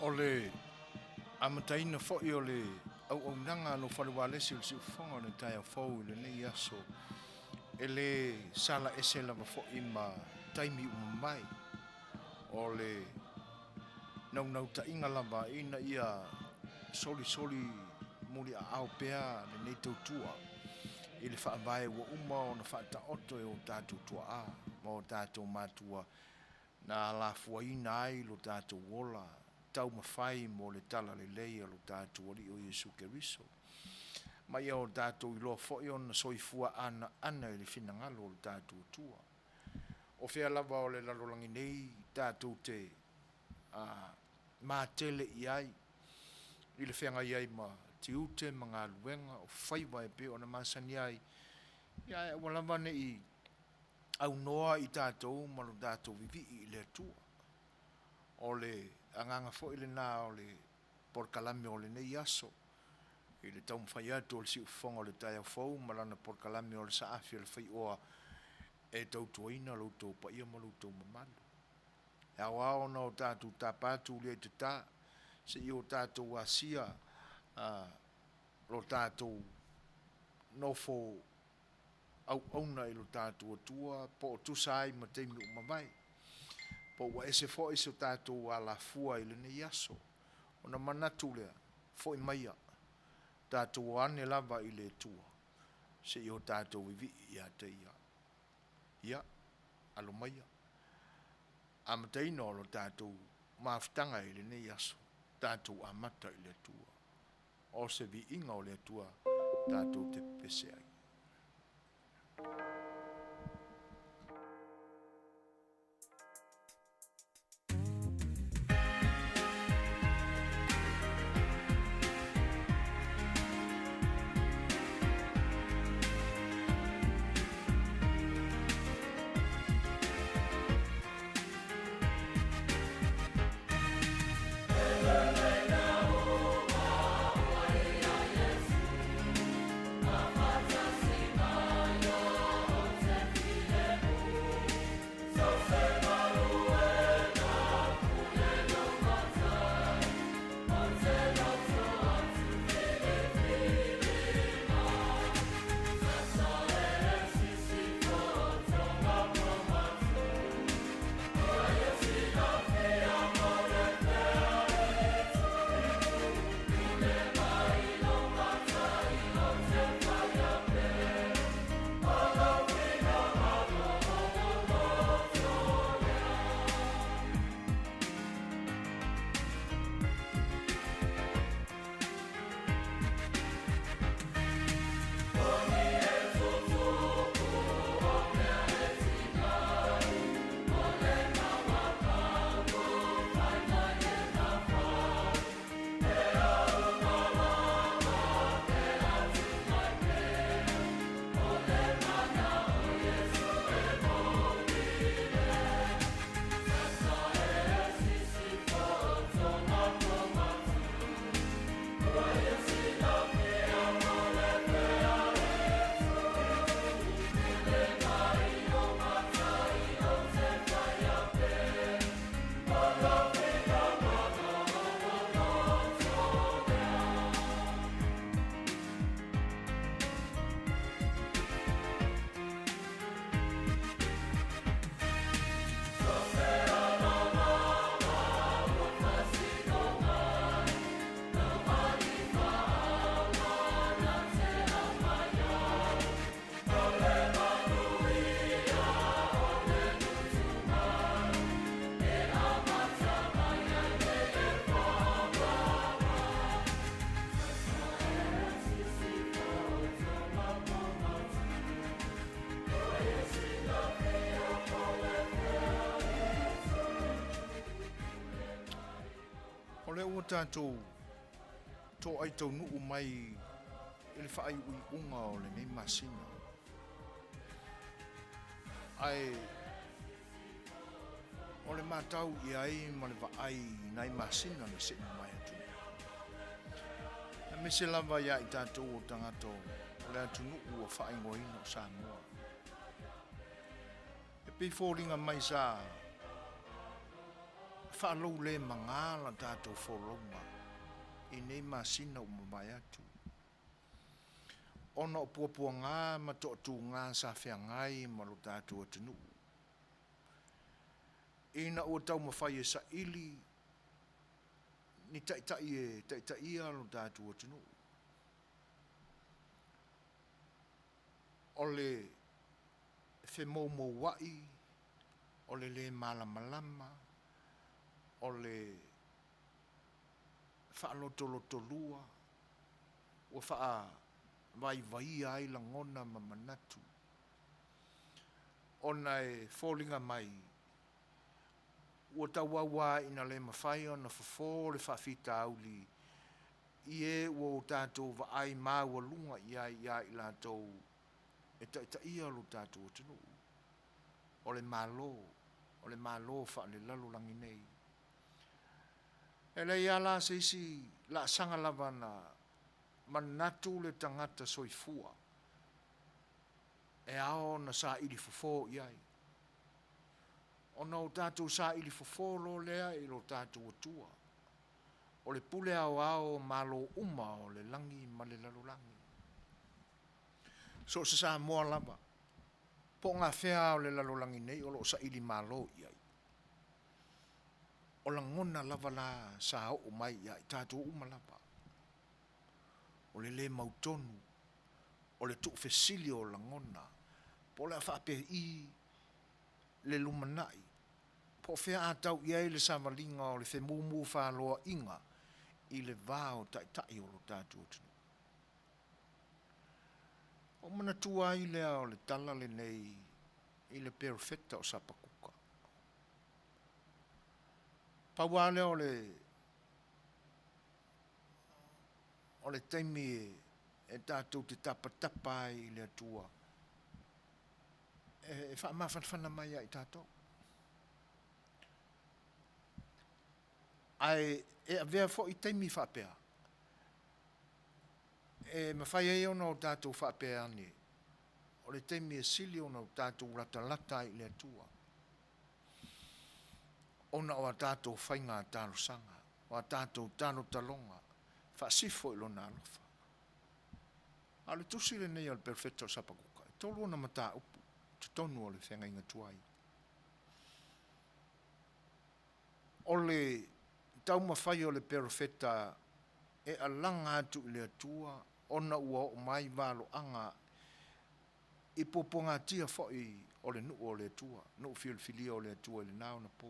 Ole amataina fo'i o le auaunaga no falewalesi o le siufofoga o le taeafou i lenei aso e lē sala ese lava fo'i ma taimi uma mai o le naunauta'iga lavaina ia solisoli muli a'ao pea lenei tautua i le fa'avae ua uma ona fa'ata'oto e o tatou tua'a ma o tatou matua na lafuaina ai lo tatou ola tau mawhai mo le tala lelei o lo tatou ali o Iesu Keriso. Ma ia o tatou iloa fo'i ona soifua ana i le finagalo o le tatou tua. O fea lava o le lalolangi nei tatou te mātele i ai i le whianga iai ma tiute ma ngā luenga o Fai'oa e pe ona masani ai ia e walava ne i au noa i tatou ma lo tatou vivi i le atua o le anganga fo'i le nā o le porkalame o le nei aso i le tau mwhai atu o le siufonga o le taeafou ma lana porkalame o le saafi o le Fai'oa e tautuaina loutou pa ia ma loutou mamalu e awa ona o tatou tapatu le te tā se i o tatou asia lo tatou nofo au auna i lo tatou atua po o tusa ai ma teimi o mawai po ua ese fo'i se o tatou alafua i le nei aso ona manatu lea fo'i maia tatou ane lava i le tua se i o tatou vivi i a te ia alo maia amataina o lo tatou mafutanga i le nei aso tatou amata i le tua o se vi inga o le tua tatou te pese ai. Tatou to ai tau nuu mai i le whaai ui unga o le nei masina. Ai o le matau i ai ma le vaai nei masina le se mai atu. E me se lava ia i tatou o tangato le atu nuu o whaai ngoina o Samoa. E pei fōringa mai sa whaalou le mangala tātou wholonga I nei masina o mawai atu. Ona o puapua ngā ma tōtu ngā sa whiangai ma lo tātou atinu. Ina ua tau mawhai e sa ili ni taitai ia lo tātou atinu. Ole whemaumo wai, ole le malamalama, ole whaalotolotolua, ua vai ai la ngona ma manatu. Ona e fōlinga mai, ua tauawa ina le mawhai ona fofo le whawhita auli, ie ua o tātou wa ai māua lunga ia I lātou e ia lo tātou atinu. O le malo whaale lalo langi nei. E le ia la se isi la sanga lava na manatu le tangata soifua. E ao na sa ili fofo iai. Ona o tātou sa ili fofo lo lea I lo tātou atua. O le pule ao malo uma o le langi ma le lalo langi. So se sa moa lava. Po ngā whea o le lalo langi nei o lo sa ili malo iai. O la ngona lava la sa o mai iai tātou uma lava. O le mautonu. O le tuk fesili o la ngona. Po le whape I le lumanai. Po whea atau iai le samalinga o le whemumu whaloa inga I le vāo tai o lo tātou tunu. O mana tua I lea o le tala le nei I le perfecta o sapakuka. Pauale o le taimi e tātou te tapa I le atua. E whaamawhanwhana mai ai tātou. Ai e avea fo I taimi whapea. E mawhai e ona o tātou whapea ane. O le taimi e sili ona o tātou lata I le atua. Ona o a tātou whainga tālo sanga. O a tātou tālo talonga. Whaasifo I lona alofa. A le tusi le nei o le perfecto sapakuka. Tolu ona mata upu. Tutonu o le whenga inga tuai. O le tau mawhai o le perfecta e alanga atu I le atua. Ona ua o mai valo anga I poponga tia foi o le nuu o le atua. Nuu filia o le atua I le nao na pō.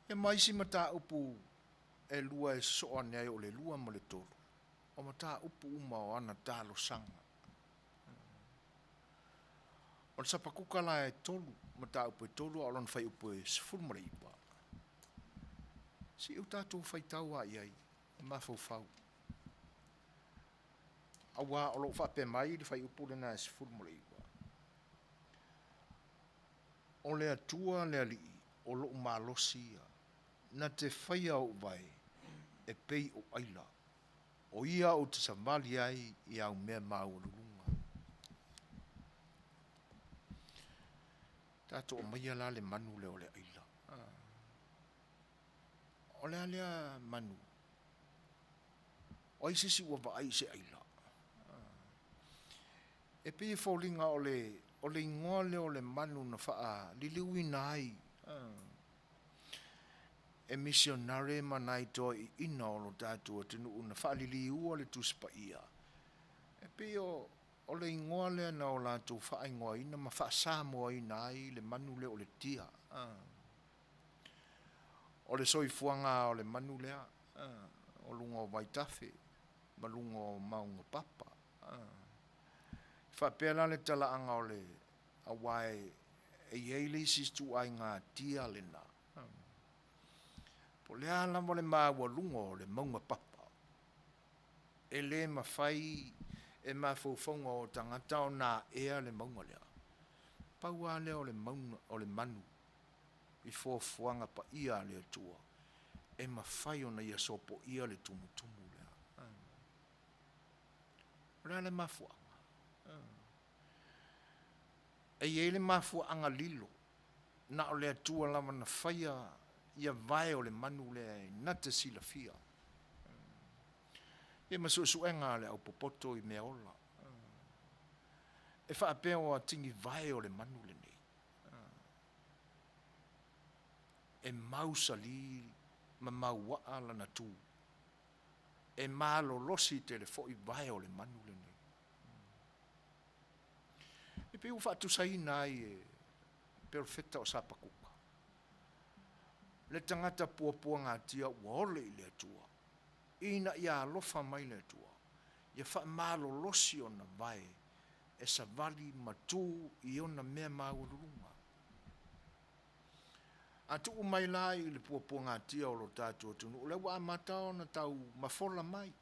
E maisi mata upu e lua e soa nei o le lua mo le tolu. O mata upu uma o ana talo sanga. O le sapakuka la e tolu, mata upu e tolu, o lon fai upu e sifuru mo le ipa. Si u tātou fai tau a iai, e mafau. Awa o lo whape mai, le fai upu le na e sifuru mo le ipa. O le atua le ali, o lo umalosia, na te whai au vai, e pei o aila. O ia o te samali ai, I au mea mau lulunga. Tato o maia la le manu le o le aila. O le alea manu. O isisi ua va ai se aila. E pei fōlinga o le ingoa le o le manu na wha liliui na ai. E missionare manai to I ina o lo tātua tinu una wha liliua le tuspa ia. E pei o le ingoa le na o lātou wha ingoa ina ma wha samoa ina ai le manu le o le tia. O le soifuanga o le manu lea. O lunga o waitafe. Ma lunga o maunga papa. Whapela le talaanga o le awai e iei sistu ai ngā tia le na. Po lea lama le māua lunga o le maunga papa. E le mawhai e mawhauwhaunga o tangata o nā ea le maunga lea. Paua lea o le maunga o le manu. I fōfuanga pa ia le atua. E mawhai o na ia sopo ia le tumutumu lea. Rea le mafuanga. E iei le mafuanga lilo. na o le atua lava na whaia ia vai o le manu le na te sila fia. E masuenga le au popoto i mea ola. E whaapea o a tingi vai o le manu le nei. E mausali ma mauaa lana tū. E malo losi te le fo i vai o le manu le nei. E pe ufa tu saina ai e perfecta o sapakuka. Le tangata puapua ngā tia uole i le atua. Ina ia alofa mai le atua. Ia wha malo losi o na vai e sa vali matu i ona mea maururunga. A tu umai la i le puapua ngā tia o lo tātua tunu. Le wa matao na tau mafola mai.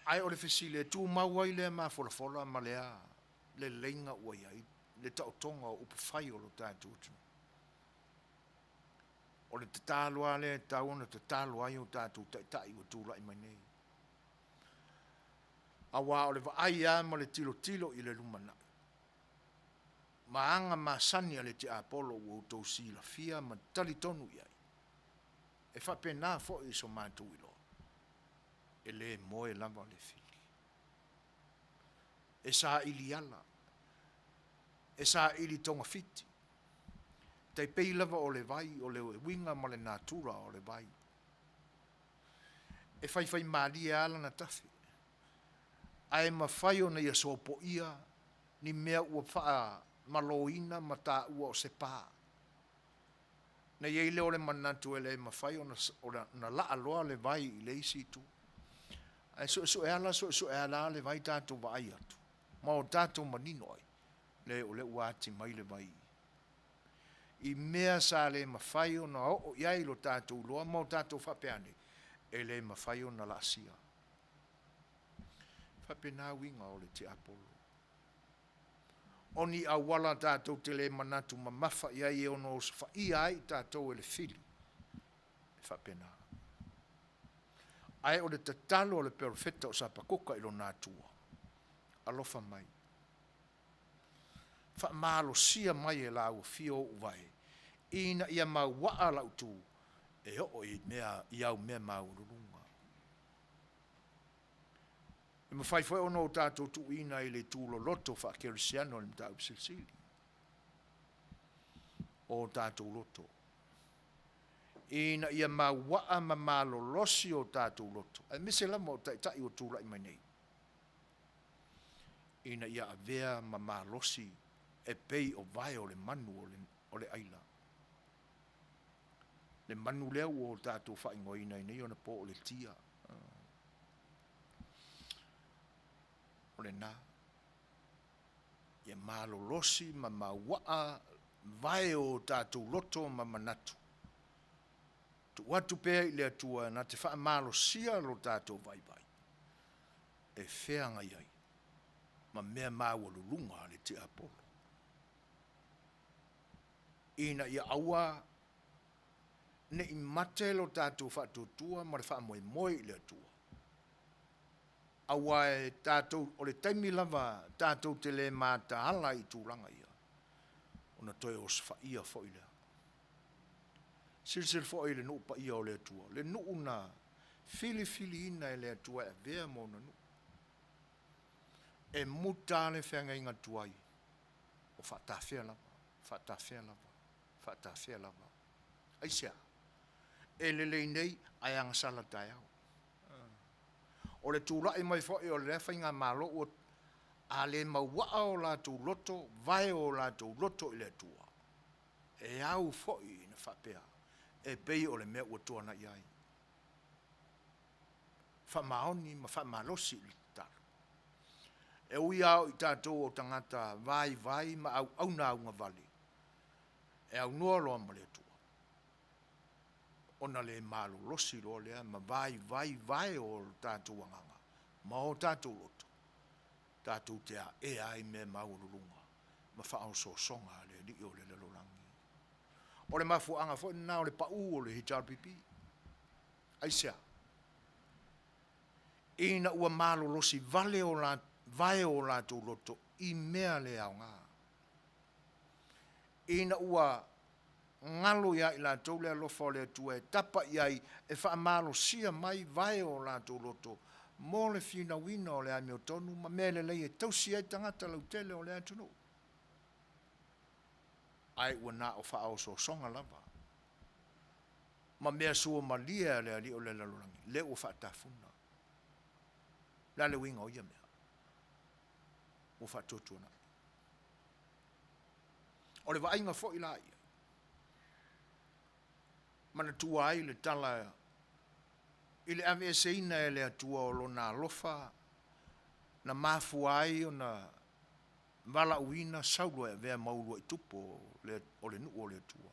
Ai o le fesile tu mawai le mafola ma lea le leinga ua iai. Le tautonga o upawhai o lo tātua tunu. O le te tālua le tau na te tālua i o tātua tai o tūlai mai nei. Awa o le vaai a ma le tilo i le lumana. Maanga masani ale te apolo o tau sila fia ma tali tonu iai. E whapena fo i so mātu ilo. E le moe lava le fili. E sa ili ala. E sa ili tonga fiti. Tei pei lava o le vai o le winga ma le natura o le vai. E whai maalia ala na tafi. Ai ma whai o na ia sopo ia ni mea ua whaa maloina ma tā ua o se pā. Na iei leo le manatu e le ma whai o na la aloa le vai i le isi tu. Ai so e ala le vai tātou wa ai atu. Ma o tātou manino ai. Le o le uati mai le vai. I mea sa le ma whai o na o iai lo tātou loa ma o tātou whapeane. E le ma whai o na la asia. Whapena winga o le te apolo. Oni a wala tātou te le manatu ma mawha iai e ono sa whai ai tātou e le fili. Whapena. Ai o le tatalo o le perfecta o sa pakoka ilo nātua. Alofa mai. Wha malo sia mai e lau fio uvai. Ina ia mau waa lau tu. E o i mea, iau mea maururunga. E ma whai whai ono o tātou tu ina i le tūlo loto wha kerisiano le mtau psilsili. O tātou loto. Ina ia ma waa ma malo losi o tātou loto. E mise lama o tai o tūla i mai nei. Ina ia avea ma malosi e pei o vai o le manu o le aila. Le manu leo o tātou wha ingoina i nei o na po o le tia. O le nā. Ia malo losi ma waa vai o tātou loto ma manatu. Tu watu pea i le atua na te wha malo sia lo tātou vai vai. E wheanga iai. Ma mea māua lulunga le te apolo. Ina ia aua ne i mate lo tātou whatutua ma le wha moe moe i le atua. Aua e tātou, o le taimi lava tātou te le māta hala i tūranga ia. Ona toi o sfa ia fo i lea. Silsil fo i le nuupa ia o le atua. Le nuu na fili ina e le atua e vea mo na nuu. E muta le whenga inga tuai. O whatawhia lava. Aisia. E lelei nei ai anga sala tai au. O le tūlai mai fo i o le whainga malo o a le mauaa o la tū loto, vai o la tū loto i le atua. E au fo i na whapea. E pei o le mea ua tuana iai. Whamaoni ma whamalosi i taru. E ui au i tātou o tangata vai ma au na unga vali. E au noa loa ma le atua. Ona le malo losi loa lea ma vai o tātou anganga. Ma o tātou loto. Tātou te a e ai me maururunga. Ma whaau so songa le li o le lelorangi. O le mafuanga fo na o le pau o le HRPP. Aisia. Ina ua malo losi vai o la tū loto i mea le au ngā. ina ua ngalo ia i lātou le alofa o le atua e tapa iai e whaamalo sia mai vai o lātou loto mo le whina o le ame o tonu ma mele lei e tausi ai tangata lau tele o le atunu ai ua na o wha o so songa lava ma mea sua malia le ali o le lalorangi le ua wha tafuna la le winga o ia mea ua wha tutuana o le vainga fo i la ia mana tua ai le tala i le ave seina e le atua o lona alofa na mafua ai o na vala uina saulua e vea maulua i tupo o le nuu o le atua.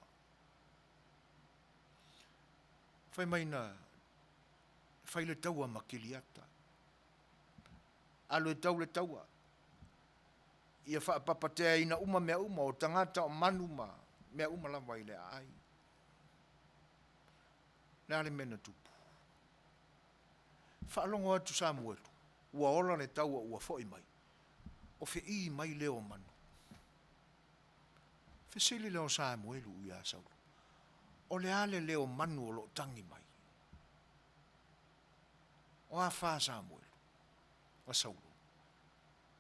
Fai mai na fai le taua makiliata. Alo e tau le taua. Ia wha papatea ina uma mea uma o tangata o manuma mea uma lava i le ai. Le ale mena tupu. Whaalongo atu Samuelu. Ua ola le taua ua foi mai. O fe I mai leo manu. Fe sili leo Samuelu ia Saulu. O le ale leo manu o lo tangi mai. O a wha Samuelu. O Saulu.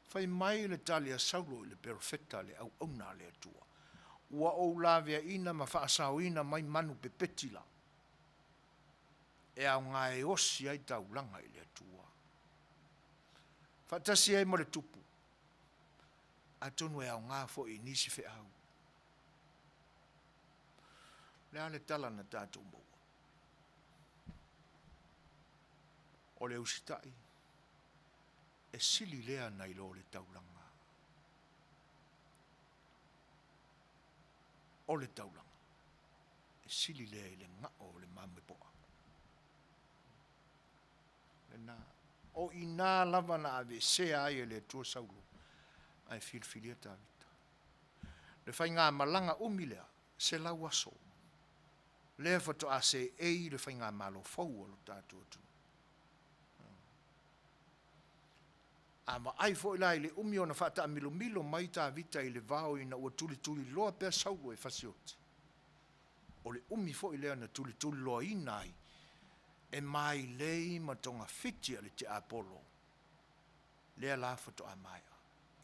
Fai mai le tali a Saulu le perfecta le au auna le atua. Ua o lavea ina ma wha asau ina mai manu pepetila. E au ngai osi ai tau langa i le atua. Fatasi ai mo le tupu. Atonu e au ngā fo I nisi fe au. Le ale tala na tātou maua. O le usitai. E sili lea nai lo le taulanga. O le taulanga. E sili lea I le ngā o le mamepoa. Le nā. O I nā lava na ave sea ai e le tua Saulu. Ai filfilia tavita. Le fai ngā malanga umilea, se lau aso. Le fato a se ei le fai ngā malo fau alo tātou atu. Ama ai fo ila ile umi ona fata milo mai tavita I le vao ina ua tuli loa pea Saulu e fasioti. O le umi fo ile na tuli loa inai e mai lei matonga fiti ale te Apollo. Lea la fato a mai.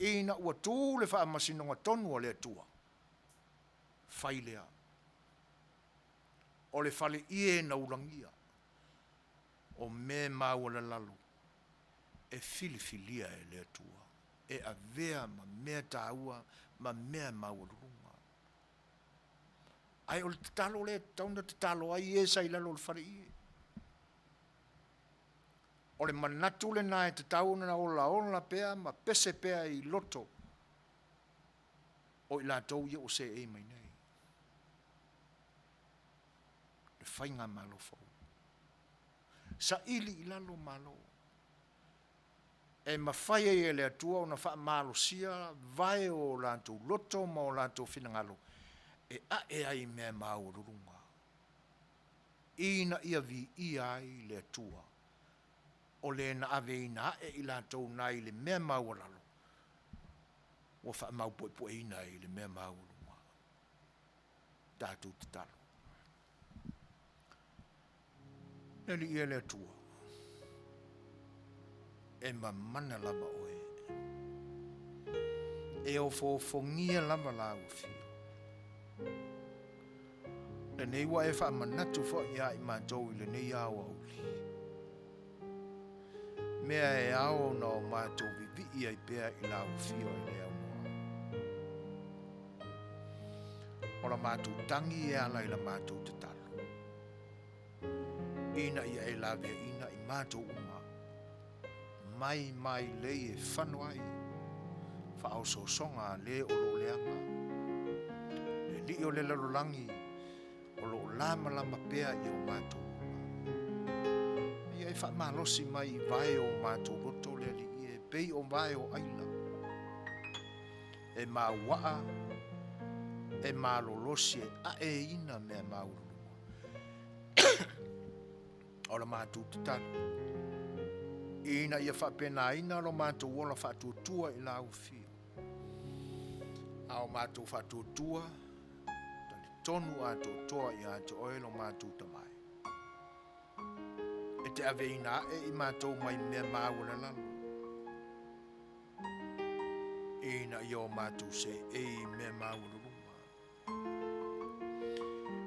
Ina ua tū le wha masinonga tonu o le atua. Whai lea. O le whale ie na urangia. O me mau le lalu. E filifilia e le atua. E a vea ma mea tāua, ma mea mau runga. Ai o le tatalo le, tauna tatalo ai e sa ilalo le whale ie. O le manatu le nai te tauna na ola pea, ma pese pea I loto. O I la tau ia o se e mai nei. Le whainga malo fau. Sa ili I lalo malo. E mawhai e le atua o na wha malo sia, vai o lantou loto, ma o lantou finangalo. E a e ai mea mau rurunga. Ina ia vi ia ai le atua. O le na ave ina e I lantou nai le mea mau lalo. O wha mau poe ina I le mea mau rurunga. Tātou te talo. Neli ia le atua. E ma mana lama oe. E o fongia lama la ufio. Le nei wa e wha manatu fo ia I mātou I le nei awa uli. Mea e ao na o mātou vivi ia I pea I la ufio e le au noa. O la mātou tangi e ala I la mātou te talo. Ina ia e la vea ina I mātou uma. Mai lei e whanuai. Whaau so songa le o lo leanga. Le li o le lalolangi. O lo lama pea I o mātou. Ia e wha malosi mai vai o mātou roto le li I e pei o vai o aila. E mā waa. E mā lolosi e a e ina mea maururunga. O la mātou te talo. Ina ia whapena ina lo mātou wola whatuatua I la ufio. Ao mātou whatuatua tonu ato toa i ato oelo mātou tamai. E te aveina e I mātou mai mea māwala lalo. E na I o mātou se e mea māwala.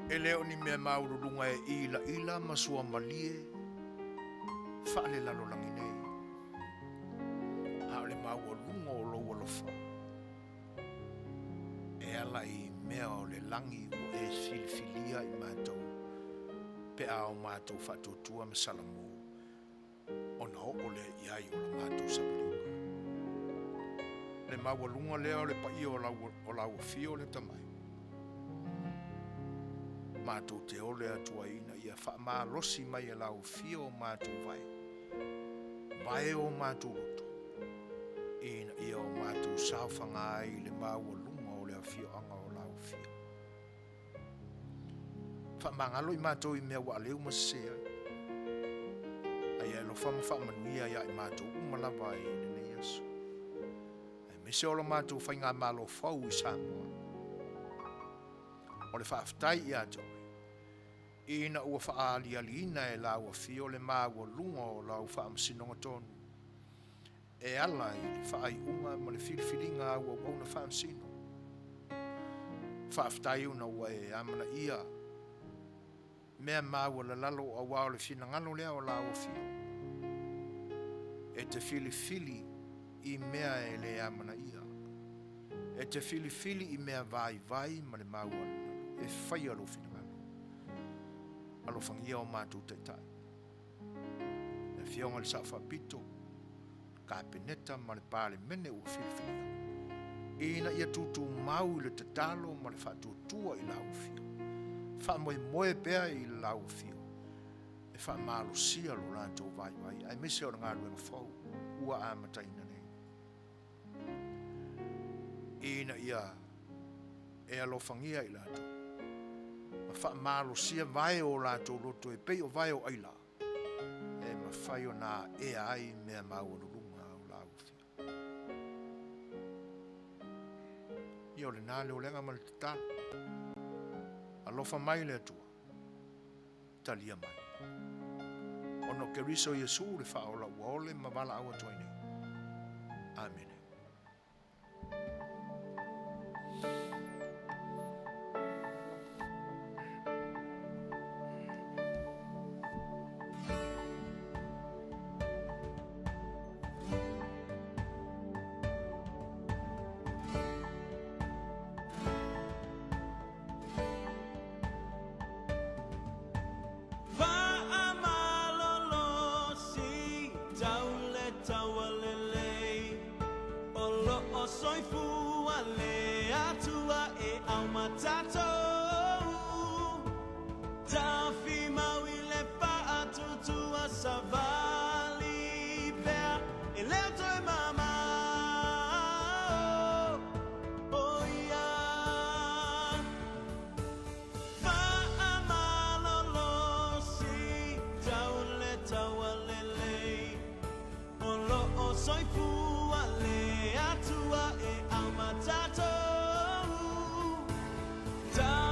E leo ni mea maururunga e ila masua malie whaale lalo langi nei. Haole maururunga o lo walofa. E ala I mea o le langi o e filifilia I mātou. Pe ao mātou whatotua masalamu. O na o le iai o la mātou sabaliwa. Le maururunga leo le pai o lau fio le tamai. Mātou te ole atua ina ia wha losi mai e lau fio mātou vai. Vai o mātou roto. Ina ia o mātou sauwhanga ai le māua lunga o le fio anga o lau fio. Wha mangalo I mātou I mea wa leu masea. Ai e lo wha manuia ia I mātou umalawa I nene Yesu. Ai mese o lo mātou whainga malo fau I Samoa. O le whaaftai I ato. Ina ua whaalialina e la ua fio le māua lunga o la ua whaamsinonga tonu. E ala I le whaai unga ma le whiriwhiringa ua wauna whaamsino. Whaaftai una ua e amana ia. Mea māua la lalo a wao le whinangalo lea o la ua fio. E te whili I mea e le amana ia. E te whili I mea vai ma le māua e whai alo whinangalo. Alo whangia o mātou teitai. E whionga le sa whapito. Ka peneta ma le pāle mene ua whiriwhiria. Ina ia tutu mau le tatalo ma le whatutua I lau fio. Wha moe pea I lau fio. E wha malo sia lo lantou vai. Ai mese o na ngā ruenga whau. Ua amataina nei. Ina ia e alo whangia I lantou. Wha malo sia vai o lantou roto e pei o vai o aila. E ma whai o nā e ai mea maururunga o lau fio. Ia o le nā leo lenga ma le tata. Alofa mai le atua. Talia mai. Ono ke riso Yesu le wha o la uole ma wala awa tuaine. Amen. Da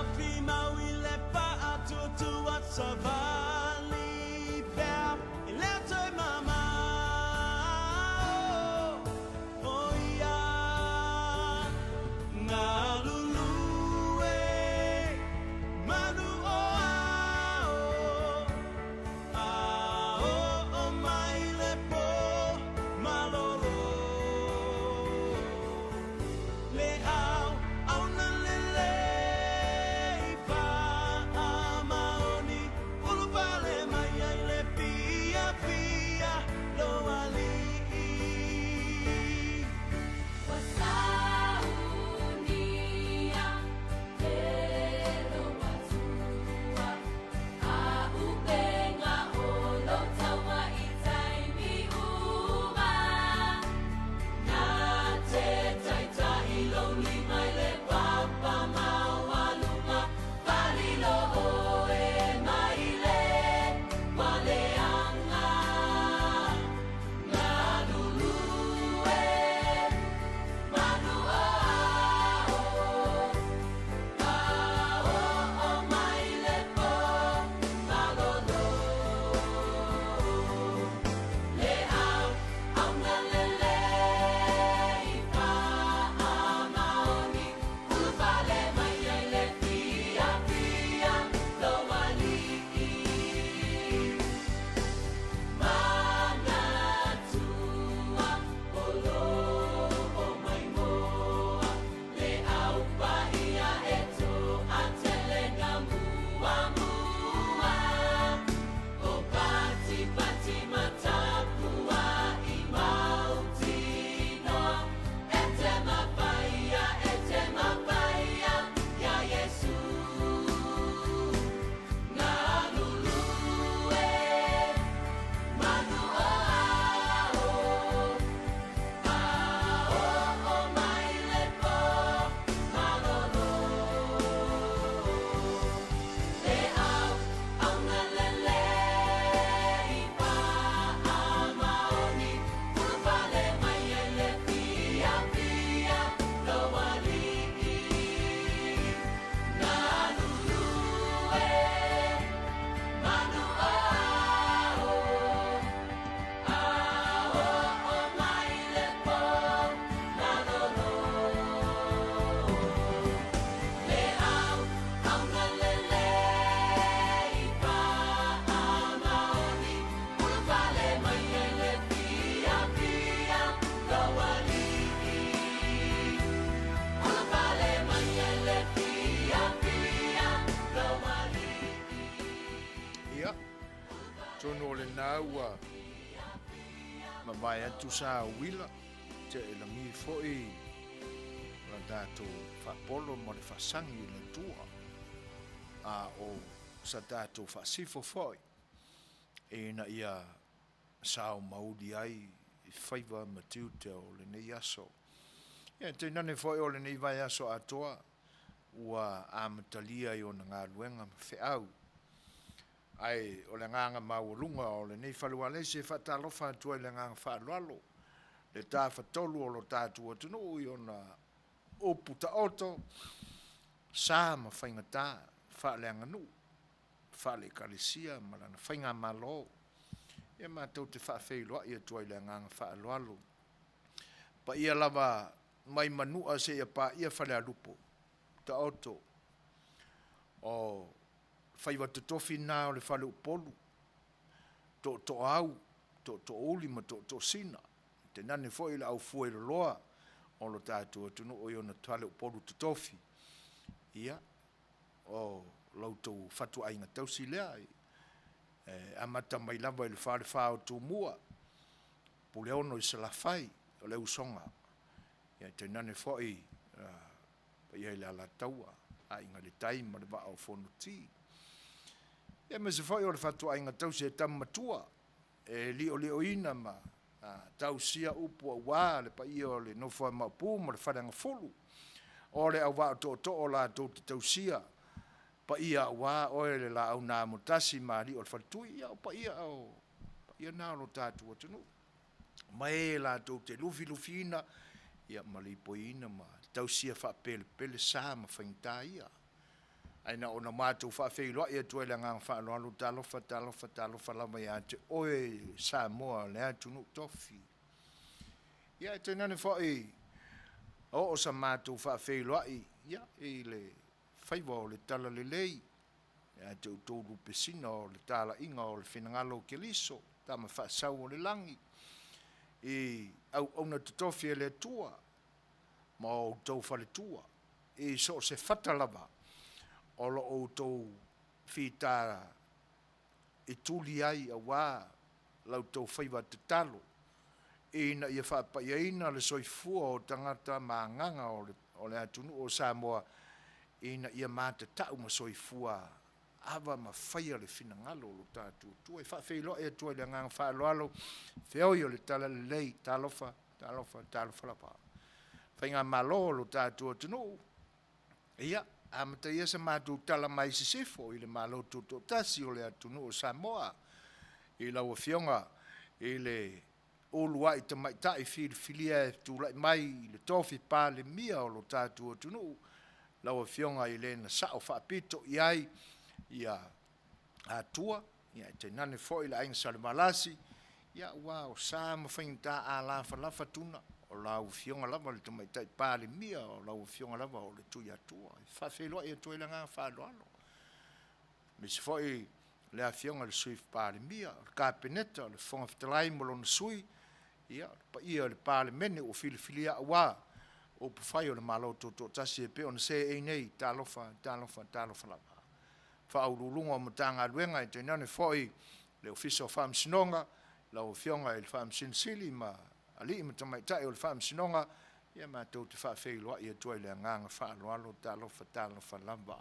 na ua mamae atu sa uila te la mi foi la dato fa polo mo le fasangi le tua a o sa dato fa sifo foi e na ia sao maudi ai i faiva matiu te o le nei aso ia te nane foi o le nei vai aso atoa ua amatalia i o na ngā luenga Fai'oa ai o le nganga maulunga o le nei faluale se fatalofa atu le nganga falualo le ta fatolu o lo tatu atu no i ona o puta oto sa ma faingata fa le nganu fa le kalisia malana fainga malo e ma tau te fa feilo ia tu le nganga falualo pa ia lava mai manua se ia pa ia fa le alupo ta oto o faiva te tofi nā o le whale upolu. To au, to uli ma to sina. Te nane foi la au fua i loa o lo tātua tunu o iona whale upolu te tofi. Ia, o lautou fatu ainga tausi lea. Amata mai lava i le whale whao tū mua. Pule ono i salafai o le usonga. Ia, te nane foi pa ia i le ala taua. A inga le taima le wa au whonu tii. E me se foi o le fatua inga tau se tamatua e lio ina ma tau sia upu a wā le pa ia o le nofua maupu ma le wharanga fulu o le au wā to o la tau te tau sia pa ia wā o le la au nā mutasi ma li o le fatui ia o pa ia nā lo tātua tunu ma e la tau te lufi ina ia ma li po ina ma tau sia wha pele sa ma whaingta ia aina ona mātou whaafeiloa ia tue le ngang whaaloalo talofa lama ia te oe Samoa le atunu tofi. Ia te nane whae o sa mātou whaafeiloa ia i le whaiwa o le tala le lei ia te utouru pesina o le tala inga o le whenangalo ke liso tama whaasau o le langi i au na te tofi e le tua ma o tau whale tua i so se whatalava o lo o tau whita i tuli ai a wā lau tau whaiwa te talo. Ina ia whapa ia ina le soifua o tangata maanganga o le atunu o Samoa ina ia māta tau ma soifua awa ma whaia le whinangalo o lo tātua tua. E whawhelo e tua le ngang whaaloalo whioi o le tala le lei talofa lapa. Whainga malo o lo tātua tunu. Ia. Amata ia sa mātou tala mai sisifo i le malo tuto tasi o le atunu o Samoa i lau fionga i le olua i tamaita i filia e tūlai mai i le tofi pā le mia o lo tātu o tunu lau fionga i le na sao whaapito i ai i a atua i a te nane fo i la ainga sale malasi i a wao sa ma whainta a lafa tuna o lau fionga lava le tamaitai pāle mia o lau fionga lava o le tui atua. Whawheloa i atua i la ngā whaaloalo. Me se foi le a fionga le sui pāle mia, o le kāpeneta, o le whonga whitalai molo na sui, ia, pa ia le pāle mene o filia a wā, o puwhai o le malo toto tasi e pe o na se e nei, tālofa lava. Whaurulunga o matanga luenga i te nane foi le ofisa o whamsinonga, lau fionga i le whamsinsili ma ali i matamaitai o le whaamsinonga, ia mātou te whaafeiloa i atua i le nganga whaaloalo tālofa lava.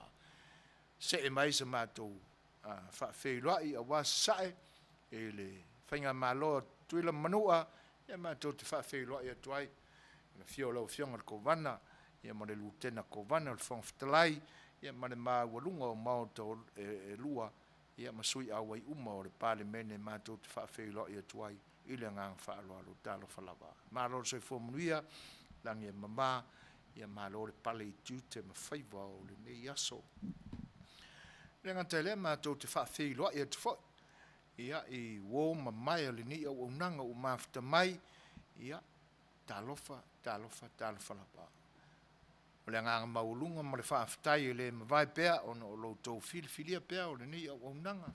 Se e mai sa mātou whaafeiloa i a wasae e le whainga māloa tuila manua, ia mātou te whaafeiloa i atua i na fio lau fionga le kovana, ia ma le lutena kovana le whangwhitalai, ia ma le māwalunga o maota e lua, ia masui awa i uma o le pāle mene mātou te whaafeiloa i atua i le ngang whaaloalo Seigafolava. Mālo soi fo Manuia, langi e mama, ia mālo le pale i tūte ma whaiva o le nei aso. Le ngata le mātou te whaafeiloa i atu fo, ia i wō ma mai o le ni au unanga o mawhita mai, ia tālofa lapa. O le nganga maulunga ma le whaafetai e le mawai pēa, o lo tau filia pēa o le ni au unanga.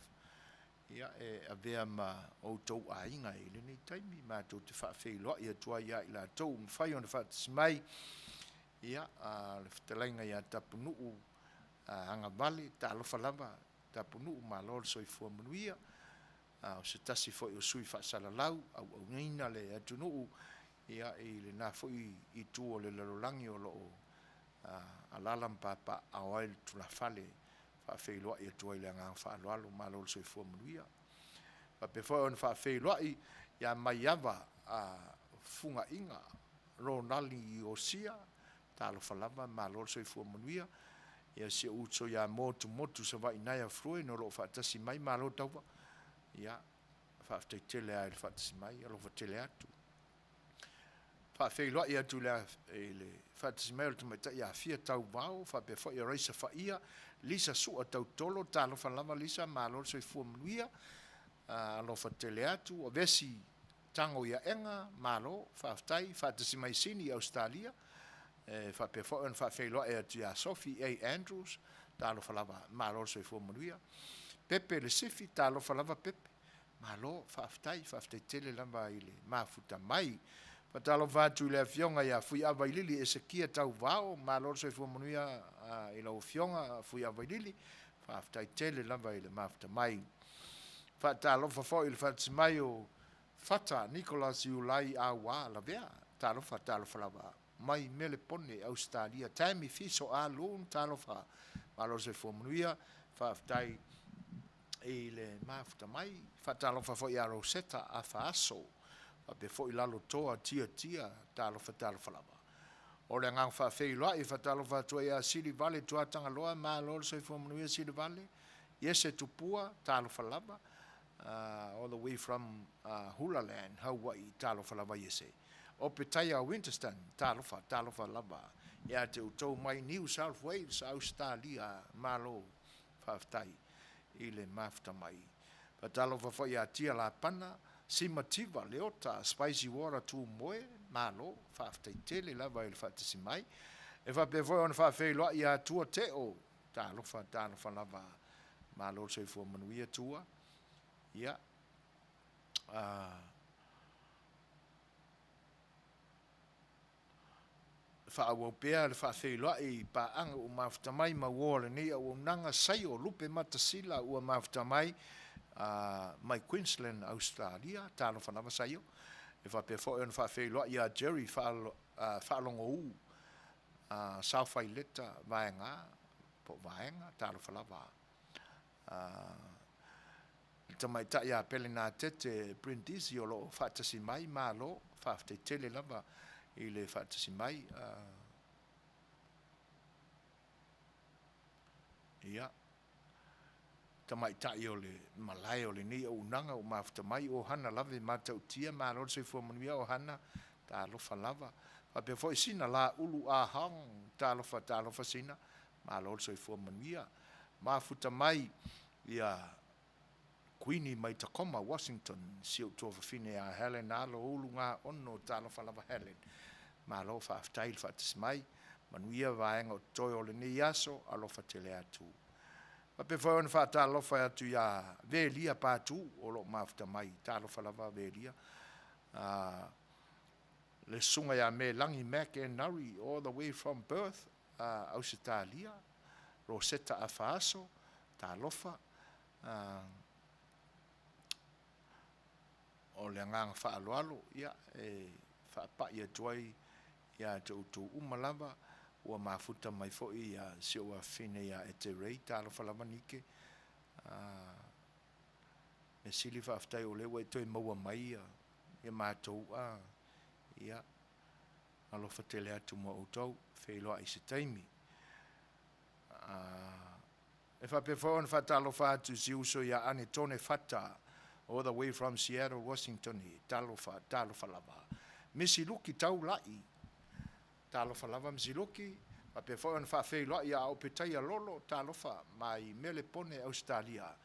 Ia e avea ma o tau a inga i le nei taimi mātou te whaafeiloa i atua ia i la tau mwhai o na whaatismai ia le whetalainga ia tapunuu hanga vale Seigafolava tapunuu ma lor soifua Manuia o se tasi fo'i o sui whaasalalau, au ngina le atunuu, ia I le nā fo'i I tū o le lalolangi o loo alalam papa aoai le tula fale, whaafeiloa I atua I le ngā whaaloalo, malo le soifua manuia. Pe fo'i on whaafeiloa ia mai ava funga inga, ronali I o sia, talo falava, malo le soifua manuia, ia se uto ia motu sa vai nai a frue no lo whaatasi mai malo tauwa, ia whaaftei ai le whaatasi mai, alo whaatele atu. Whaafeiloa ia tu le whaatasi mai o le tumaita ia fia tau vau, whaape fo ia reisa whaia, lisa sua tau tolo, talo falava lisa, malo le soifua manuia, alo whaatele atu, o vesi tango ia enga, malo, whaaftai, whaatasi mai sini Australia, whape fo on whaafeiloa ia tu ia Sophie A. Andrews, talo falava, malo le soifua manuia, Pepe le sifi, talo falava Pepe, malo, whaaftai tele lava I le mafuta mai, Patalo vatu le fionga ia fui availili e se kia tau vao, malo le soifua manuia I lau fionga fui availili, whaaftai tele lava I le mafuta mai. Whaatalo whafo I le whaatasi mai o Fata Nicholas Iulai Awa la vea, talo falava, mai mele pone Australia, taimi fiso a loon talo fa, malo le soifua manuia, whaaftai I le mafuta mai, whaatalo whafo I a Rosetta a Faaso, pe fo I lalo toa tia talo falava. O le ngang whaafeiloa I whatalo whatua ia Sili Vale tuatanga loa, malo le soifua manuia Sili Vale, Setu pua, talo falava, all the way from Hula Land, Hawaii, talo falava yese. O Petaya Winterston, talo falava. Ia te utou mai New South Wales, Australia, malo whaaftai I le mafuta mai. Patalo whafo ia tia la pana, Simativa, leota, spicy water tu moe, malo, whaaftai tele lava I le whaatasi mai. E whape foi on whaafeiloa ia tua teo, talo lava, malo soifua manuia tua. Ia. Whaawopea le whaafeiloa I paanga o mafuta mai mawole ni a unanga sai o lupe matasila ua mafuta mai, mai Queensland, Australia, talo whanama saio. E whape fo on whaafeiloa ia Jerry whaalongo u, South Isleta, vaenga, po vaenga, talo whalava. Tamaita ia pele nā tete Brindisi o lo whaatasi mai, malo, whaaftei tele lava I le whaatasi mai. Ia. Tamaita I o le malai o le ni o unanga o mafuta mai o hana lave matau tia, malo le soifua manuia o hana, ta alofa lava. Whape foi sina la ulu a hang, ta alofa sina, malo le soifua manuia. Mafuta mai ia Queenie mai Tacoma, Washington, siu tuafa fine a Helen, alo ulu ngā ono ta alofa lava Helen. Malo whaaftail whaatis mai, manuia vaenga o toi o le ni aso, alofa tele atu. Pape foi on fa ta lofa atu ya velia patu o lo mafuta mai ta lofa lava velia le sunga ya me langi Mac and Nari all the way from Perth Australia Rosetta Afaso ta lofa o le ngang fa aloalo ya fa pa ya toi ya tu umalava ua mafuta mai fo'i ia se ua fine ia e te rei talo whalamanike. Me sili whaaftai o lewa e toi maua mai ia mātou ia alofa tele atu mo outau whailoa I se taimi. E whape whaon whatalo whaatu si uso ia ane tone whata all the way from Seattle, Washington talo whalava. Misi luki tau lai talofa lava msiloki, ma pe foi on whaafeiloa ia au petaia lolo talofa mai mele pone Australia.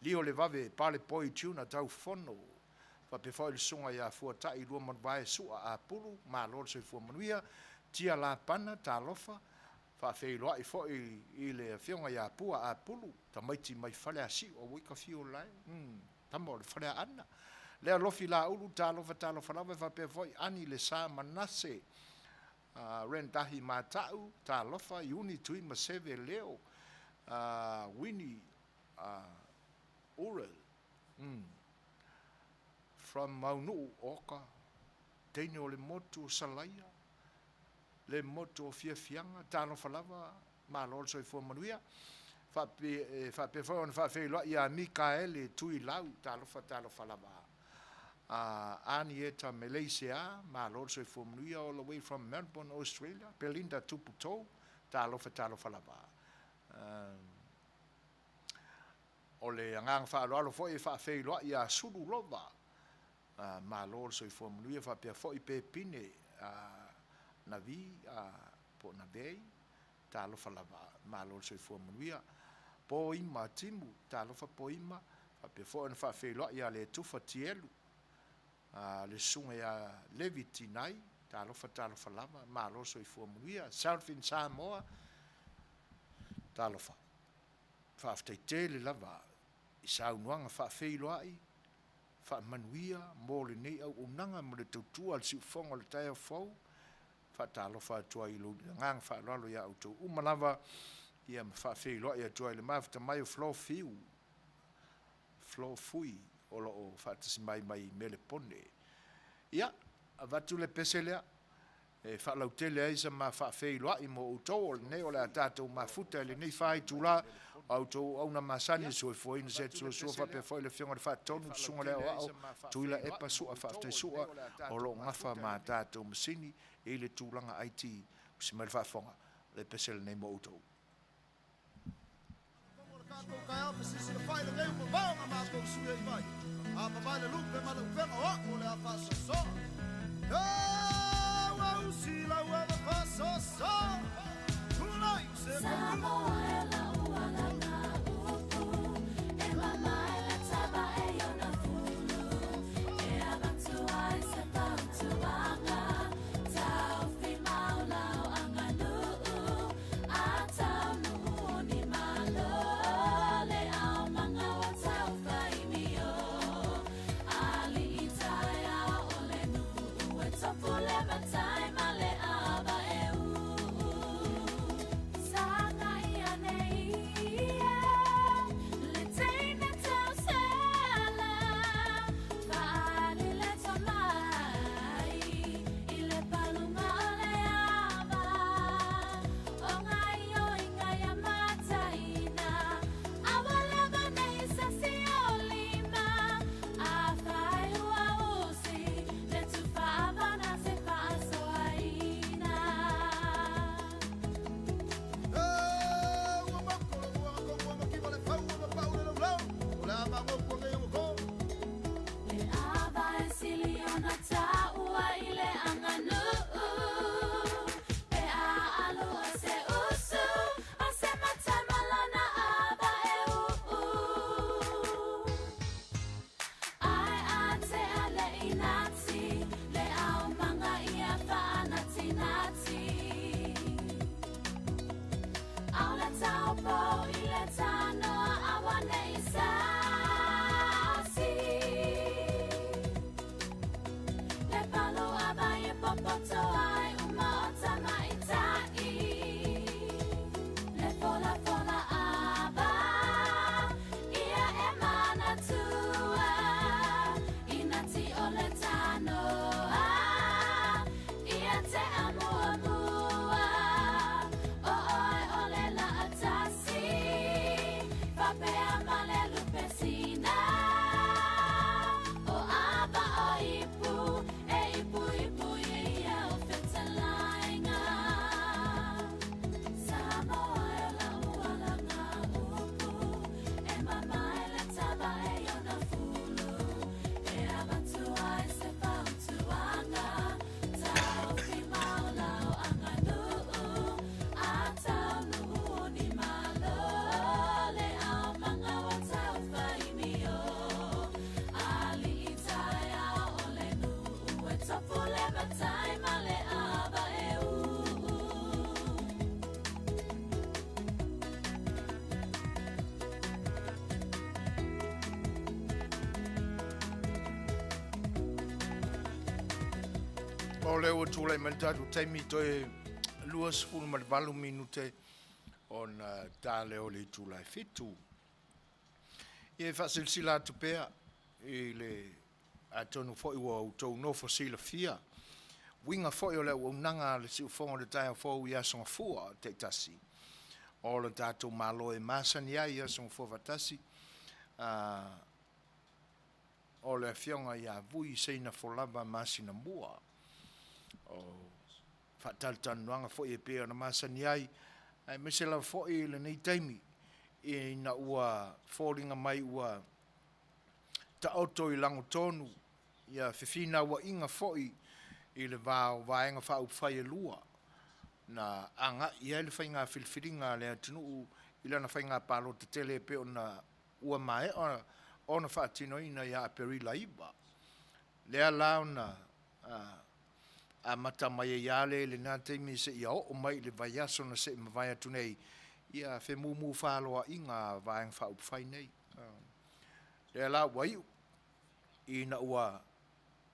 Lio le vave pale poi tuna tau fono, ma pe foi le sunga ia fuatai lua manvae sua a pulu, ma lor se fua manuia, tia la pana talofa, whaafeiloa I foi I le fionga ia pua a pulu, ta maiti mai whale a si o wika fio lai, tamo le whale a ana. Lea lofi la ulu talofa lava, whape foi ani le sa manase, rentahi matau ta lofa uni tui maseve leo wini urel from Manuia oka teine o le motu o salaia le motu o fiafianga Seigafolava malo soifua Manuia fa pe ona fa fe lo ia Mikael tui lau Seigafolava ani eta Malaysia malo soifua Manuia all the way from Melbourne Australia Belinda tuputo Seigafolava o le angang whaaloalo foi whaafeiloa ia Sululova malo soifua Manuia whaapea foi pe pine na vi po na vei Seigafolava malo soifua Manuia po ima timu talofa po ima whaapea foi na whaafeiloa ia le tufa tielu le sunga ia leviti nai Seigafolava malo soifua Manuia Southern Samoa talofa whaafteitele lava i saunuanga whaafeiloai whaamanuia mo le nei au unanga mo le tautua al siufonga le taia fau whaatalofa atua i lo ngang whaalalo ia auto umalava ia whaafeiloai atua i le mafta mai o flow fui o lo o whaatasi mai mele pone ia avatu le peselea whaalautele aisa ma whaafeiloai mo utou o le nei o le atatou mafuta le nei whai tula auto au na masani so foi no Setu Suasua pe foi le fionga de fatonu sunga le o tuila e pasu a fafte sua o lo ngafa mata to masini e le tulanga IT se mal fa fonga le pesel nei mo auto o leo tūlai manitatu taimi toi luas fulu malivalu minute on tā leo le tūlai fitu. Ie whasilsila atu pēr i le a tonu fo'i ua utou nofo sila fia. Winga fo'i o le unanga le si ufonga le tai fo ia songa fua te tasi. O le tātou malo e masani ai ia songa fua vatasi. O le fionga ia vui Seigafolava Masinamua. O whataltanuanga fo'i e pēr na masani ai. Ai mesela fo'i le nei taimi. I na ua fōringa mai ua ta auto i lango tonu. Ia whiwhina ua inga fo'i i le vaenga whau whai e lua. Na anga ia le whainga whilwhiringa le atunu i lana whainga palo te tele pe o na ua mai o na whaatino ina ia a perila iba. Lea lao na a mata mai e iale le nā teimi se ia o mai le vai aso na se mawai atu nei ia whe mumu whaloa inga vaenga whau whai nei. Lea lao waiu i na ua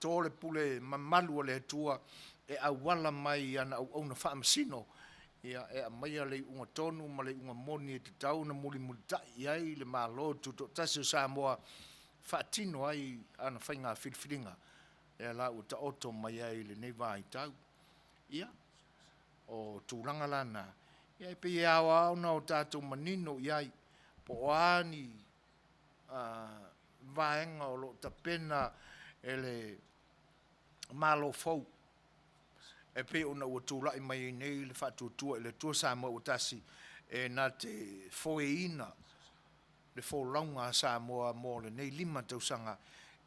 tōle pule mamalu le tua e awala mai ana au na whaamasino ia e a maia le unga tonu ma le unga moni e te tau na muli tai ai le malo tuto tasi o Samoa whaatino ai ana whainga whilwhiringa e la u ta oto mai ai le nei vai tau ia o tūranga lana ia e pe e awa au na o tātou manino iai po ani vaenga o lo tapena e le malo fau e pe ona ua tūlai mai nei le whatuatua i le tua Samoa ua tasi e nā te foeina le fōlaunga Samoa mō le nei 5 tausanga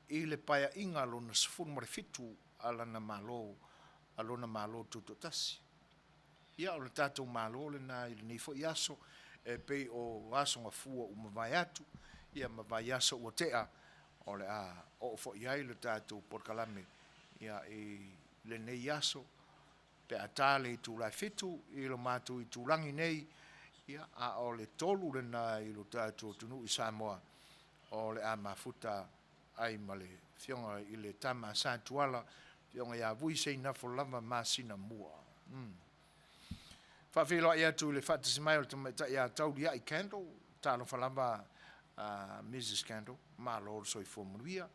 i le paia inga lona sifuru mare fitu alana malo tuto tasi. Ia o le tātou malo le nā i le nei fo i aso e pe o aso ngā fua u mawai atu ia mawai aso ua tea o le o fo i ai le tātou porkalame ia i le nei aso pe atale i tūlai fitu i lo mātou i tūlangi nei ia a o le tolu le nā i lo tātou tunu i Samoa o le a mafuta ai ma le fionga i le tama sātuala fionga ia vui Seigafolava Masinamua. Whawhiloa ia tu le whatasimai o le tamata ia tauri ai candle tālo whalamba Mrs. Candle ma lor soi fo Manuia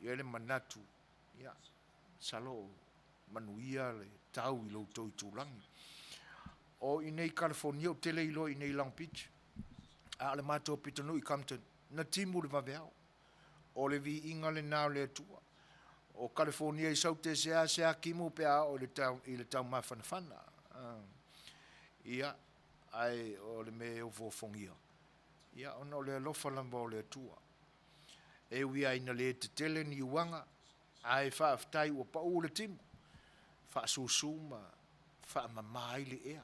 ia le manatu ia salo Manuia le tau i lo toi tūlangi. O i nei California o tele ilo i nei Long Beach. A le mātou pitonu i Compton. Na timu le vaveao. O le vi inga le nao le atua. O California i saute sea kimu pe a o le tau mawhanawhana. Ia, ai o le me o fofongia. Ia, ona o le alofa lamba o le atua. E ui aina le te tele ni uanga. Ai whaaftai ua pa o le timu. Suasua mamai le ea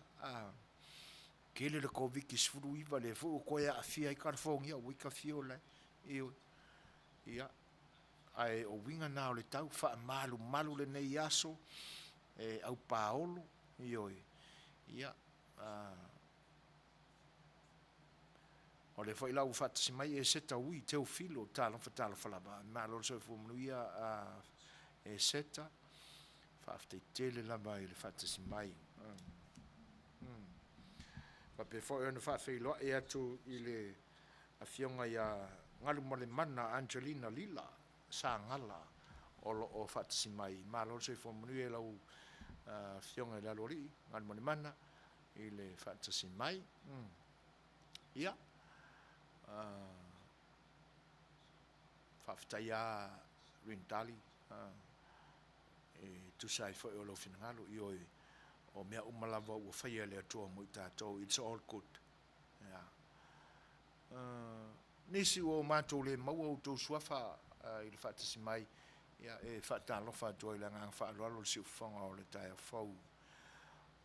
kele le koviki sfuru iva le fu ko ya afia i California o ka fio le ia ai o winga na le tau malu le nei aso e au paolo ia o le foi lau fatsi mai e seta ui teu filo talo falaba ma lo so fu Manuia e seta fafte tele lava i le fatasi mai. Pape fo e na whawhiloa e atu i le awhionga ia ngalu male mana Angelina Lila sa ngala o fatasi mai. Malo se fo Manuia lau awhionga i la lori ngalu male mana i le fatasi mai. Ia. Whaftaia rintali. Tu sai foi o lo finangalo i o mea umalava ua whaia le atua mo i tātou it's all good nisi o mātou le maua o tō suafa i le whaatasi mai ia e whaatalofa atua i le ngang whaaloalo le si ufanga o le taia whau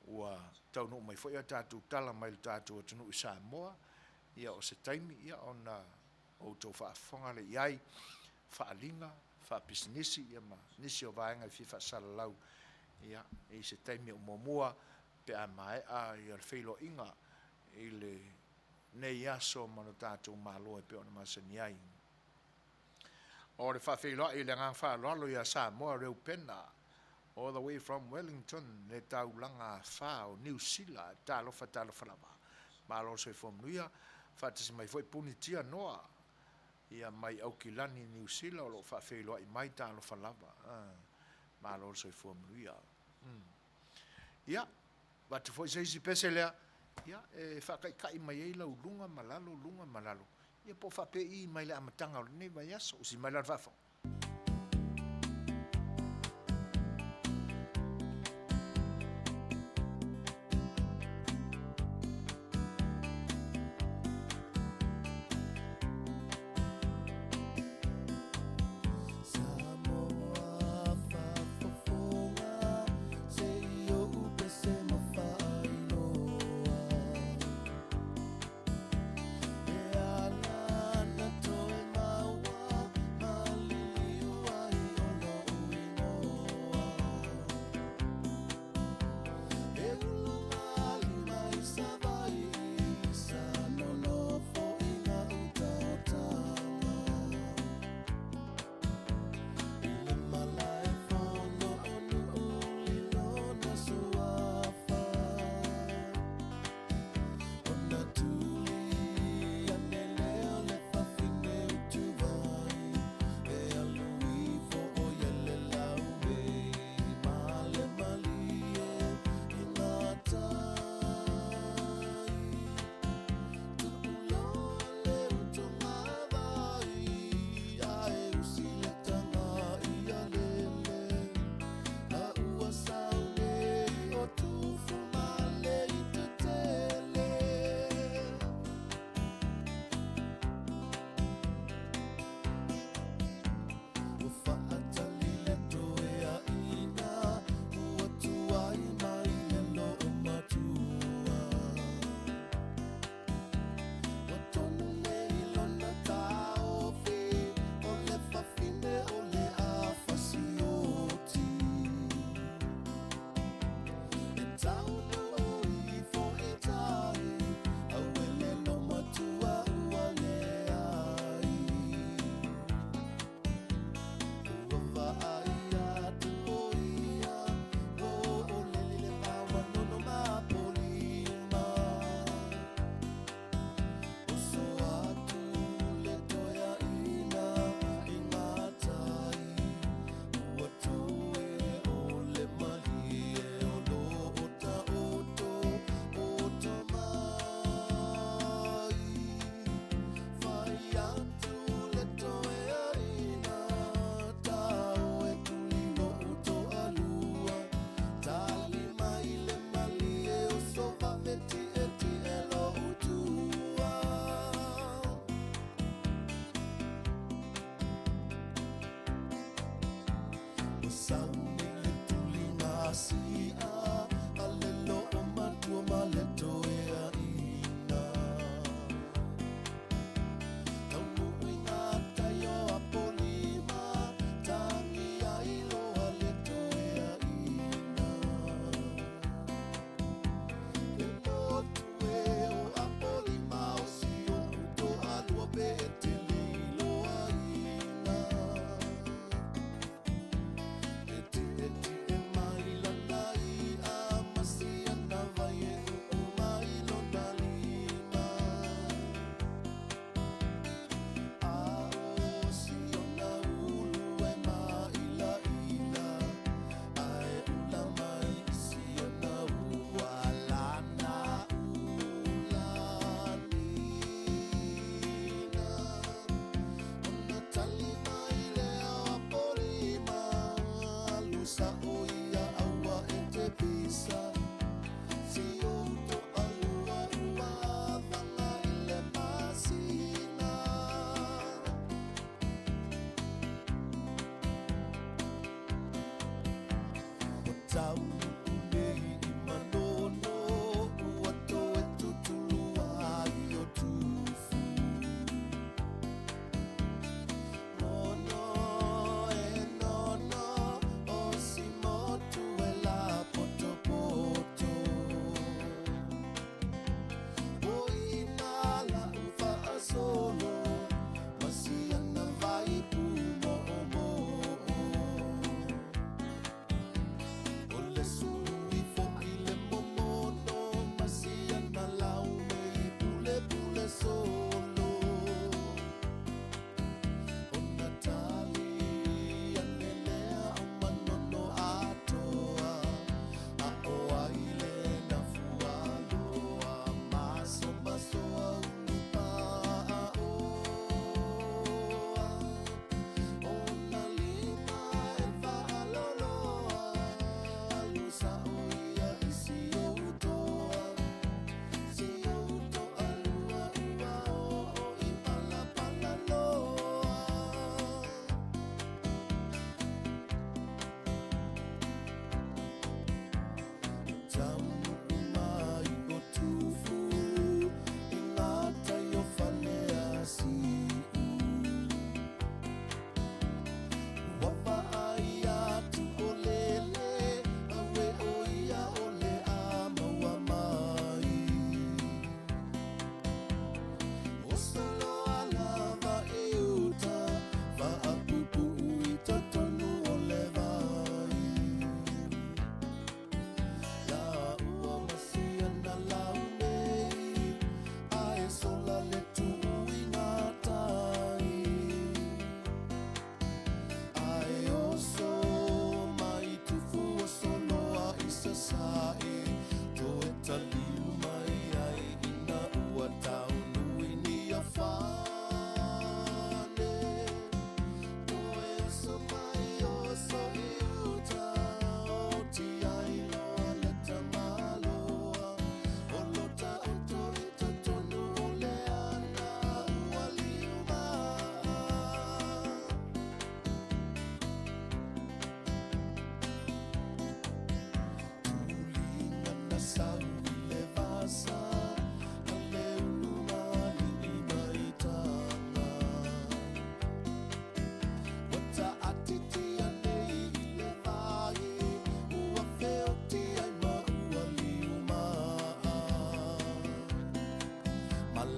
ua taunu mai foi a tātou tala mai le tātou atunu i Samoa ia o se taimi ia ona o tō whaafanga le iai whaalinga whaapisnisi ia ma nisi o vaenga i fifa salalau ia i se taimi o momua pe a mai a i al whailo inga i le nei aso mano tātou malo e pe ona masani ai o le whawhiloa i le ngang whaaloalo ia Samoa reu pena all the way from Wellington le taulanga wha o New Zealand talofa lava malo so i Manuia whaatasi mai foi punitia noa ia mai au kilani New Zealand o lo Fai'oa i mai Seigafolava ma lo soifua Manuia ia watu foi seisi pese lea ia e whakaikai mai ei lau lunga malalo ia po whapei mai le amatanga o nei vai aso o si mai la whafo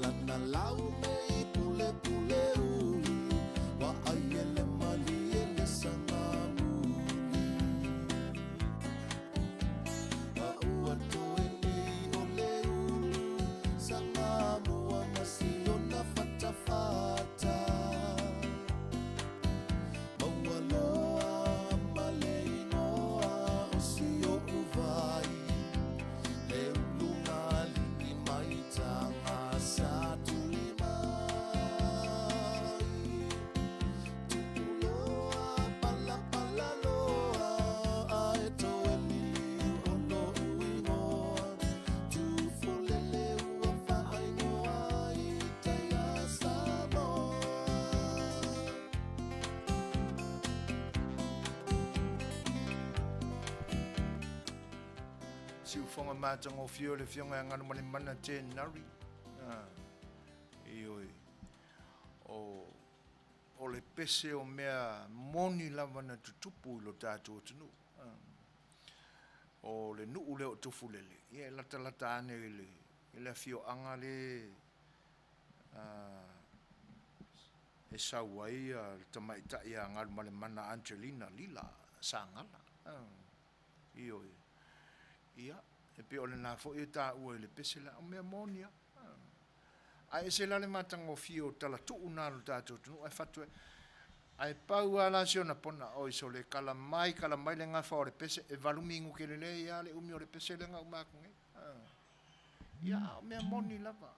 lana lau mei pule pule uli wa ai ele mali ele sanga muli wa ua toe nei o le ulu sanga mua masiona fata fata maua loa male inoa o si o uvai le ulu ngali ni mai tanga sa tuli mai tupu loa pala pala loa ae toe liu o no uingoa tu fulele ua whaingoa i taia Samoa. Siu whonga mātango whio le whionga ngana mani mana tēnari. Ioi. O le pese o mea moni lava na tutupu i lo tātou tunu. O le nuu leo tofu lele. Ia lata lata ane i le whio anga le e sauai le tamaita ia ngana mani mana Angelina Lila Sangala. Ioi. Ia, e pe ole nā fo i tā ua i le pese la, o mea monia. Ai se la le matango fio tala tuu nā lo tātou tunu, ai fatue, ai pau ala sio na pona, o iso le kala mai le ngafa o le pese, e valumi ingu ke le ia le umi o le pese le ngau mākunge. Ia, o mea moni lava.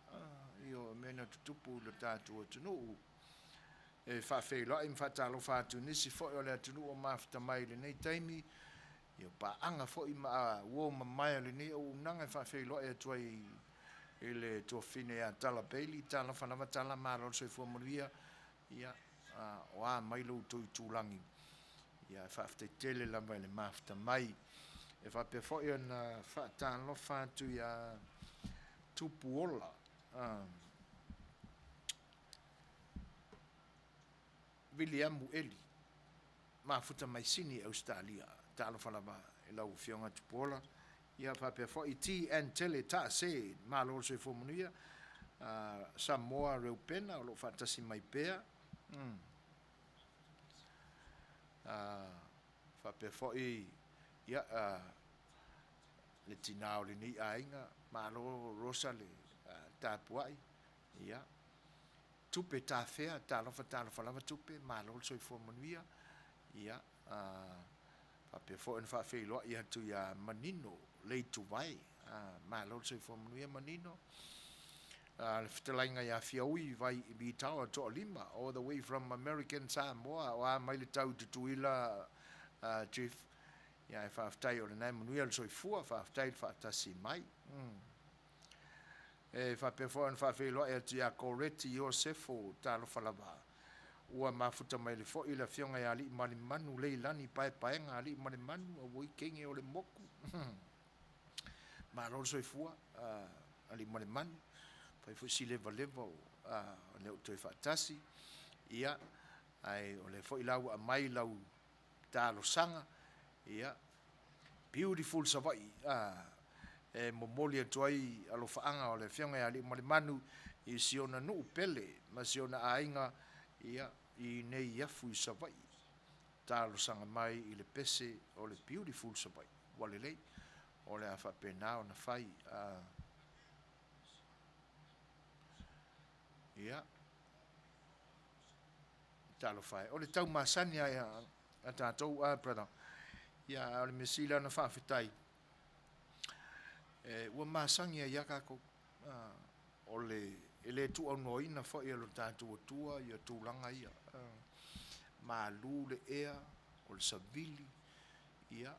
Io, mea na tutupu lo tātou tunu, e whawhelo, i mwhatalo whātu nisi fo i o le tunu o mafta mai le nei taimi, io pa anga fo i ma uo ma mai le ni o nanga fa fe lo e toi ele to fine a tala peli tala fanava tala maro so fo moria ia o a mai lo to tulangi ia fa te tele la mai le mafta mai e fa pe fo i na fa tan lo fa tu ia tupuola William Eli ma futa mai sini Australia talo falava e lau fionga tupola ia fa pe fo i ti and tele ta se malo se fo Manuia Samoa reupena o lo fatasi mai pea fa pe fo i ia le tinao le ni ainga malo rosa le tapuai ia tupe ta fea talo falava tupe malo se fo Manuia ia pe fo en fa fe lo ia tu ya manino le tu vai ma lo se fo Manuia manino le fitalainga ya Fai'oa vai bi tau to lima all the way from American Samoa o mai le tau tuila chief ya fa tai o le nai Manuia so fu fa tai fa tasi mai e fa pe fo en fa fe lo ia tu ya correct Josefo talo falava ua mafuta mai le fo i la fionga ya li mani manu le lani pai nga li mani manu o voi kenge o le moku ma lo so fua ali mani manu pai fu si leva le o toi fatasi ia ai o le fo i lau a mai lau talo sanga ia beautiful savai e momoli atuai alo faanga o le fionga ya li mani manu i siona nu pele ma siona ainga ia i nei afu i savai talo sanga mai i le pese o le beautiful savai wale lei o le afa pena o na fai ia talo fai o le tau masani a tātou brother ia o le mesila na whawhitai ua masangi a ia kako o le ele tu au noina fo ia lo tātou tua ia tūlanga ia malu le ea o le savili ia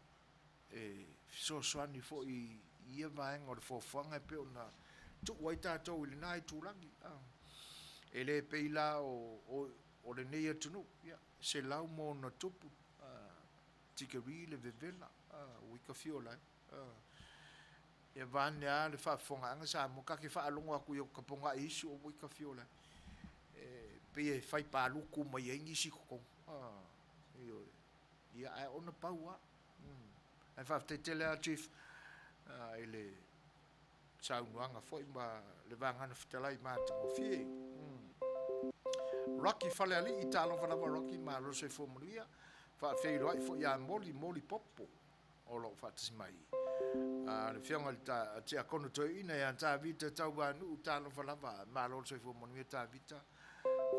fisosoani fo i ia vaenga o le fofuanga pe ona tu wai tātou i le nai tūlangi ele peila o le nei atunu ia se lau mo na tupu tikeri le vevela wika fiola e vane a le whaafonga anga sa mo kake whaalongo aku i o kaponga isu o wika fiola pe e whai pāluku mai e ngisi koko ia ai ona paua ai whaaftei tele a chief ele saunuanga foi ma le vangana fitalai matagofie Rocky fale ali i talo falava Rocky ma lo se fo Manuia faafeiloa ai foʻi iā moli popo o loo faatasi mai le fionga ta te akono toina ia tavita tau anu talo falava ma lo se fo Manuia tavita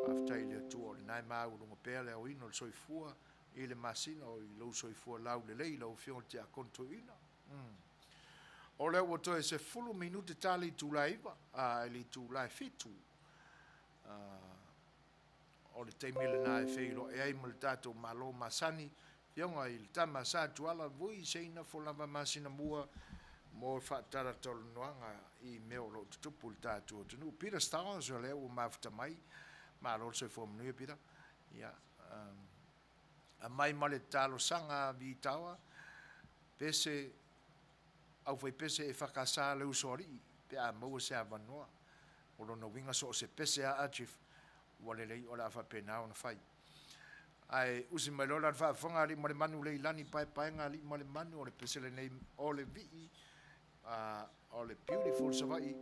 faafetai le atua o lenai mauluga pea le auina o le soifua i le masina o i lou soifua lau lelei lau fionga te akono toina o le ua toe se 10 minute tali tulaiva i le tulai fitu o le taimile na e feilo e ai mo le tatou malo masani fionga i le tama sa tuala vui seina folava Masinamua mo faatara tolonoaga i mea o loo tutupu le tatou atunuu Peter Stars o le ua mafuta mai malo le soifua Manuia Peter ia a mai ma le talosaga vitaoa pese au fai pese e whakasā leu sori pe a maua se avanoa o lona winga so o se pese a achif wale lei o la whapena o na whai ai usi mai lola na whaafonga ali mo le manu lei lani pai paenga ali mo le manu o le pese le nei o le vii o le beautiful savai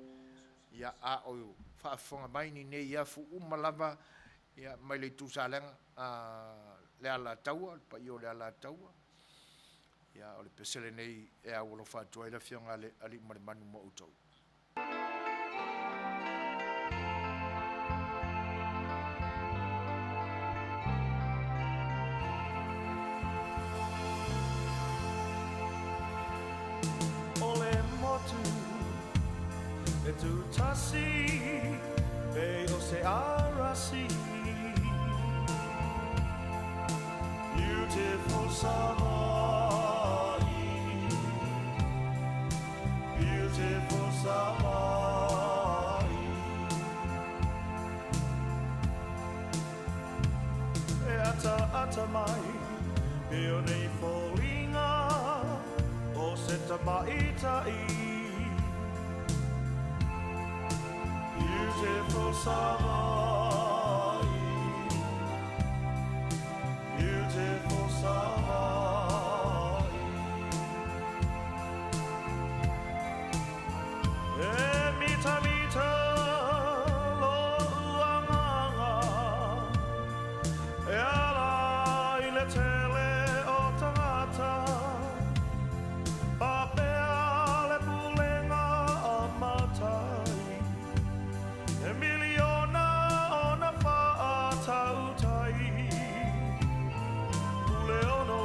ia a o whaafonga mai ni nei iafu umalava ia mai le tūsalenga le ala taua pa i o le ala taua ia o le pesele nei e au lo fatua i la fionga ali mo le manu mo utou. O le motu e tu tasi e o se arasi beautiful summer beautiful summer e ata mai e o nei fōlinga o se tamaitai beautiful summer beautiful summer mita lo uanganga e ala i le tele o tangata papea le pulenga a matai e miliona o na whaatautai pule ono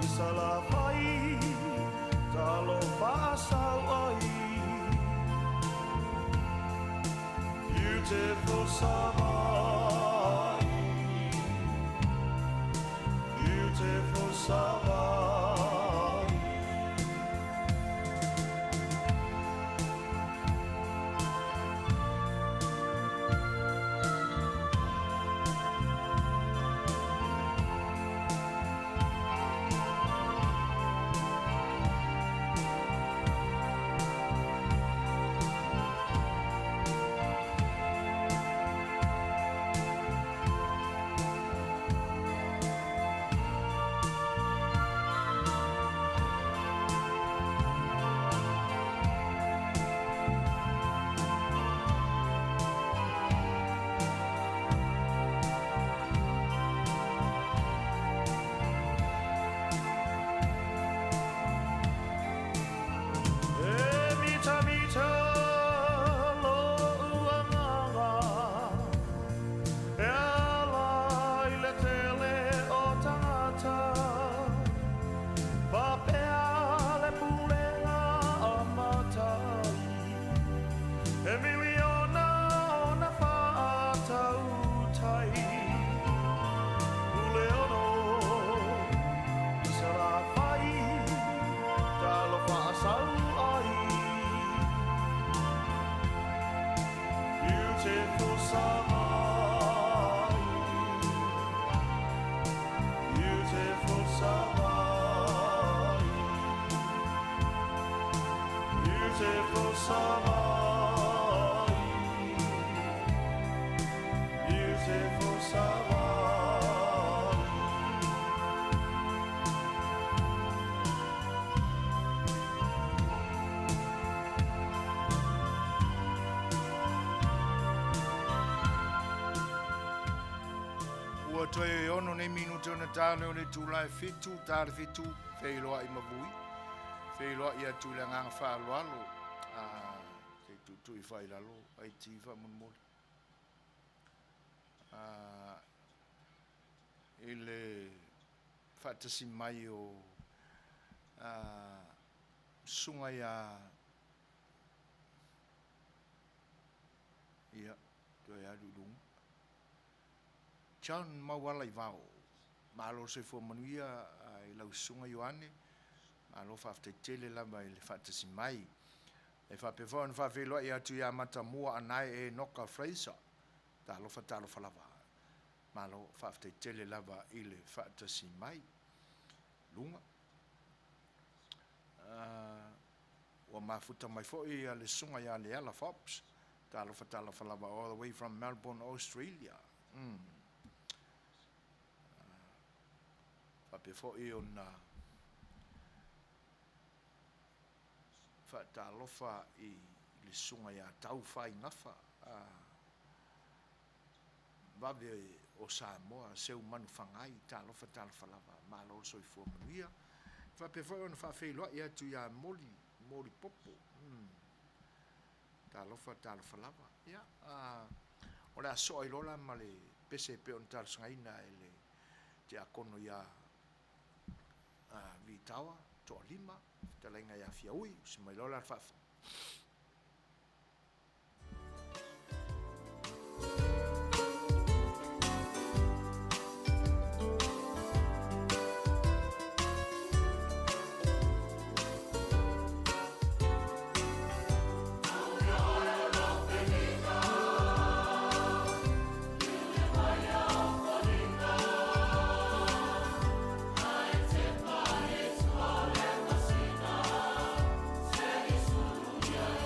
i sala pai talo whaasau ai beautiful summer beautiful summer to e ono nei minuti ona tāne o le tūlai fitu, tāre fitu, Fai'oa I mavui. Fai'oa I atu le nganga whaaloalo, te tutu I whailalo, ai tiva munmori. I le whaatasi mai o sunga ia, to e arurunga. John mawala I vao. Malo se fo Manuia I lau sunga Ioane. Malo whaftetele lava I le whaatasi mai. E whapewha an whawheloa I atu ia Masinamua anai e noka Fraser. Talofa lava. Malo whaftetele lava I le whaatasi mai. Lunga. Wa mafuta mai fo I le sunga ia le ala Fops. Talofa lava all the way from Melbourne, Australia. Whapewha I ona whaatalofa I le sunga ia tau whai ngafa. Vave o Samoa, seu manu whangai, talofa lava, malo so I fua Manuia. Whapewha ona whawheloa I atu ia mori popo. Talofa lava. Ia, o le aso I lola ma le pese pe on talusangaina e le te akono ia Vitawa, to lima, talainga ia Fai'oa, se mai lola whafa. Yeah.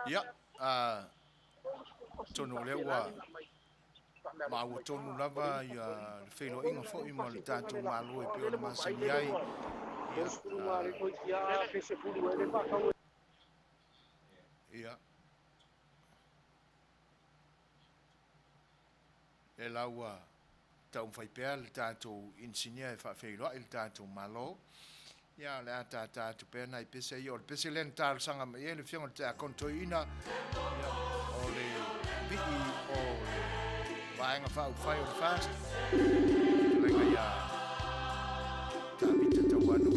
Ia, tonu le ua mau tonu lava ia Fai'oa inga fo'i ma le tātou malo e pe ona masani ai. Ia. E laua tau whaipea le tātou insinia e whawhailoa i le tātou malo. Ia le ata tātou pēna i pese i o le pese len tālu sanga ma i le whionga te a kontoina. Ia o le piki o le vaenga whau whai o le fast. Lenga ia tā mita tau anu.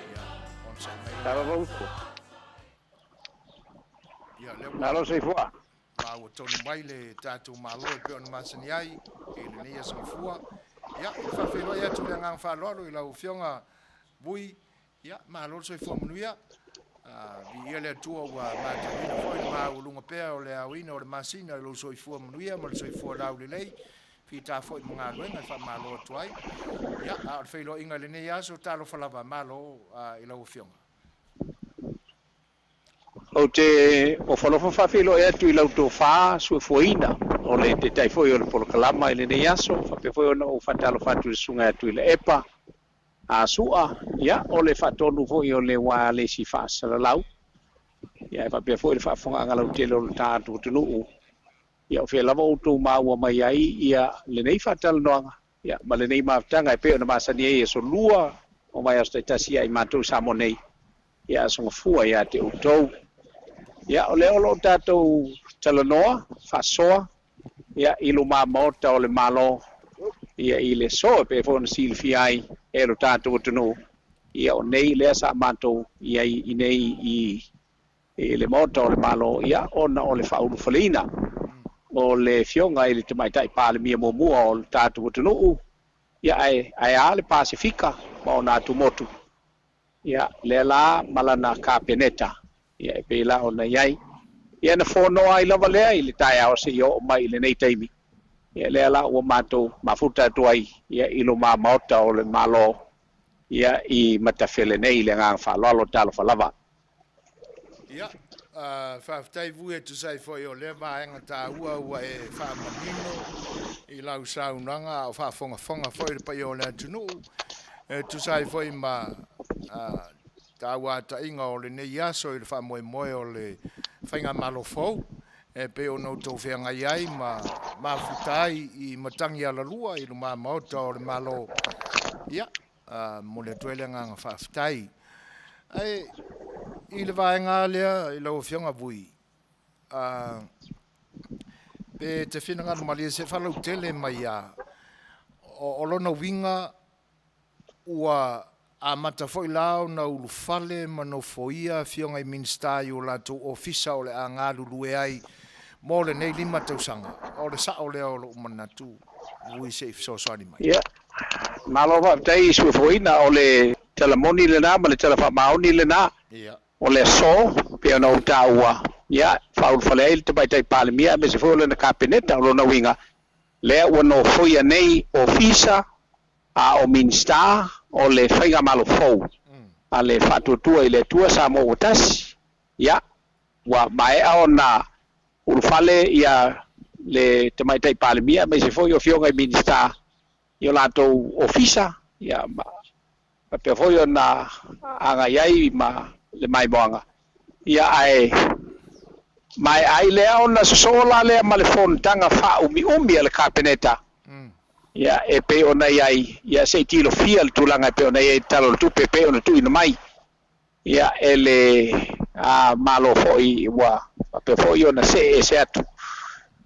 Ia on sa mai. Taro rauko. Ia le Nalo Seigafolava. Mau tonu mai le tātou malo e pe ona masani ai. E le neia sa fua. Ia, whawhailoa ia tu le ngang whaloalo i lau whionga bui. Ia, malo soi fua Manuia. Vi ia le atua ua mātawina fwoi le maa ulunga pea o le awina o le masina i lau soi fua Manuia ma le soi fua lau le lei. Fi tā fwoi mga luenga i wha malo atuai. Ia, a le whailoa inga le nei aso talo whalava malo i lau whionga. O te o whalofa whawhilo e atu i lau tō whā sua fuaina o le te tai foi o le polokalama i le nei aso whape foi ona o whatalo whatu le sunga atu i le epa a sua ia o le whatonu foi o le wā le si whaasara lau ia e whape foi le whaafonga ngalau tele o le tātu tunuu ia o whialava o tō māua mai ai ia le nei whatalo noanga ia ma le nei maftanga e peo na masani e so lua o mai asta tasi ai mātou samo nei ia songa fua ia te utou. Ia o leo lo tātou talanoa, whasoa, ia ilu mamota o le malo, ia i le soa pe fōna silfi ai e lo tātou tunu. Ia o nei lea sa mātou, ia i nei i le mota o le malo, ia ona o le whauru whalina. O le fionga i le tamaitai pāle mia mua o le tātou tunu. Ia ai a le Pasifika, ma o nā tumotu. Ia le la malana ka peneta. Ia e pēla o na iai. Ia na whonoa i lava lea i le tae ao se o mai le nei taimi. Ia lea la ua mātou mafuta atu ai. Ia ilo mā maota o le malo. Ia i matawhele nei le ngang whalalo talo whalava. Ia, whawhtai vue tu sai fwoi o le maenga tā ua e whamanino i lau saunanga o whafonga fwoi le pai o le atunu. Tu sai fwoi ma tā wata inga o le nei aso i le wha moe moe o le whainga malo fau. E pe o nou tau whenga iai ma futai i matangi ala lua i lu mā maota o le malo. Ia, mo le tuele nganga whawhitai. I le vaenga lea i lau whionga vui. Pe te whenanga no malia se whalau tele mai a. O lona winga ua a mata foi lao na ulu fale ma no foia fionga i minsta i o lato ofisa o le a ngā lulue ai mo le nei lima tausanga o le sa o le o lo manatu lui se Suasua mai. Ia, malo whaptai sua foina o le telemoni le nā ma le telefa maoni le nā. Ia. O le so pe ona o tāua ia faul fale il te bai tai palemia me se foi le na kapeneta lo na winga le ua no foi nei ofisa a o minsta o le whainga malo fau a le whatuatua i le tua sa mo utasi ia wa mai ao na urufale ia le te mai tai palemia me se foi o fionga i minsta i o latou ofisa ia ma pe foi na anga iai ma le mai boanga ia ai mai ai le ona sola le ma le fontanga fa umi le kapeneta ia e pe ona iai ia se tilo fia le tulanga pe ona iai talo tu pe ona tu ina mai ia ele a malo foi wa pe foi ona se Setu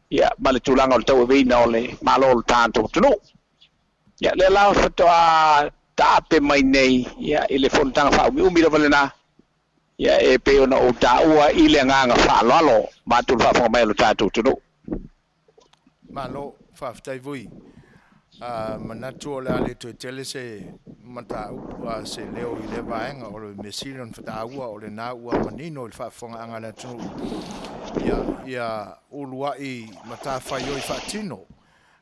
ia ma le tulanga o tau veina o le malo o tanto tu no ia le la foto a tape mai nei ia ele fontanga fa umi le valena ia e pe ona o taua i le nganga whalalo matu wha mai lo tātou tunu. Malo whaftai vui. Manatu o le ale to tele se matau se leo i le vaenga o le mesilion whataua o le nā ua manino i whafonga anga le tunu. Ia ulua i matawhai o i whatino.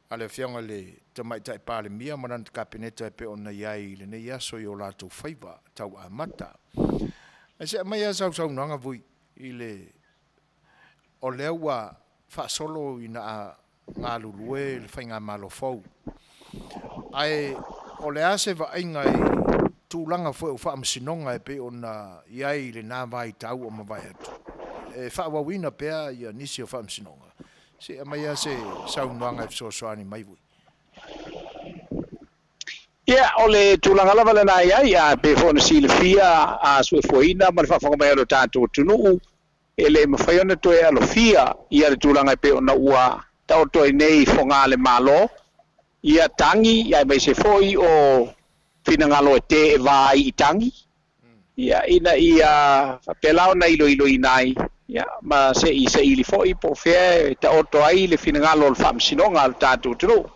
Ale whianga le tamaitai pāle mia mananta kapeneta e pe ona iai le nei aso i o lātou whaiva tau a mata. Se mai a sau nanga vui i le o lea ua whaasolo i na ngā lulue le whainga malo fau. Ai o lea se wa inga i tūlanga fwe o whaamasinonga e pe o na iai le nā vai tau o mawai atu. E whaawawina pea i a nisi o whaamasinonga. Se mai a se sau nanga e Suasua mai vui. Ia o le tūlanga lava le nā iai a pe fona silafia a suefuaina ma le whawhanga mai alo tātou tunuu e le mawhaiona toe alofia ia le tūlanga pe o na ua tau toe nei fonga le malo ia tangi ia mai se foi o finangalo e te e vai i tangi ia ina ia whapelao na ilo i nai ia ma se i li foi po fea ta oto ai le finangalo le whamsinonga al tātou tunuu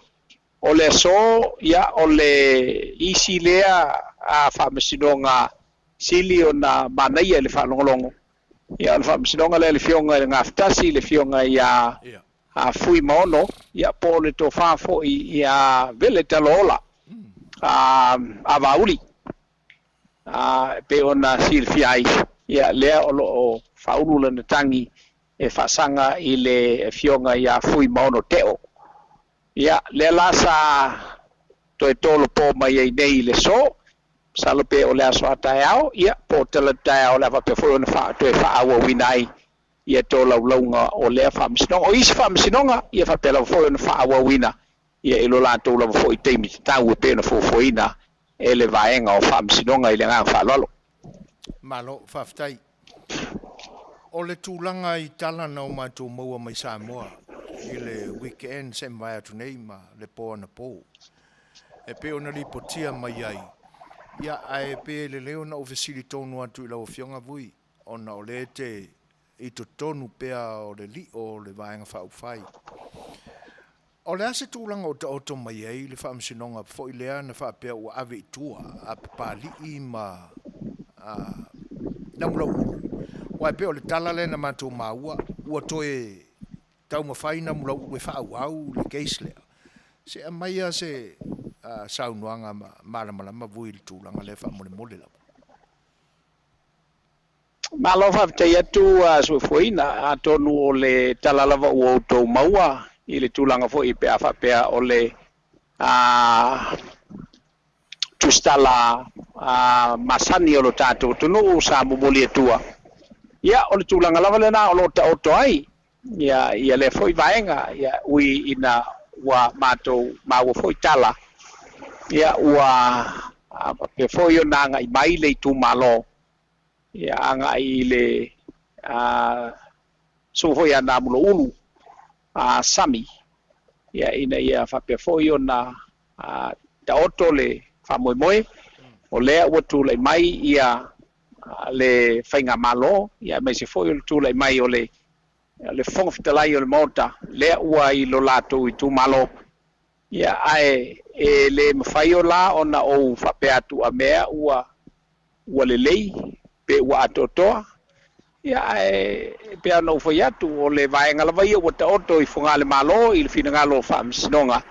o le so ia o le isi lea a whamasinonga sili o na Manuia le whalongolongo. Ia le whamasinonga le fionga le ngaftasi le fionga ia a fui maono ia po le to whafo ia vele talola a vauli. Pe o na silfiai ia lea o whaulu le tangi e whasanga i le fionga ia fui maono teo. Ia le lasa toe tolo po mai ai nei le so salo pe o le aso ataiao ia po tele taiao le pe fo na fa toe fa awa winai ia to launga o le whamsinonga o isi whamsinonga ia fa pela fo na fa awa wina ia ilo la to la fo i teimi tau e pe na fo ina e le vaenga o whamsinonga i le ngā whalalo. Malo whaftai o le tūlanga i tala na o mātou maua mai Samoa i le weekend se mai atu nei ma le po na po. E pe ona li potia mai ai. Ia ai pe le leo na ofisili tonu atu i lau fionga vui. Ona o le te i to tonu pea o le li o le vaenga whau whai. O le ase tūlanga o ta oto mai ai le whaamsinonga fo i lea na wha pea ua ave i tua a pali i ma namula uru. Wai pe o le talale na mātou maua ua toe tau mawhaina mula ue whaau le keislea. Se a maia se saunuanga malamalama vui le tūlanga le wha mole lau. Malo whaftai atu suefuaina a tonu o le talalava ua outou maua i le tūlanga fo i pea whapea o le tustala masani o lo tātou tunu sa mumuli atua. Ia o le tūlanga lava le nā o lo ta oto ai ia le foi vaenga ia ui ina wa matou maua foi tala ia ua pe foi ona nga i mai le tu malo ia anga i le so foi ana mulo ulu sami ia ina ia fa pe foi ona ta oto le fa moe o le ua tu le mai ia le fainga malo ia me se foi tu le mai o le fonga fitalai o le mota lea ua i lo latou i tu malo ia ae e le mawhai o la ona ou whapea atu a mea ua lelei pe ua atotoa ia ae pea no foi atu o le vaenga lava ia wata oto I funga le malo I le fina lo fa msinonga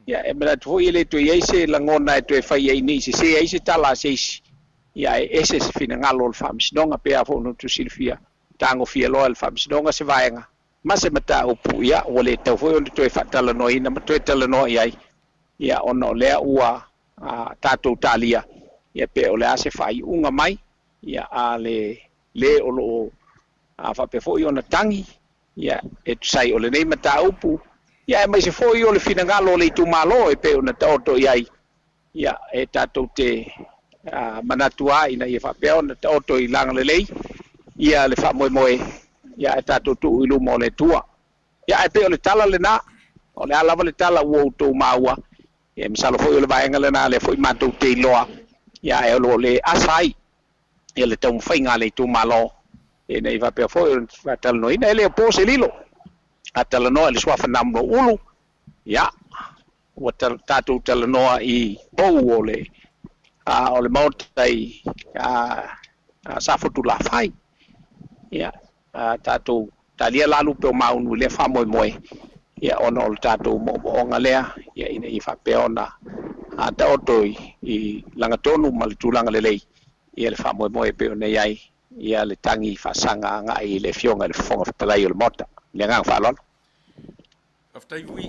ia e mena tu foi le to ia se langona e to e fai ai ni se ai se tala se ia ese se fina lo fa msinonga pea fo no tu silfia tango fia lo le fa msinonga se vaenga ma se mata o pu ia o le tau foi o to e fatala no ina ma to e tala no ia ono le ua tatou talia ia pe o le ase fai unga mai ia a le o lo a fa pe foi ona tangi ia e sai o le nei mata upu ia e mai se foi o le finangalo le tu malo e pe ona toto ia e tatou te manatua ina ia fa pe ona toto I langa le lei ia le fa moe ia e tatou tu I lu mo le tua ia e pe o le tala le na o le ala le tala o to maua ia misalo foi o le vaenga le na le foi matou te loa ia e lo le asai ia le tau whainga le tu malo e nei va pe foi fatal no ina ele po se lilo atala no le swafa nambo ulu ia o tatu tala no I pou ole ole mautai sa fotu la fai ia tatu talia lalu pe maunu le fa moe ia ono le tatu mo onga lea ia ina I fa pe ona ata otoi I langa tonu ma le tulanga le lei ia le fa moe pe ona iai ia le tangi fa sanga nga I le fionga le fonga fatalai o le mota le ngang fa lon aftai wi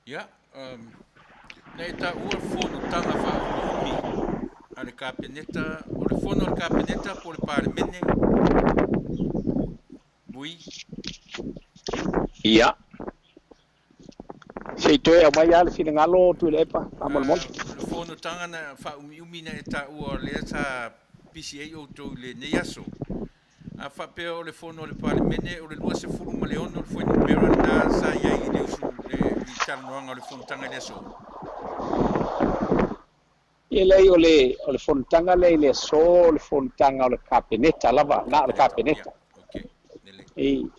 ia nei ta ua fono tanga fa umi ale kapeneta o le fono le kapeneta po le parlemene wi ia sei toe a mai ale sina ngalo tu le pa amol mo le fono tanga na fa umi na ta ua le sa PCA o to le neaso a fa pe o le fono le parlemene o le lua se fulu ma le ono foi numero na sa ia I le usu le tanoanga le fono tanga le so ele o le fontanga le so le fontanga o le kapeneta lava na le kapeneta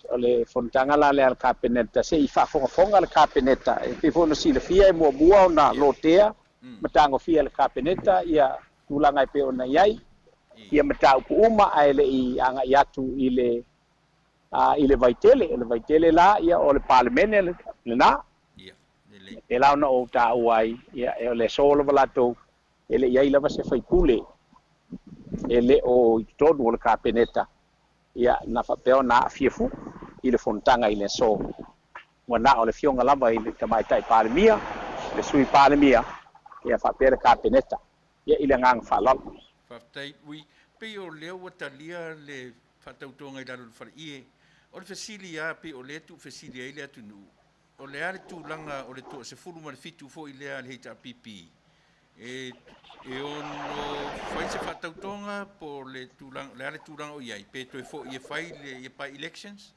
o le fontanga la le al kapeneta se I fa fonga le kapeneta e pe fono si le fia e mo bua na lotea matango fia le kapeneta ia tulanga I pe ona iai ia matau ku uma ele I anga yatu ile vaitele la ia o le parlemene le na e la ona o ta uai ia e le solo valato ele ia lava se fai pule ele o todo o le kapeneta ia na fa pe ona fiefu I le fontanga I le so wana o le fionga lava I le tamai tai parlemia le sui parlemia ia fa pe le kapeneta ia I le ngang fa lal Faftai ui pe o leo watalia le fatautonga I lalo le wharie o le fesilia pe o le tu fesilia I le atunu o le ale tūlanga o le tō se furu ma le fitu fo I lea le heita pipi e ono fai se fatautonga po le tūlanga le ale tūlanga o iai pe toi fo I e fai le I pai elections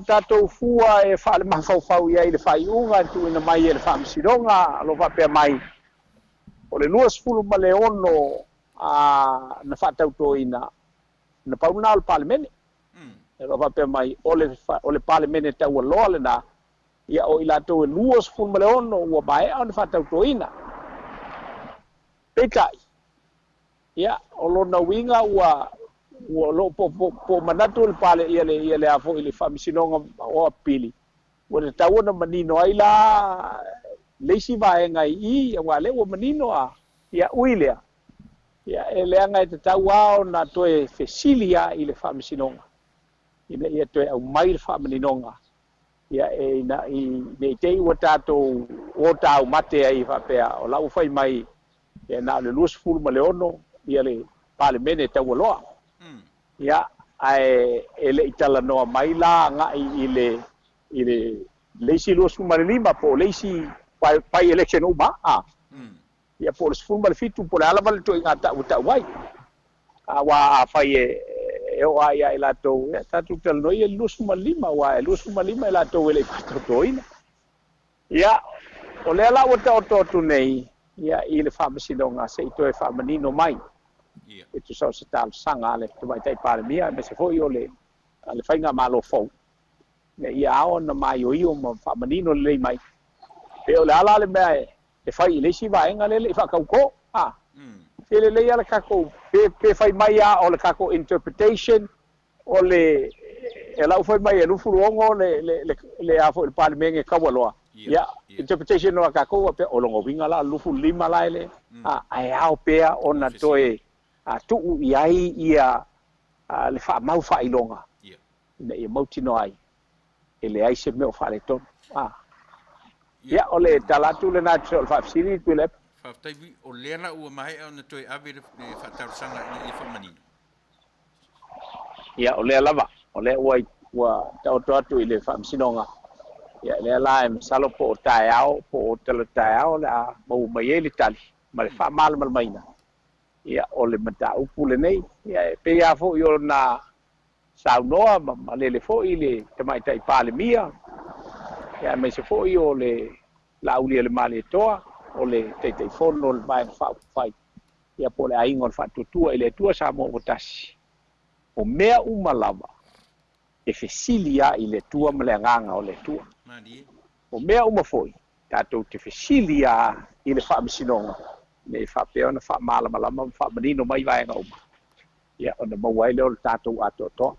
tatou fua e fa le mafau ia I le Fai'oa tu ina mai e le famasironga lo va pe mai o le luas fulu ma le ono na fatautoina na pauna o le parlemene e lo va pe mai o le parlemene tau loa le na ia o I latou e luas fulu ma le ono ua bae o na fatautoina pekai ia o lona uiga ua lo po manatu le pale ia le afo I le famisinonga o apili ua le tau ona manino ai la leisi vaenga I ua le ua manino ia uilea ia e leanga e te tau ao na toe fesilia I le famisinonga ina ia toe au mai le famisinonga ia e ina I nei tei ua tātou o tāu mate ai whapea o lau whai mai ia na le luas fulu ma le ono ia le parlemene tau aloa ia ai ele itala noa mai la nga I le leisi luas fulu ma le lima po leisi pai election uma ia po le fulu ma le fitu po le ala vale to ingata uta wai wa fai e o ai ai latou e tatu tala no ia luas fulu ma le lima wa luas fulu ma le lima latou ele fatotoina ia o le ala o to nei ia I le famasinonga se ito e famanino mai e tu sa se tal sanga le tu mai tai parlemia me se foi o le whainga malo fou ne ia ao na mai o io ma famanino le mai pe o le ala le mea e fai le si vaenga le whakauko ele le ala kako pe fai mai a o le kako interpretation o le e lau fai mai e lufu longo le a fo le parlemenge kawaloa ya interpretation no kako pe o longo winga la lufu lima la ele a ai ao pe ona toe a tu iai ia le fa mau fa ilonga ne e mautino ai ele ai se me o fa le ton ya ole talatu le na tso fa sini tu le Faafetaivi o lea la ua mai ona toe ave le faatausaga i faamanino. Ia o lea lava, o lea ua tauto atu i le faamasinoga. Ia lea la e masalo po o taeao, po o tala taeao le a mau mai e le tali, ma le faamalamalamaina. Ia o le mataupu lenei, ia e pei a foʻi o na saunoa ma lele foʻi le tamaitaʻi palemia. Ia mai se foʻi o le laulia le maletoa. O le teitei fono le mai whaupawhai. Ia po le aingo le whatutua i le tua sa mo o tasi. O mea umalawa e fesilia i le tua ma le anganga o le tua. O mea umafoi, tātou te fesilia i le whaamisinonga. Me whapea na whaamalamalama, whaamanino mai vaenga uma. Ia o na mauai leo le tātou ato toa.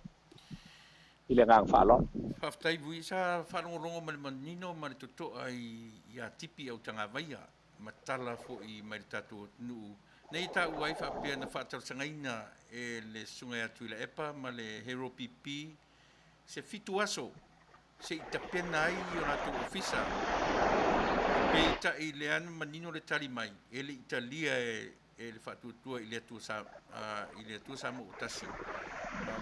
I le ngang whaalon. Faafetai vui sa whanongorongo ma le manino ma le totoa i a tipi au tanga vaia. Matala fo i mai tatu nuu. Nei ta uai whapea na whaatausangaina e le sungai atu i le epa ma le hero pipi. Se fitu aso. Se i tapena ai o nato ofisa. Pe ita i le anu manino le tali mai. E le Italia e le whaatutua i le atu sa mo utasi.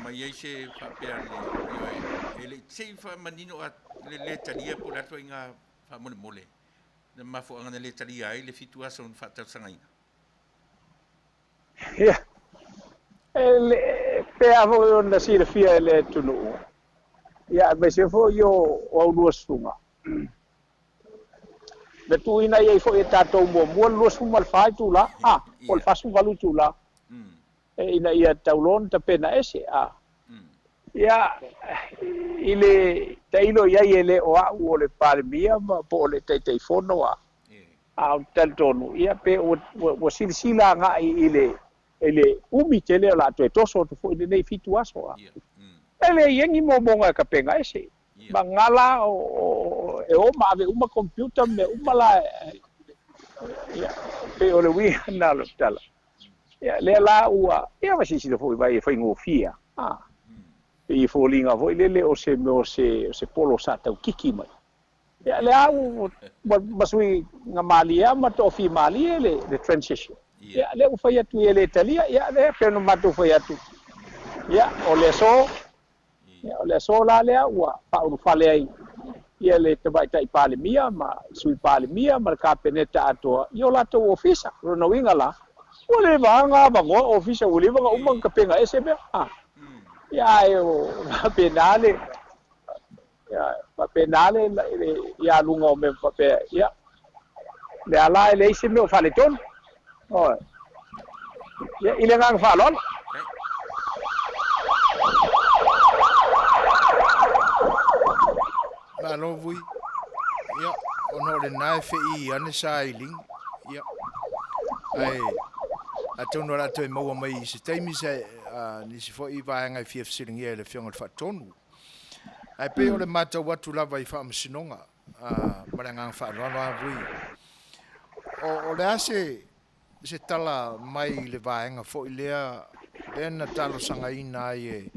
Mai ei se whapea le e le sei manino a le talia po lato i ngā whamole mole. Na mafo angana le talia ai le fitu asa un whaatausangaina. Ia. Pea fo o na sira fia le tunu. Ia, me se fo yo o aulua sunga. Le tuina iei fo e tātou mua lua sunga le whai tu la. O le whasunga lu tu la. E ina ia taulon ta pena ese. Ia, ile tailo iai ele o au o le palemia ma po o le teitei fono a taltonu. Ia pe o silisila nga ile umi tele la to toso to fo nei fitu aso. Ele yengi mo bonga ka penga ese. Mangala o e o ma ave uma computer me uma la ia pe o le wi na lo tala. Ia le la ua ia ma si si fo vai foi ngofia. I fōlinga voi lele o se polo sa tau kiki mai. Ia le au masui ngā malia ma to fi malia le transition. Ia le u fai atu le Italia, ia le peno matu fai atu. Ia o le so la le ua paulu fale ai. Ia le tabaitai palemia ma sui palemia ma ka peneta atoa. Ia la to ofisa, no winga la. O le vanga bango ofisa o le vanga umang ka penga ese be. Ya eu penale ya lungo me pape ya le ala le ise me fale ton oh ya ile ngang falon ba lo vui ya ono le nai fe I ane sailing ya ai atono la to mo mai se taimi se ni se fo I vaenga I fief silingi e le fionga le whatonu. Ai pe o le mata watu lava I whaamasinonga, maranga whaanoanoa vui. O le ase se tala mai le vaenga fo I lea na talo sanga ina ai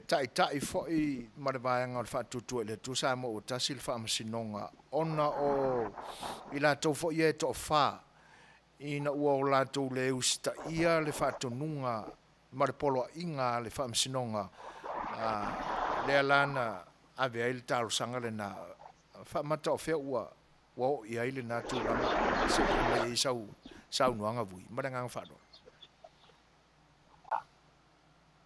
tai fo I ma le vaenga o le whaatutua le tu sa mo o tasi le whaamasinonga. Ona o I la tau fo I to wha ina ua o la tau le usta ia le whaatonunga ma le polo inga le whaamsinonga le alana ave ai le talo sanga le na whaamata o whea ua wao I ai le nā tūranga se mai sau nuanga vui maranga whaano.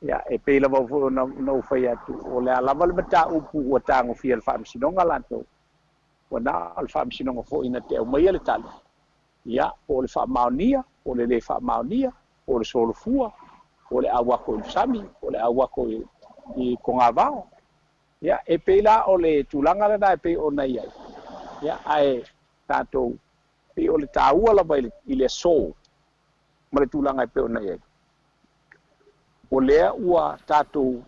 Ya e pe la vo no fai atu o le alava le mata upu o tango fia le whaamsinonga lanto. O na le whaamsinonga fo ina te au mai le talo. Ya o le whaamaunia, o le whaamaunia, o le solofua, o le awako I sami, o le awako I kongavao. Ya e pe la o le tulanga le na pe o nei ai. Ya ai tatou pe o le taua la vai I le so. ma le tūlanga e pe ona ia o lea ua tātou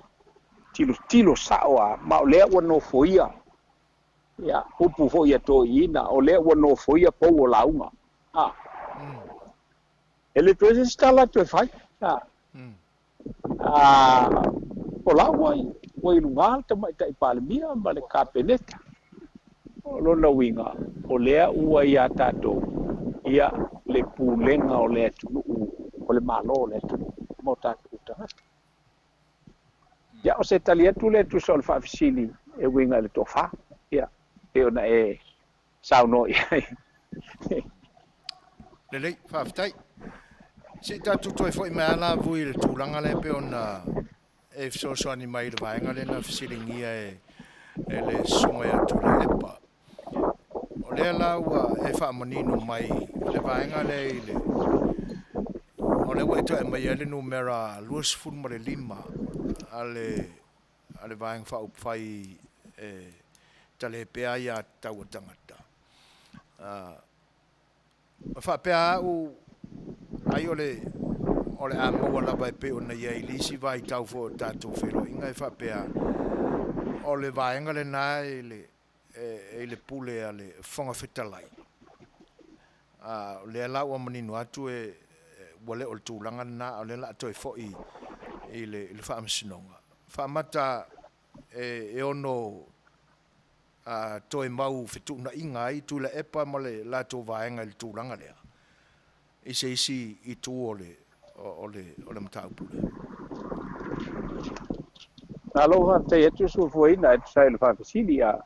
tilo saoa ma o lea ua no foia ia upu fo ia to ina o lea ua no foia pou o launga ele to se stala to fai o laua o lungal te mai tai palmia ma le kapeneta o lona winga o lea ua ia tātou ia le pulenga o le tunu o le malo le tunu mo tātou tangata ia o se talia tu le tu sol fa fisili e winga le tofa ia e ona e sauno ia le whaafitai. Se tātou toi fwoi mea la vui le tūlanga le pe ona e fsosoani mai le vaenga le na fisilingia e le songa ya tu le epa. O lea la ua e whaamanino mai le vaenga le i le o le wai toi mai ele numera luas fulma le lima ale vaenga whaupwhai tale pea ia tau tangata. Whapea au ai ole a maua lava e pe ona ia i lisi vai tau fo tātou whero inga e whapea o le vaenga le nā e le pule a le whonga whetalai le ala ua maninu atu wale o le tūlanga nā o le la atu e fo i le whaamasinonga whaamata e ono toe mau whetuna inga ai tu le epa ma le la tō vaenga i le tūlanga lea isi i tu o le mataupule. Aloha te etu su fuina e sai le whakasili a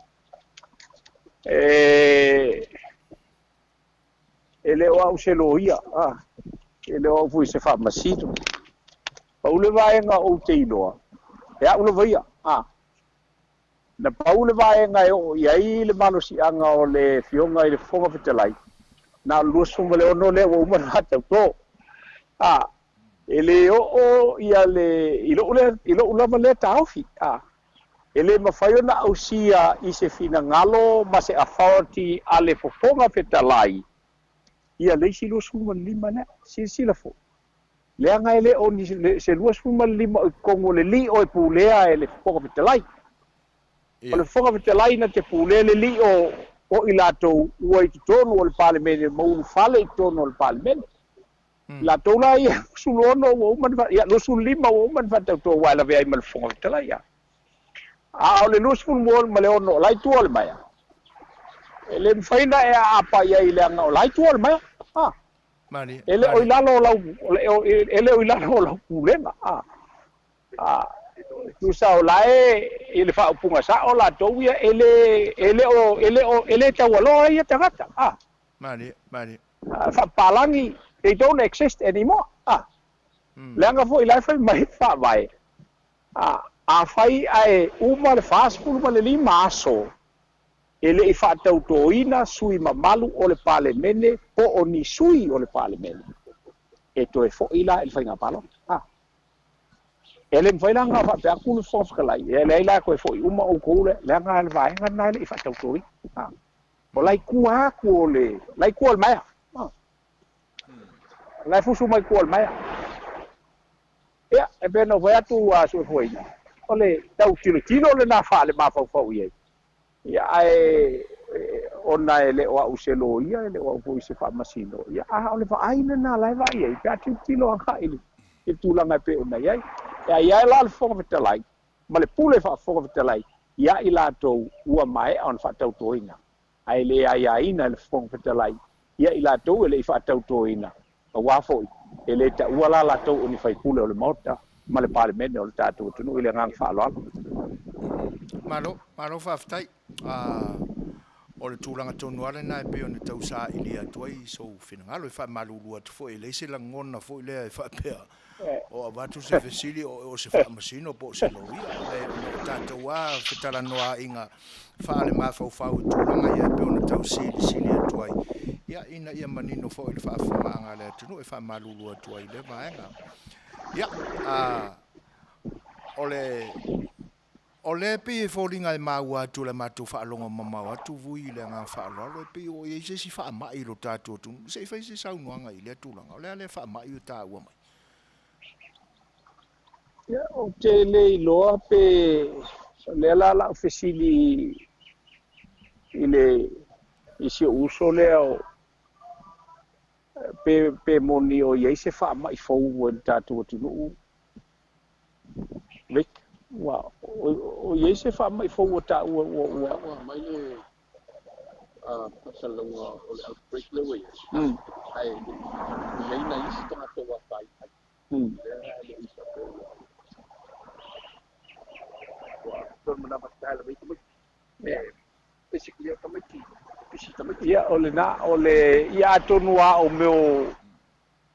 ele o au se loia ele o fui se whamasito paule vaenga o te iloa e au le vaia na paule vaenga e o iai le malosi anga o le fionga i le fonga fetalai na lusu mo le ono le o umar hata to ele o ia le ilo ula le taufi ele mafai na ausia i se fina ngalo ma se authority ale fofonga fetalai ia le si lusu mo lima na sila fo le anga ele o ni se lusu mo lima o kongo le li o pulea ele fofonga fetalai o le fofonga fetalai na te pulea le li o ilato ua i tonu o le palemene maulu fale i tonu o le palemene la tola ia sulono o man ia lo sulima o man fata to wala ve ai mal fonga tala ia o le lo sul mo ma le ono lai tu ole mai ele mfaina e apa ia ile nga lai tu ole mai mani ele o ilalo la ele o ilalo la pulenga tu sa o lae ele fa punga sa o la to ia ele ta walo ia tagata mani fa palangi they don't exist anymore lenga fo ilai fa mai fa vai a fai ai uma le fast food ma le lima aso ele i fa tau toina sui mamalu o le palemene po o ni sui o le palemene e to e fo ila il fa nga palo ele foi lá nga fa pe akulu fo skalai ele ila ko fo uma o ko le lenga le vai nga na le i fa tau toi o lai kua ko le lai ko mai lai fusu mai kuol mai ia e beno vai atu a su foina ole tau tilo le na fa le ma fa ia ia ona ele o uselo ia ele o foi se fa masino ia ole fa aina na lai vai ia pe atu tilo anga ile e tulanga pe ona ia ia la le fo vetalai ma le pule fa fo vetalai ia ila to ua mai on fa tau toina ai le ia ina le fo vetalai ia ila to ele fa tau toina wa foi ele ta wala la to ni fai kule o le mota ma le palemene o le tatu tunu ile ngang fa lo malo fa ftai o le tūlanga tonu ale na e pe ona tau sa ili atuai so finangalo e fa malulu atu fo ele se langona fo ile e fa pea o avatu se fesili o se fa masino po se lo ia le tatu wa fitala noa inga fa le ma fa tūlanga ia pe ona tau sili atuai ia ina ia manino fo ile fa fanga le tunu e fa malulu atuai le vaenga ia ole O le pe e fōringa e maua atu le mātou whaalonga mamau atu vui le ngā whaalolo pe o e se si whaamai ro tātou tu. Se whai se saunuanga i le tūlanga. O le whaamai o tā ua mai. Ia o te le iloa pe le la ofesili i le isi uso le o pe moni o iei se whaamai fau o tātou tunu. Rick? Wow, o iei se whaamai fau o tā ua mai le pasalonga o le outbreak le wei. Ai nei na isi tātou wa pai. Ia o le na o le ia tonua o meu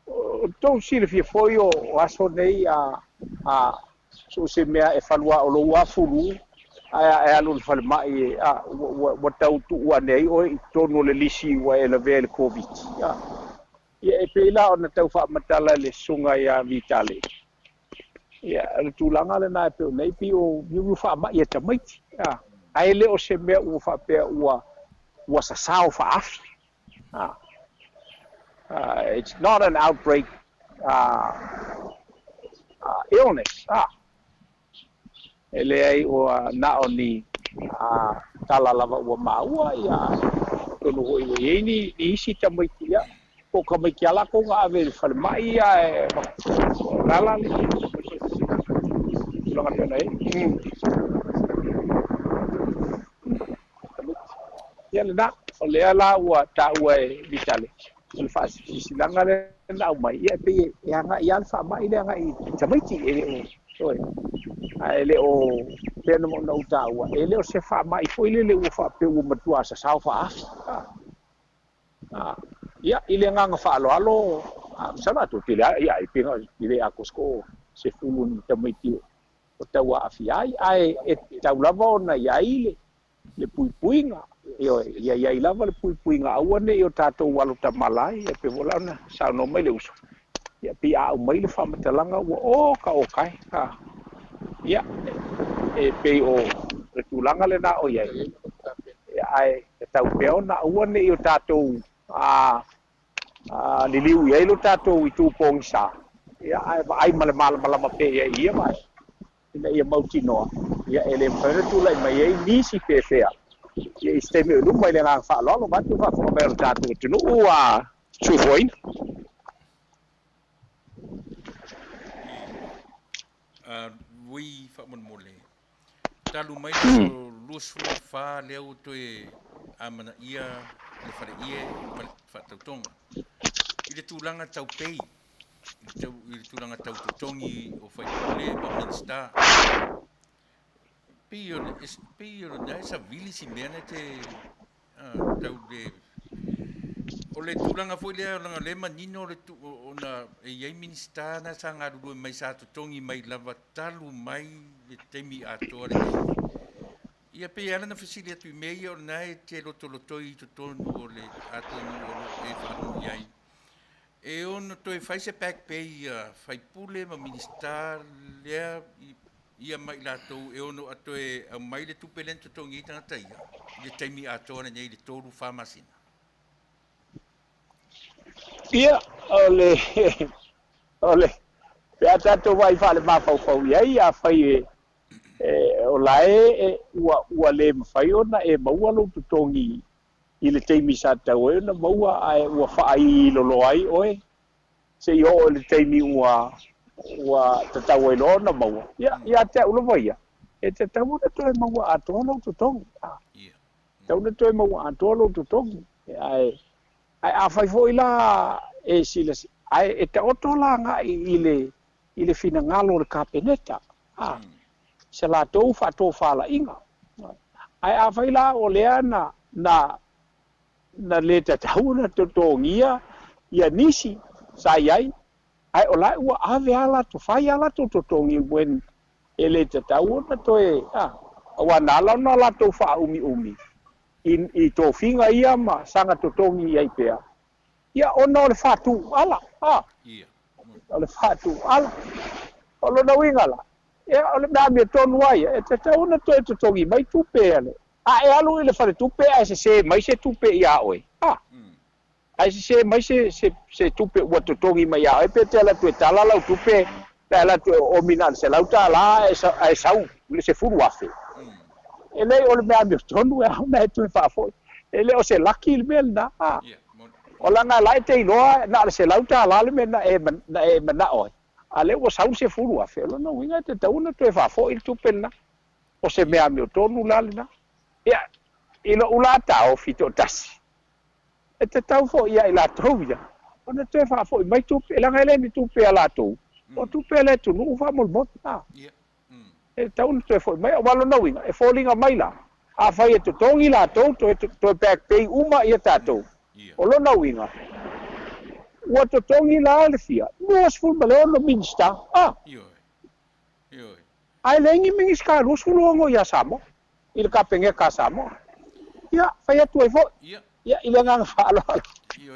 o tau sile fia foi o aso nei a so se mea e falua o lo wa fulu ai alu fal mai a wa tau tu wa nei o tonu le lisi wa ele vel covid ia e pela ona tau fa matala le sunga ia vitale ia le tulanga le na pe nei pi o yu fa mai e tamai ai le o se mea u fa pe wa sa sao fa af it's not an outbreak illness ele ai o na oni tala lava o maua ia tono hoi hoi ni isi tamai ia ko kamai kia la ko nga ave fal mai ia lala le longa pena ia le na o le ala ua ta ua e vitale le fa silanga le na mai ia pe ia nga ia fa mai le nga i tamai ti ele o ele o pena mo na uta ua ele o se fa mai foi le o fa pe o matua sa sa fa ia ile nga fa alo sana to tile ia i pinga ile akosko se fulu tamai ti o taua afiai ai e taulava ona ia ile le puipuinga ia lava le puipuinga aua nei o tātou walu tamalai e pe vola na sa no mai le uso ia pi a o mai le whamatalanga ua o ka o kai ia e pe o le tūlanga le na o iai ai e tau peo na ua nei o tātou liliu iai lo tātou i tūpong sa ia ai malama pe ia mai ina ia mautinoa ia ele mwhare tūlai mai ei nisi pe fea ia i steme o lumai le ngā whaalolo matu whakamera tātou tunu ua sufoin Wui whakamon talu mai so lusu wha leo toe amana ia le whare ie whatautonga i le tūlanga tau pei i le tūlanga tau tutongi o whaipole pa minsta pio na esa vili si mena te tau le o le tūlanga foi lea o langa le manino le ona e iai minsta na sa ngā ruru mai sa tutongi mai lava talu mai le teimi atoa le ia pe ala na fasili atu i mei o nai te lotolotoi tutonu o le atonu o e whanu iai e ono toi fai se pack pei fai pule ma minsta lea ia mai latou e ono atoe au mai le tupelen tutongi tanga taia le teimi atoa na nei le toru whamasina ia ole pe atato vai fale ma fau ia fai o lae ua le mawhai ona e maua lo tutongi i le teimi sa tau e na maua ai ua whaai lolo ai oe se i o le teimi ua tatau e lo na maua ia te ulo vai e te tau na toe maua atoa lo tutongi tau na toe maua atoa lo tutongi ai a fai foi la e silas ai e te oto la nga i le fina ngalo le kapeneta se la tou fa to fala inga ai a fai la o lea na le te tau na totongia ia nisi sa iai ai o la ua ave ala to fai ala to totongi wen ele te tau na toe awa nala na la to fa umi i to finga ia ma sanga totongi ia pea ia ona le fatu ala o le fatu ala o lo na winga la ole na me tonu ai e te tauna to tongi mai tupe ale e alu ile fale tupe ai se mai se tupe ia oi ai se mai se tupe wa to tongi mai ia e pe te ala tu tala la tupe la la tu o minan se la uta la ai sau le se furu afe ele ole me ame tonu e na tu fa fo ele o se laki le na o la na lai te noa na se la uta la le me na e na oi ale o sau se furu afe lo no winga te tauna tu fa fo il tupe na o se me ame tonu la le na ia ilo ulata o fito tasi e te tau fo ia ila tau ia ona te fa fo mai tupe la ngale ni tupe ala tu o tupe le tu no fa mol mot na e tau te fo mai walo no winga e falling a mai la a fai e to tongi la to back pay uma ia tato o lo no winga o to tongi la le fia no as ful malo no minsta yo ai lengi mingi ska lu sulu ngo ya samo il kapenge ka samo ya fai tu e fo ya ile nga fa lo yo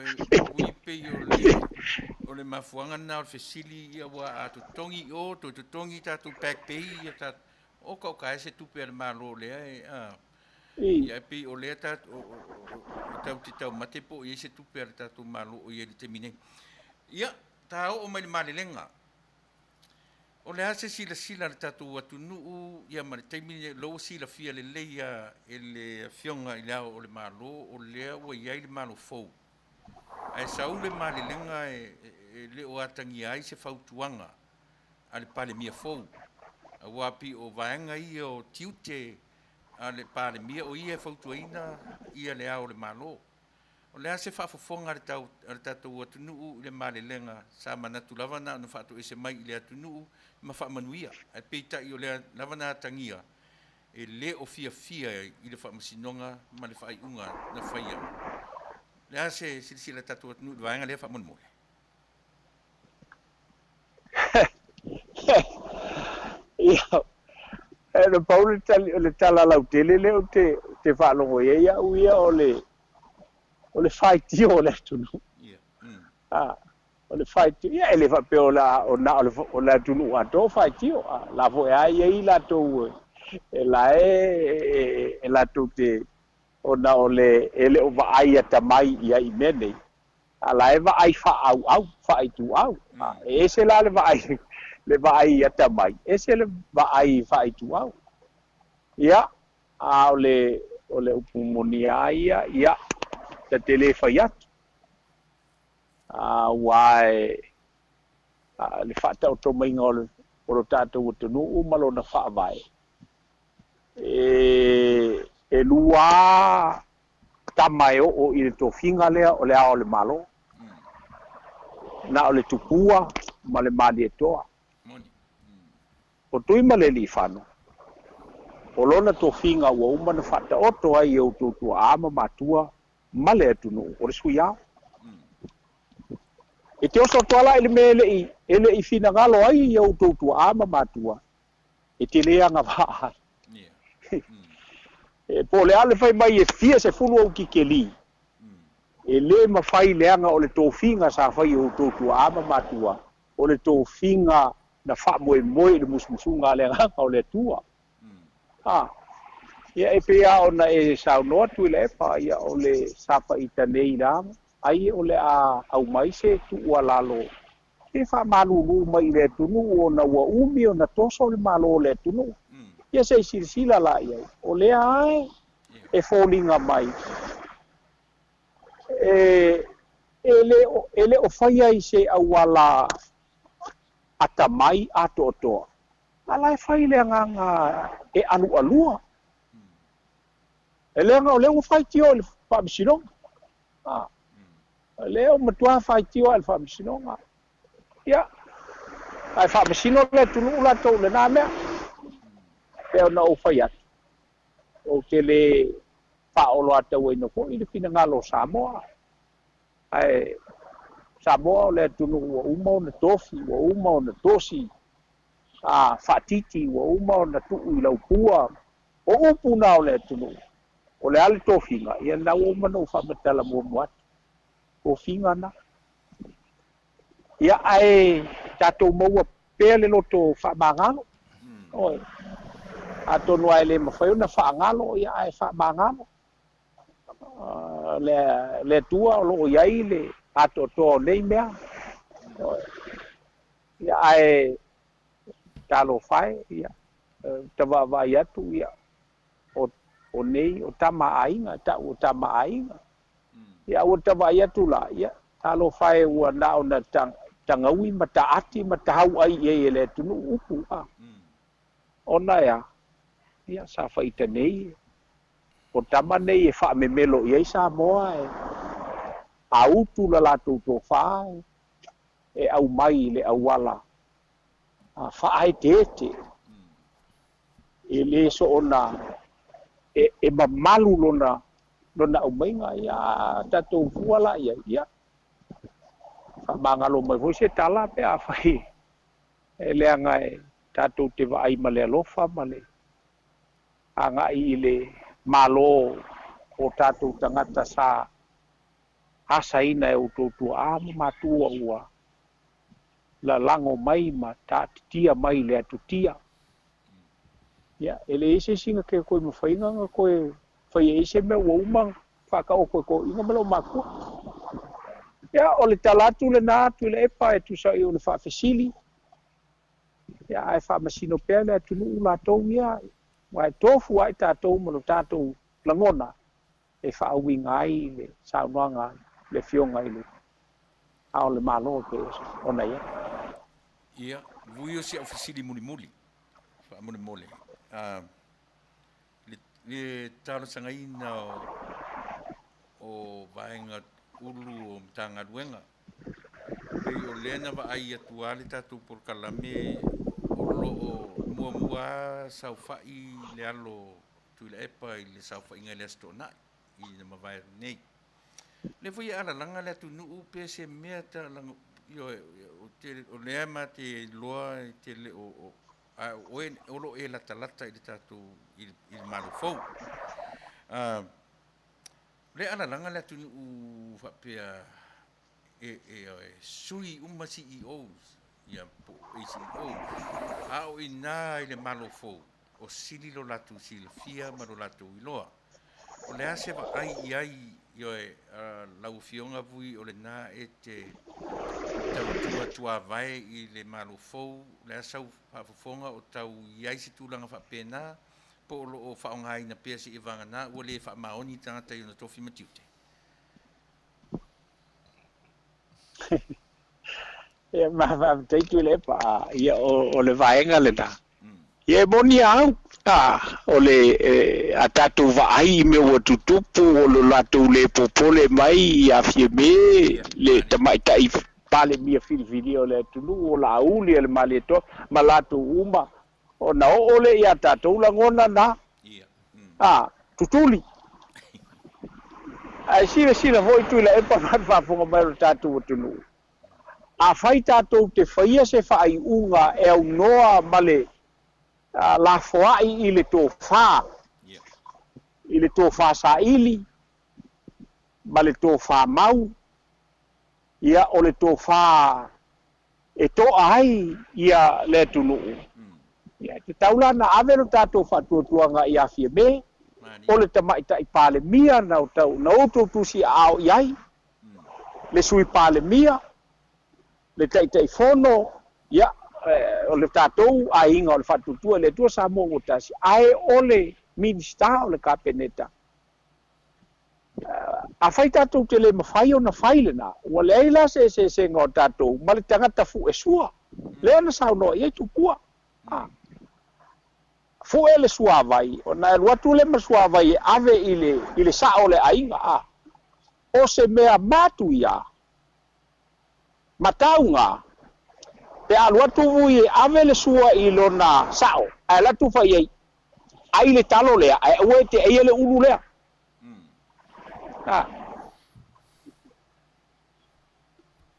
ui pe yo o le mafuanga na o fesili ia wa to tongi o to tongi ta tu back pay ia ta o ka se tu per malo le ia pe o le ta o tau mate po ia se tu per ta tu malo o ia te mine ia ta o mai lenga o le ase sila ta tu atu nu ia ma te mine lo sila fia le leia ele fionga ila o le malo o le o ia le malo fo ai saule mali lenga le o atangi ai se fautuanga ale pale mia fo wa pi o vaenga i o tiute ale pale mia o ia fautuina ia le au le malo o le ase fa fofonga le tau atunu le mali lenga sa manatu lava na no fatu ese mai le atunu ma fa manuia ai peita i o le lava na tangia e le o fia i le fa masinonga ma le fa unga na faia le ase sila tatu atunu vaenga le fa monmo ia e le paule le tala lau tele le o te fa longo ia uia o le fight o le tunu o le fight ia ele fa pe o la o la tunu ato fight o la vo ai la to e la to te ona o le ele o va ai ata mai ia i mene ala e va ai fa au fa ai tu au e se la le va ai ata mai e se le va ai fa ai tu au ia o le upumonia ia te tele fa ia wai le fa ta to mai ngol o tato to no malo na fa vai e lua tamai o i to finga lea o le ao le malo na o le tupua ma le mali e toa o tui ma le li fano o lona to finga ua uma na fata oto ai o tu ama matua ma le atunu o le suia e te oso toala ele me ele i fina ngalo ai o tu ama matua e te lea nga vaa e po le ale fai mai e fia se fulu o kikeli e le mafai leanga o le tofinga sa fai o tu ama matua o le tofinga na fa moe le musmusunga le nga o le tua ia e pea ona e sau noa tu le pa ia o le sapa ita nei la ai o le au mai se tu ua lalo e fa malulu mai le tunu o na ua umi o na toso le malo le tunu ia se silsila la ia o le ai e fallinga mai ele o fai ai se awala ata mai ato to ala fai le nganga e anu alua ele nga o le o fai tio le fa bisino le o matua fai tio al fa bisino ya ai fa bisino le tunu la to le na me pe ona o fai at o ke le fa o lo ata we no ko i le fina ngalo Samoa ai Samoa le tunu o uma na tofi o uma na tosi fatiti o uma na tu i lau pua o upu na o le tunu o le ale tofinga ia na o mano fa metala mo moat o finga na ia ai tato mo pe le loto fa mangalo oi atonu ai le mafai na whaangalo ia ai whaamangalo le tua o loo iai le ato tō nei mea ia ai talo whae ia tawa vai atu ia o nei o tama ainga o tama ainga ia o tawa atu la ia talo whae ua na o na tangaui mataati matahau ai e le tunu upu ona ia sa whaita nei o tama nei e wha me melo iai sa moa autu la latu tō whae e au mai le au wala whaai tete e le so ona e mamalu lona au mainga ia tatou fuala ia mangalo mai foi se tala pe a fai e le anga tatou te vai ma le alofa ma le anga i le malo o tatou tangata sa asaina e utotu ama matua ua la lango mai ma tatia mai le atutia ia ele ese singa ke koe mawhainga nga koe whai ese me ua umang whaka o koe koe inga malo makua ia o le talatu le nā tu le epa e tu sa i o le whaafesili ia ai whaamasino pēr le atunu ula tau ia wai tofu ai tātou malo tātou langona e whaawinga ai le saunoanga le fionga i le ao le malo pe ona ia ia vui o si au fesili muli wha mole le talo sangaina o vaenga ulu o mtanga luenga pe o lena va ai atua le tatu por kalame o lo mua sau fai le alo tu le epa i le sau fai ngai le stona i na mavai nei le foi ala langa le tu nu pe se meta lang yo o le ama te loa te le o lo e la talata i le tatu i malufou le ala langa le tu nu fa pe sui uma CEOs ia po CEO au ina i le malofou o sili lo latu silfia ma lo latu iloa o le ase va ai yo lau fionga vui o le na e te tua vai i le malofou le asau fafofonga o tau iai si tulanga fa pena po lo o faonga ina pesi i vanga na o le fa maoni tangata i na tofi matiute ia ma teitu le pa ia o le vaenga le na ia moni au o le atatu vai me o tutupu o lo latu le popole mai ia fieme le tamaita i pale mia video le tulu o la uli le maleto malatu uma o na o le ia tatu la ngona na tutuli ai sila voi tu la e pa fa fonga mai tatu o tulu a fai tātou te whaia se whaai unga e au noa male la foai i le tō whā. I le tō whā sa ili, male tō whā mau, ia o le tō whā e tō ai ia le tunuu. Ia te taula na avero tātou whatuatuanga i awhia me, o le tamaita i pāle mia na o tau, na o tō tusi ao iai, le sui pāle mia, le tai fono ia o le tatou a inga o le fatutua le tua sa mo ngotasi ai o le minista o le kapeneta a fai tatou te le mawhai o na whaile na ua le aila se ngā o tatou ma le tangata fu e sua le ana sao no i tupua fu e le sua vai o na watu le masua vai ave i le sa o le ainga o se mea matu ia mataunga pe alua tuvu i ave le sua i lona sao ai la tufa i ai le talo lea ai ue te ai le ulu lea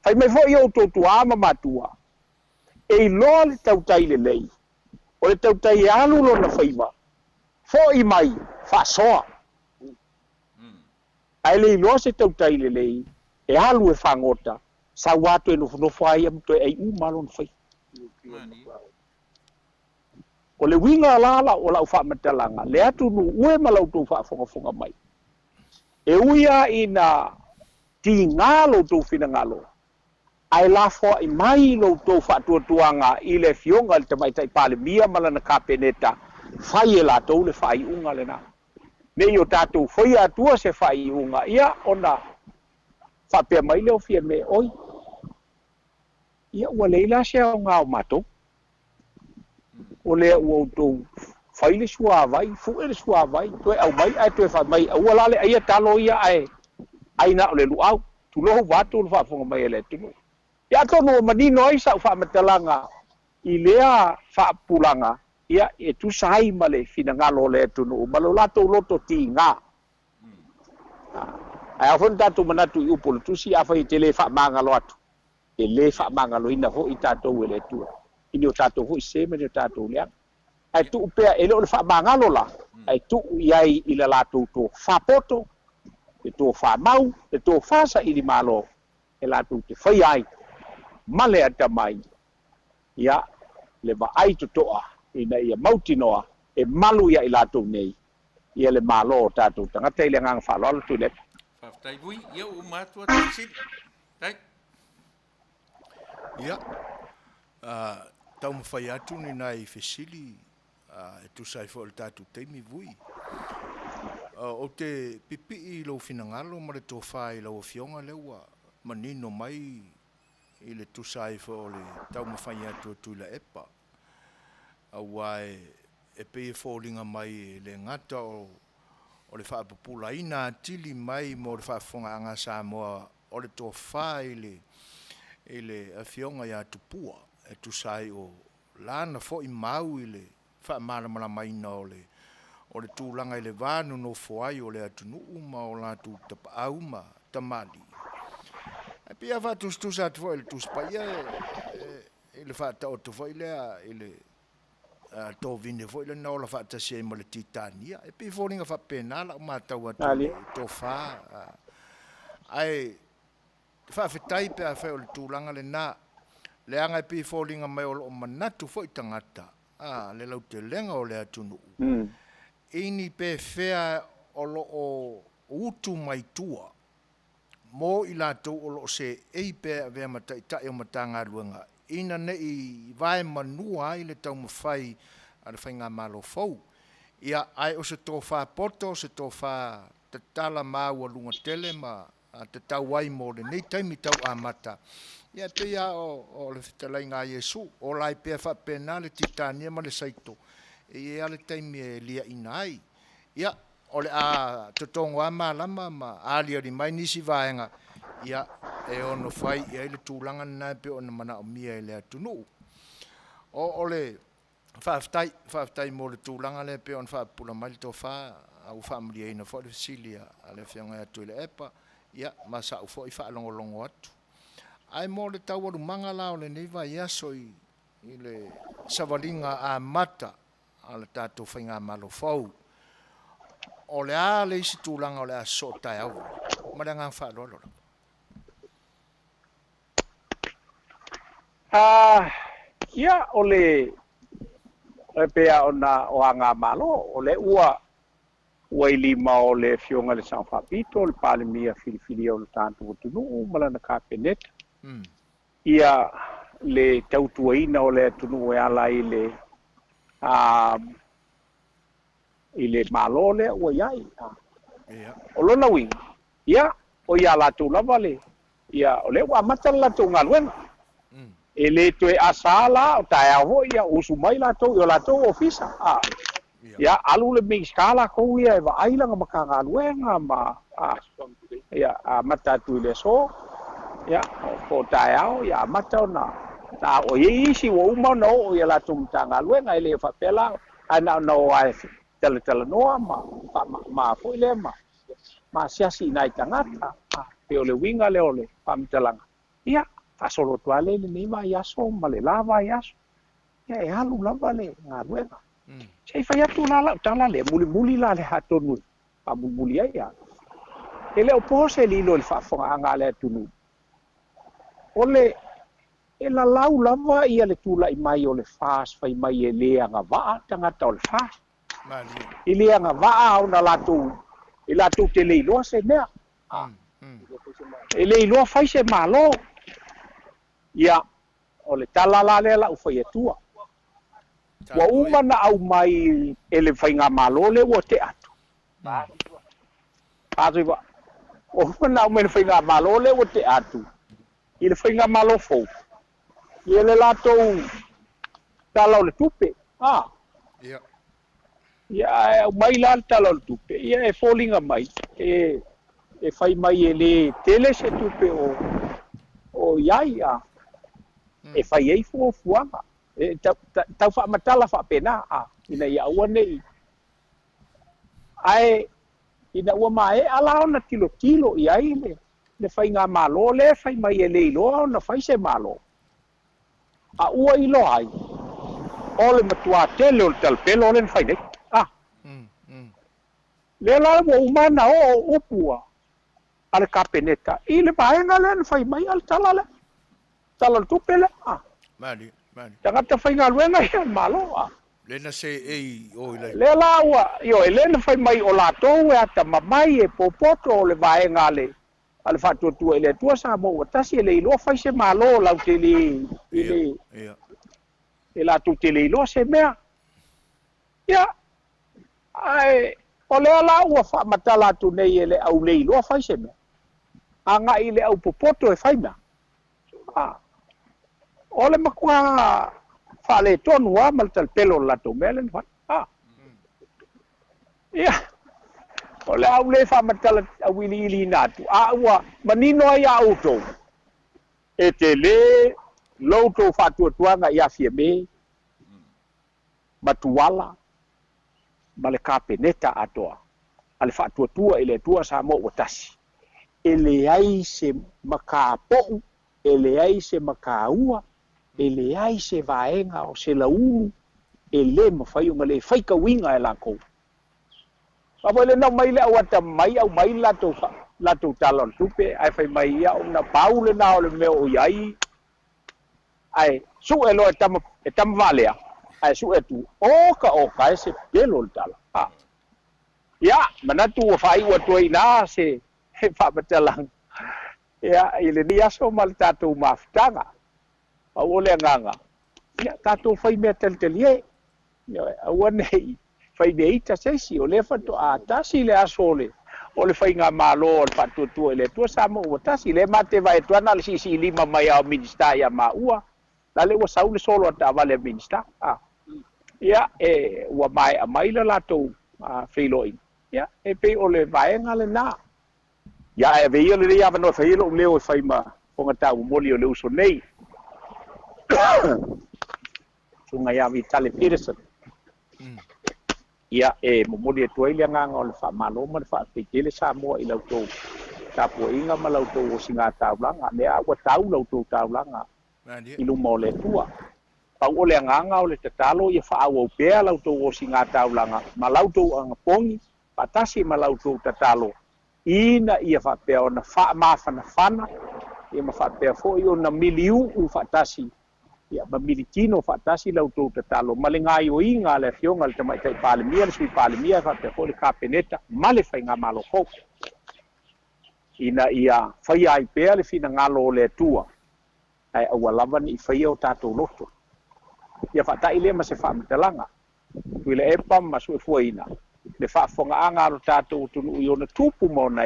fai mai fo i o totu ama matua e loa le tautai le lei o le tautai alu lona faima fo i mai fa soa ai le loa se tautai le lei e alu e fangota sa watu e nofo ai am to ai malon fai o le winga lala o lau whaamatalaga le atu nu ue ma lautou whaafongafonga mai e uia ina tingā lautou finangalo ai lafo i mai lautou whaatuatuanga i le fionga le tamaitai palemia ma lana kapeneta fai e latou le whaiunga le na me i o tātou whaia atua se whaiunga ia ona whapea mai leo fia me oi ia ua leila se au ngā o mātou o lea ua outou whai le sua vai, fu le sua vai toe au mai, ai toe wha mai ua lale aia talo ia ai na o le luau tu loho watu le whaafonga mai ele tunu ia tonu o manino ai sa whaamatalaga i lea whaapulanga ia e tu sai ma le finangalo le tunu ma lo latou loto tingā ai afon tātou manatu i upo le tusi a whai te le whaamangalo atu e le whaamangalo ina ho i tātou e le tua ini o tātou ho i se me o tātou leanga ai tu upea e le o le whaamangalo la ai tu iai i la latou tō whapoto e tō whamau e tō whasa i li malo e latou te whai ai ma le ata mai ia le vaai totoa ina ia mautinoa e malu ia i latou nei ia le malo o tātou tangata i le ngang whaaloalo tu le Whaftai vui, ia o mātua tāsiri. Tai. Ia, tau mawhai atu ni nai whesili, e tu sai fo le tātou teimi vui. O te pipi i lau finangalo ma le tō whai lau fionga leua, manino mai i le tu sai fo le tau mawhai atu tu la epa. Awai e pei fōlinga mai le ngata o le whaapupulaina tili mai mo le whaafonga Samoa o le tō whai i le awhionga ia tupua e tu sai o lana fo i mau i le whaamaramara maina o le tūlanga i le vānu no foai o le atunuu ma o lātu tapaauma tamali. E pia whaatustus atu fo i le tuspaia i le whaata o tu fo i lea i le tō vine fo i le naola whaatasi e mo le titania. E pi fōringa whaapenala o mātau atu tō wha. Ai whaafetai pe a whao le tūlanga le nā. Le anga e pi fōringa mai o manatu fo i tangata. Le lau te lenga o le atunu. Ini pe whea o lo o utu mai tua. Mō i lātou o lo se ei pe a vea matai tae o matanga ruanga. Ina ne i vai manua i le tau mawhai a le whainga malo fau. Ia ai o se tō wha poto, se tō wha te tala māua lunga tele ma te tau ai mō le nei taimi tau a mata. Ia pia o le whitalai ngā Iesu, o lai pia wha pena le titania ma le saito. E ale taimi e lia ina ai. Ia o le a totongo a malama ma alia ri mai nisi vaenga. Ia e ono fai ia le tūlanga nai pe ona mana o mia i le atunu. O le whaaftai mo le tūlanga le pe ona whaapula mai to wha au whaamlia ina fo le fisilia a le whianga atu i le epa. Ia masa u fo i whaalongolongo atu. Ai mo le tauaru manga lao le neiva i aso i le savalinga a mata a le tātou whainga malo fau. O le a le isi tūlanga o le a so tai au. Maranga whaalolora. Ia o le pea ona o anga malo o le ua i lima o le fionga le San Fapito le palemia filifili o le tātou tunu malana kapeneta. Ia le tautuaina o le tunu e ala i le malo le ua iai. O lona winga. Ia o ia lātou lava le. Ia o le ua amata lātou ngaluenga. E le toe asala o tae aho ia usu mai lātou i o lātou ofisa. Ia alu le mei skala kou ia e waailanga makangaluenga ma ia matatu i le so. Ia o tae aho ia mata o na o ye isi o umau na o ia lātou makangaluenga i le whapela ana o ai tala noa ma fo i le ma siasi nai tangata. Pe o le winga le o le pamitalanga. Ia asolo tuale le nei vai aso ma le lava aso ia e alu lava le ngā ruenga sei fai atu la tala le muli la le hatonu pa muli ai ia e le opose li lo le whaafonga anga le atunu o le e la lau lava ia le tula I mai o le fast fai mai e le anga vaa tangata o le fast Manuia. I le anga vaa o na latu I latu te leiloa se mea e leiloa fai se malo ia o le talala le la ufai atua wa uma na au mai e le fai ngā malo le ua te atu Pātui wa o uma na au mai le fai ngā malo le ua te atu I le fai ngā malo fou I le latou tala o le tupe Ia. ia mai la tala o le tupe ia e fallinga mai e fai mai e le tele se tupe o iai e fai ei fuafuanga e tau whaamatala whaapena ina ia ua nei ai ina ua mai ala ona tilo iai le fai ngā malo le fai mai e le iloa ona fai se malo a ua ilo ai o le matua tele o le talpelo o le fai nei le la ua umana o upua a le kapeneta I le vaenga le fai mai al tala le tupe le Mani. tangata fai ngā luenga ia malo Lena se ei o ilai. le la ua io e le fai mai o latou e ata mamai e popoto o le vaenga le ale fatuatua I le atua sa mo ua tasi e le iloa fai se malo lau te le e la tu te le iloa se mea ia ai o le ala ua whaamatala atu nei e le au le iloa fai se mea anga I le au popoto e fai mea o le makua whaale tonu ma le talpelo latou mea le fai ia o le au le whaamatala au ili natu ua manino ai a autou e te le loutou whatuatuanga I a fia me matuala ma le kapeneta atoa a le whaatuatua I le atua sa mo ua tasi e le ai se makapo'u e le ai se makaua e le ai se vaenga o se laulu e le mawhai o le whaikawinga e lakou Papa le nau mai le au ata mai au mai latou talon tupe ai fai mai ia o na pau le na o le meo o iai ai su e lo e tam valea ai su e tu oka e se pelo le tala ia manatu o fai ua toi na se whaapatalang ia I le ni aso ma le tatou mafutanga au o le nganga ia tatou fai mea teltelie au anei fai mea ita sesi o le fato tasi le aso o le fai ngā malo o le whatuatua le tua sa mo ua tasi le mate vai tuana le sisi lima mai au minista ia maua la le ua sau le solo ata avale minista ia e ua mai a mai la latou Fai'oa ia e pe o le vaenga le na ia e veia le ia vano fai lo leo fai ma ponga tau moli o le uso nei sunga ia Vitale Peterson ia e momoli e tuaile nganga o le whaamalo ma le whaapekele sa moa I lautou tapua inga ma lautou o singa taulanga mea ua tau lautou taulanga I luma o le tua pau o le nganga o le tatalo ia whaau au pea lautou o singa taulanga ma lautou anga pongi patasi ma lautou tatalo ina ia whapea o na whaamawhanawhana ia ma whapea foi o na miliu u whatasi ia ma milikino whatasi lautou tatalo ma le ngai o inga le fionga le tamaitai palemia le sui palemia whapea foi le kapeneta ma le whainga malo fau ina ia whai ai pea le whina ngalo o le tua ai aua lava ni whai o tātou loto ia whatai le ma se whaamitalanga tui le epa ma sui fuaina le whaafonga anga aro tātou tunu I ona tupu mona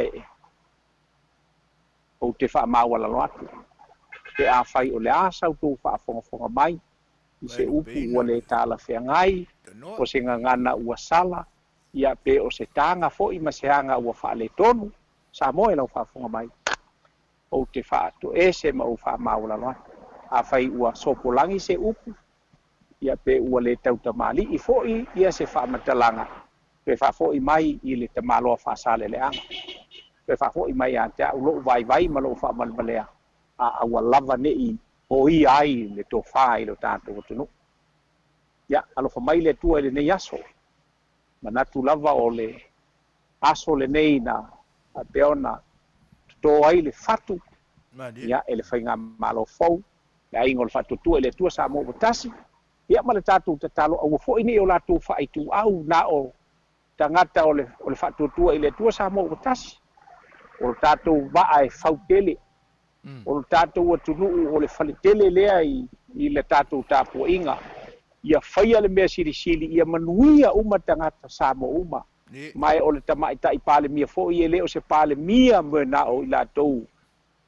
o te whaamawala loatu te a whai o le asa utu whaafonga mai I se upu ua le tāla whiangai o se ngangana ua sala ia pe o se tanga foi ma se anga ua whaale tonu sa moe lau whaafonga mai o te whaatu se ma u whaamawala loatu a whai ua sopolangi se upu ia pe ua le tautamali I foi ia se whaamatalanga pe whaafoi mai I le te maloa whaasale le anga. Pe whaafoi mai a te au loo vai ma loo whaamalmalea a aua lava nei o I ai le tō whaai lo tātou tunu. Ia, alofa mai le tua le nei aso. Manatu lava o le aso le nei na a peona tō ai le whatu. Ia, e le whainga malo fau. le ainga o le fa'atuatua i le atua sa mo tasi ia ma le tatou tatalo aua fo'i nei o latou fa'aitu'au na o tagata o le fa'atuatua i le atua sa mo tasi o le tatou va'a e fautele o le tatou atunu'u o le faletele lea i le tatou tapua'iga ia faia le mea silisili ia manuia uma tagata sa mo uma mai o le tamaʻitaʻi palemia fo'i e lē o se palemia me na o i latou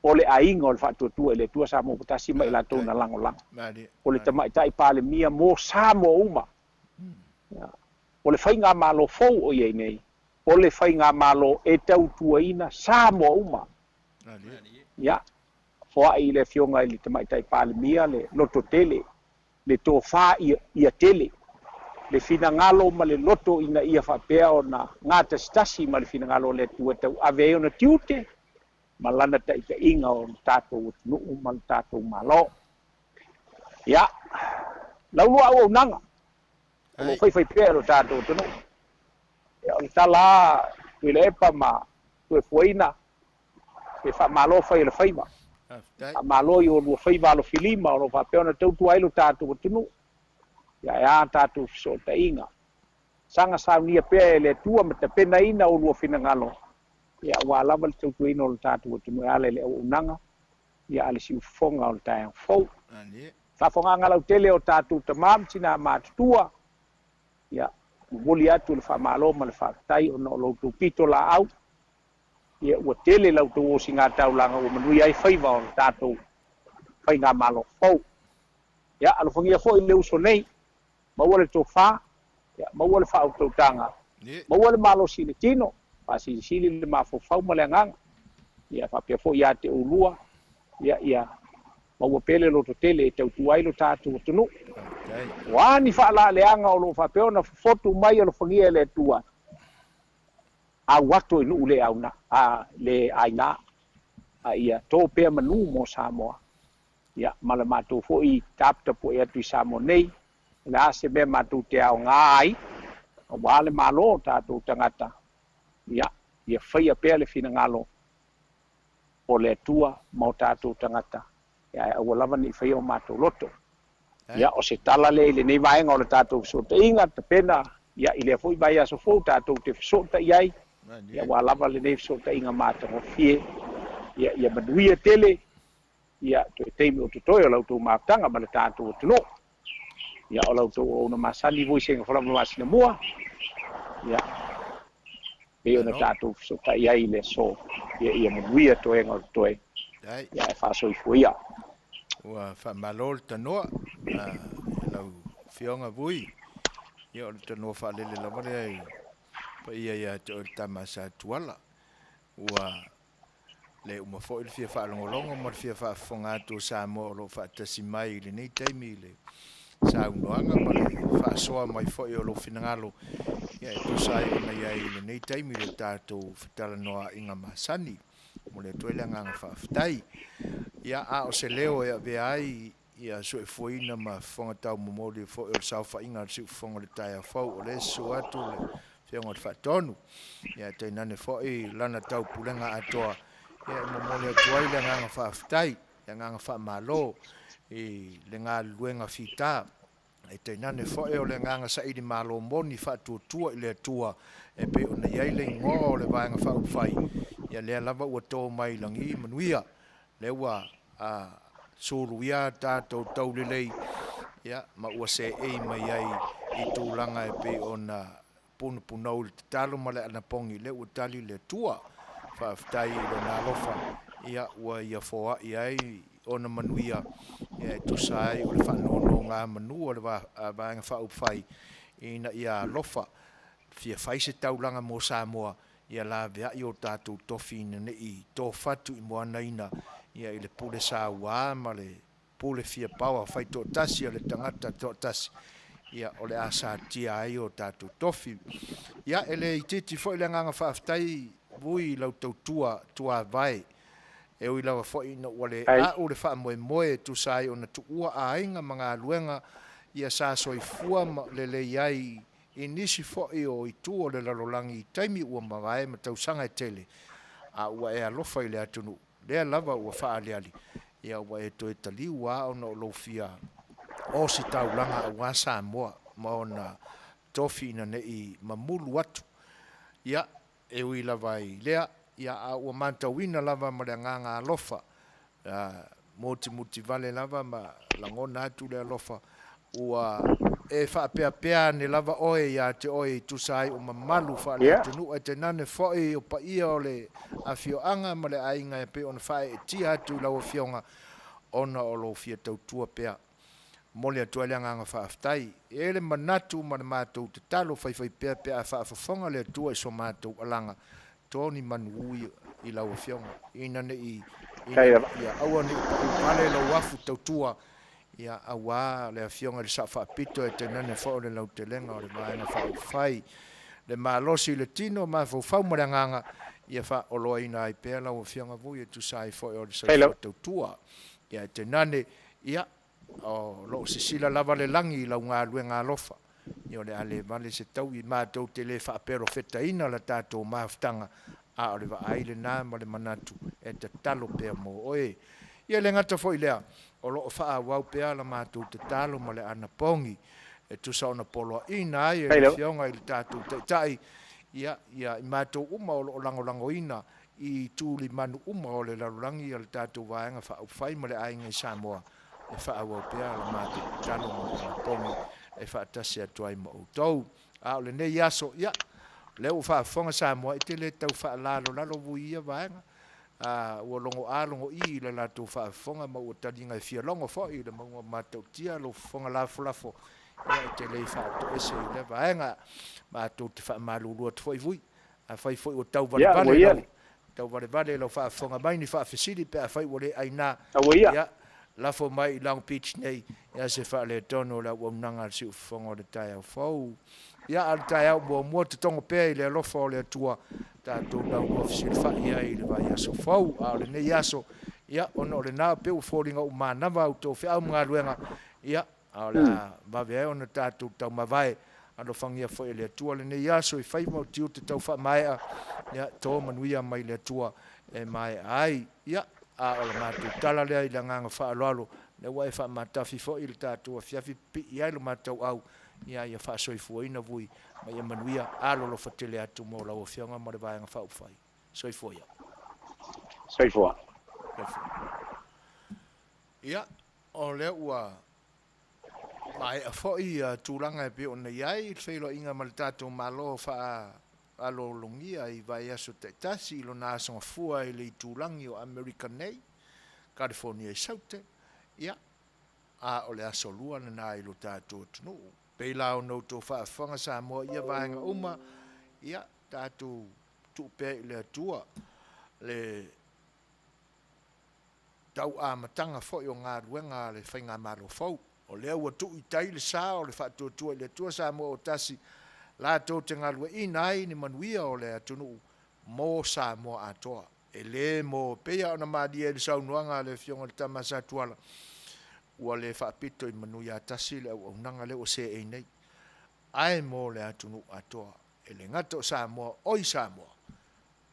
o le aiga o le fa'atuatua i le atua sa mo patasi ma i latou na lagolago o le tamaʻitaʻi palemia mo sa mo uma o le faiga malo fou o iai nei o le faiga malo e tautuaina sa mo uma ia foa'i i le fioga i le tamaʻitaʻi palemia le loto tele le tofā ia tele le finagalo ma le loto ina ia fa'apea ona gatasitasi ma le finagalo o le atua tau'ave ai ona tiute ma lana ta'ita'iga o le tatou atunu'u ma le tatou malo ia laulua auaunaga o lo faifai lo tatou atunu'u ia o le tala tui le epa ma tue fuaina e fa'amalo fai le faiva fa'amalo i o lua faiva alo filima o lo fa'apea ona tautua ai lo tatou atunu'u ia ea tatou fesoota'iga saga saunia pea e le atua ma tapenaina o lua finagalo ia ua lava le tautuaina o le tatou atunu'u e ale le auaunaga ia a le siufofoga o le taeagafou fa'afogaga lautele o tatou tamā ma tinā matutua ia muli atu le fa'amālo ma le fa'afetai ona o loutou pito la'au ia ua tele lautou osigā taulaga ua manuia ai faiva o le tatou faiga malofou ia alofagia fo'i le uso nei maua le tofā ia maua le fa'autautaga maua le malo siletino fa'asilisili le mafaufau ma le agaga ia fa'apea fo'i iā te ulua ia maua pele loto tele e tautu ai lo tatou atunu'u o ani fa'ala'aleaga o lo'o fa'apea ona fofotu mai alofagia e le atua au atu e nu'u le auna le ainā ia tō pea manū mo Samoa ia ma le matou fo'i taputapu e atu i Samoa nei le a se mea matou te aogā ai auā le mālo o tatou tagata ia faia pea le finagalo o le atua ma o tatou tagata ia e aua lava ne'i faia o matou loto ia o se tala le i lenei vaega o le tatou fesoota'iga tapena ia i lea fo'i vai aso fou tatou te fesoota'i ai ia ua lava lenei fesoota'iga matagofie ia manuia tele ia toe teimi o totoe o lautou mafutaga ma le tatou atunu'u ia o lautou ona masani voi Seigafolava Masinamua ia e ona tatou fesoota'i ai le so ia manuia toega o toe ia e fa'asoifuia ua fa'amalo le tanoa lau fioga vui ia o le tanoa fa'alele lava lea pa ia te o le tamasa tuala ua le uma fo'i le fia fa'alogologo ma le fia fa'afofoga atu o Samoa o lo'o fa'atasi mai i lenei taimi i le saunoaga ma le fa'asoa mai fo'i o lo'o finagalo ia e tusa ai ona ia i lenei taimi le tatou fetalanoa'iga masani mo le atoe le agaga fa'afetai ia a o se leo e avea ai ia suʻefuaina ma fofoga taumomoli fo'i o le saofa'iga o le siʻufofoga o le taeafou o le su atu le feoga o le fa'atonu ia tainane fo'i lana taupulega atoa ia e momoli atu ai le agaga fa'afetai le agaga fa'amālō i le galuega fitā e tainane fo'i o le agaga sa'ili mālō moni fa'atuatua i le atua e pei ona iai le igoa o le vaega fa'aufai ia lea lava ua tō mai lagi manuia le ua suluia tatou taulelei ia ma ua se'ei mai ai i tulaga e pei ona punapunau le tatalo ma le anapogi le ua tali le atua fa'afetai i lona alofa ia ua ia foa'i ai ona manuia ia e tusa ai o le fa'anonoga manu o le vaega fa'aufai ina ia alofa fia fai se taulaga mo Samoa ia lavea'i o tatou tofi ina ne'i tofatu i moanaina ia i le pule sauā ma le pule fia paua fai to'atasi a le tagata to'atasi ia o le a satia ai o tatou tofi ia e le ititi fo'i le agaga fa'afetai vui lautou tuavae e ui lava fo'i na ua le a'u le fa'amoemoe tusa ai ona tu'ua aiga ma galuega ia sa soifua ma lelei ai i nisi fo'i o itu o le lalolagi i taimi ua mavae ma tausaga e tele a ua e alofa i le atunuu lea lava ua fa'aaliali ia ua e toe taliu a ona o lou fia o si taulanga a ua Samoa ma ona tofi ina ne'i mamulu atu. Ia e ui lava i lea, ia a ua mantauina lava ma le nganga alofa, muti vale lava ma langona atu le alofa, ua e whaapea ne lava oe ia te oe i tusai o mamalu wha le atunu e te nane fo'i o pa ia o le a fioanga ma le ainga e pe ona whae e tia atu lau fionga ona o lo fia tautua pea mole atua le nganga whaaftai e le manatu ma le mātou te talo whai pea pea a whaafafonga le atua i so mātou alanga tōni manui i lau fionga ina ne i ia aua ni pale lau wafu tautua ia awa le afionga le sa pito e te nane fo le lau te lenga o le vaenga whai le malosi le tino ma fau maranganga ia fa oloa ina ai pea lau afionga vui e tu sai fo o le sa tautua ia te nane ia o lo sisila lava le langi lau ngā luenga alofa ia le ale vale se tau i mātou te le whaapero feta ina la tātou maaftanga a o le va aile nā ma le manatu e te talo pea mo oe ia le ngata fo i lea o lo faa wau pea la mātou te talo ma le ana pongi e tu sa ona polo ina ai e le fionga i le tātou te tai ia i mātou uma o lo lango ina i tūli manu uma o le larurangi i le tātou vaenga wha au whai ma le ainga i Samoa e wha wau pea la mātou talo ma le ana pongi e wha atasi atu ai ma outou a o le nei aso ia leo wha whonga Samoa i te le tau wha lalo vui ia vaenga ua longo alongo i le la tu fa fonga ma o talinga e fia longo fo i le mo matou tia lo fonga la fulafo ia te le fa to ese le vaenga ma tu te fa malulu to foi a fai foi o tau vale lo fa fonga mai ni fa fisili pe fai o le aina ia la fo mai long beach nei ia se fa le tono la o nanga si fonga de tai fo ia al tai au mo te tongo pe le lo fo le tua tātou nau ofisi le whai ai le vai aso fau, a le nei aso, ia, ono le nā peu fōringa o mānawa au tō whiau mga luenga, ia, a le mawe ai ono tātou tau mawai, alo whangia fo e le atua le nei aso, i whai mau tiu te tau wha maea, ia, tō manuia mai le atua e mai ai, ia, a o le mātou tala lea i le nganga wha aloalo, le wai wha matafi fo i le tātou a fiafi pi i ai lo mātou au, ia wha soifua ina vui, ma ia manuia alo lo fatele atu mo lau fionga ma le vaenga whau whai. Soifua ia. Soifua. Ia, o lea ua mai a fhoi tūlanga e pe o nei ai, whailo inga ma le tātou malo wha alo longia i vai aso te tasi ilo nā sanga fua i le tūlangi o America nei, California i saute, ia, a o le aso lua na nā ilo tātou tunu. Peila o nou tō whaafanga Samoa ia vaenga uma, ia tātou tūpe i le atua, le tau āmatanga fhoi o ngā ruenga le whainga maro fau, o lea ua tu i tai le sā o le whaatua i le atua Samoa o tasi, la tō te ngā rue inai ni manuia o le atunu mō Samoa atoa, e le mō peia o na maadi e le saunuanga le fionga le tamasa tuala, ua le whaapito i Manuia tasi le au nanga le o se e nei. Ai mō le atunu atoa. E le ngata o Samoa, oi Samoa.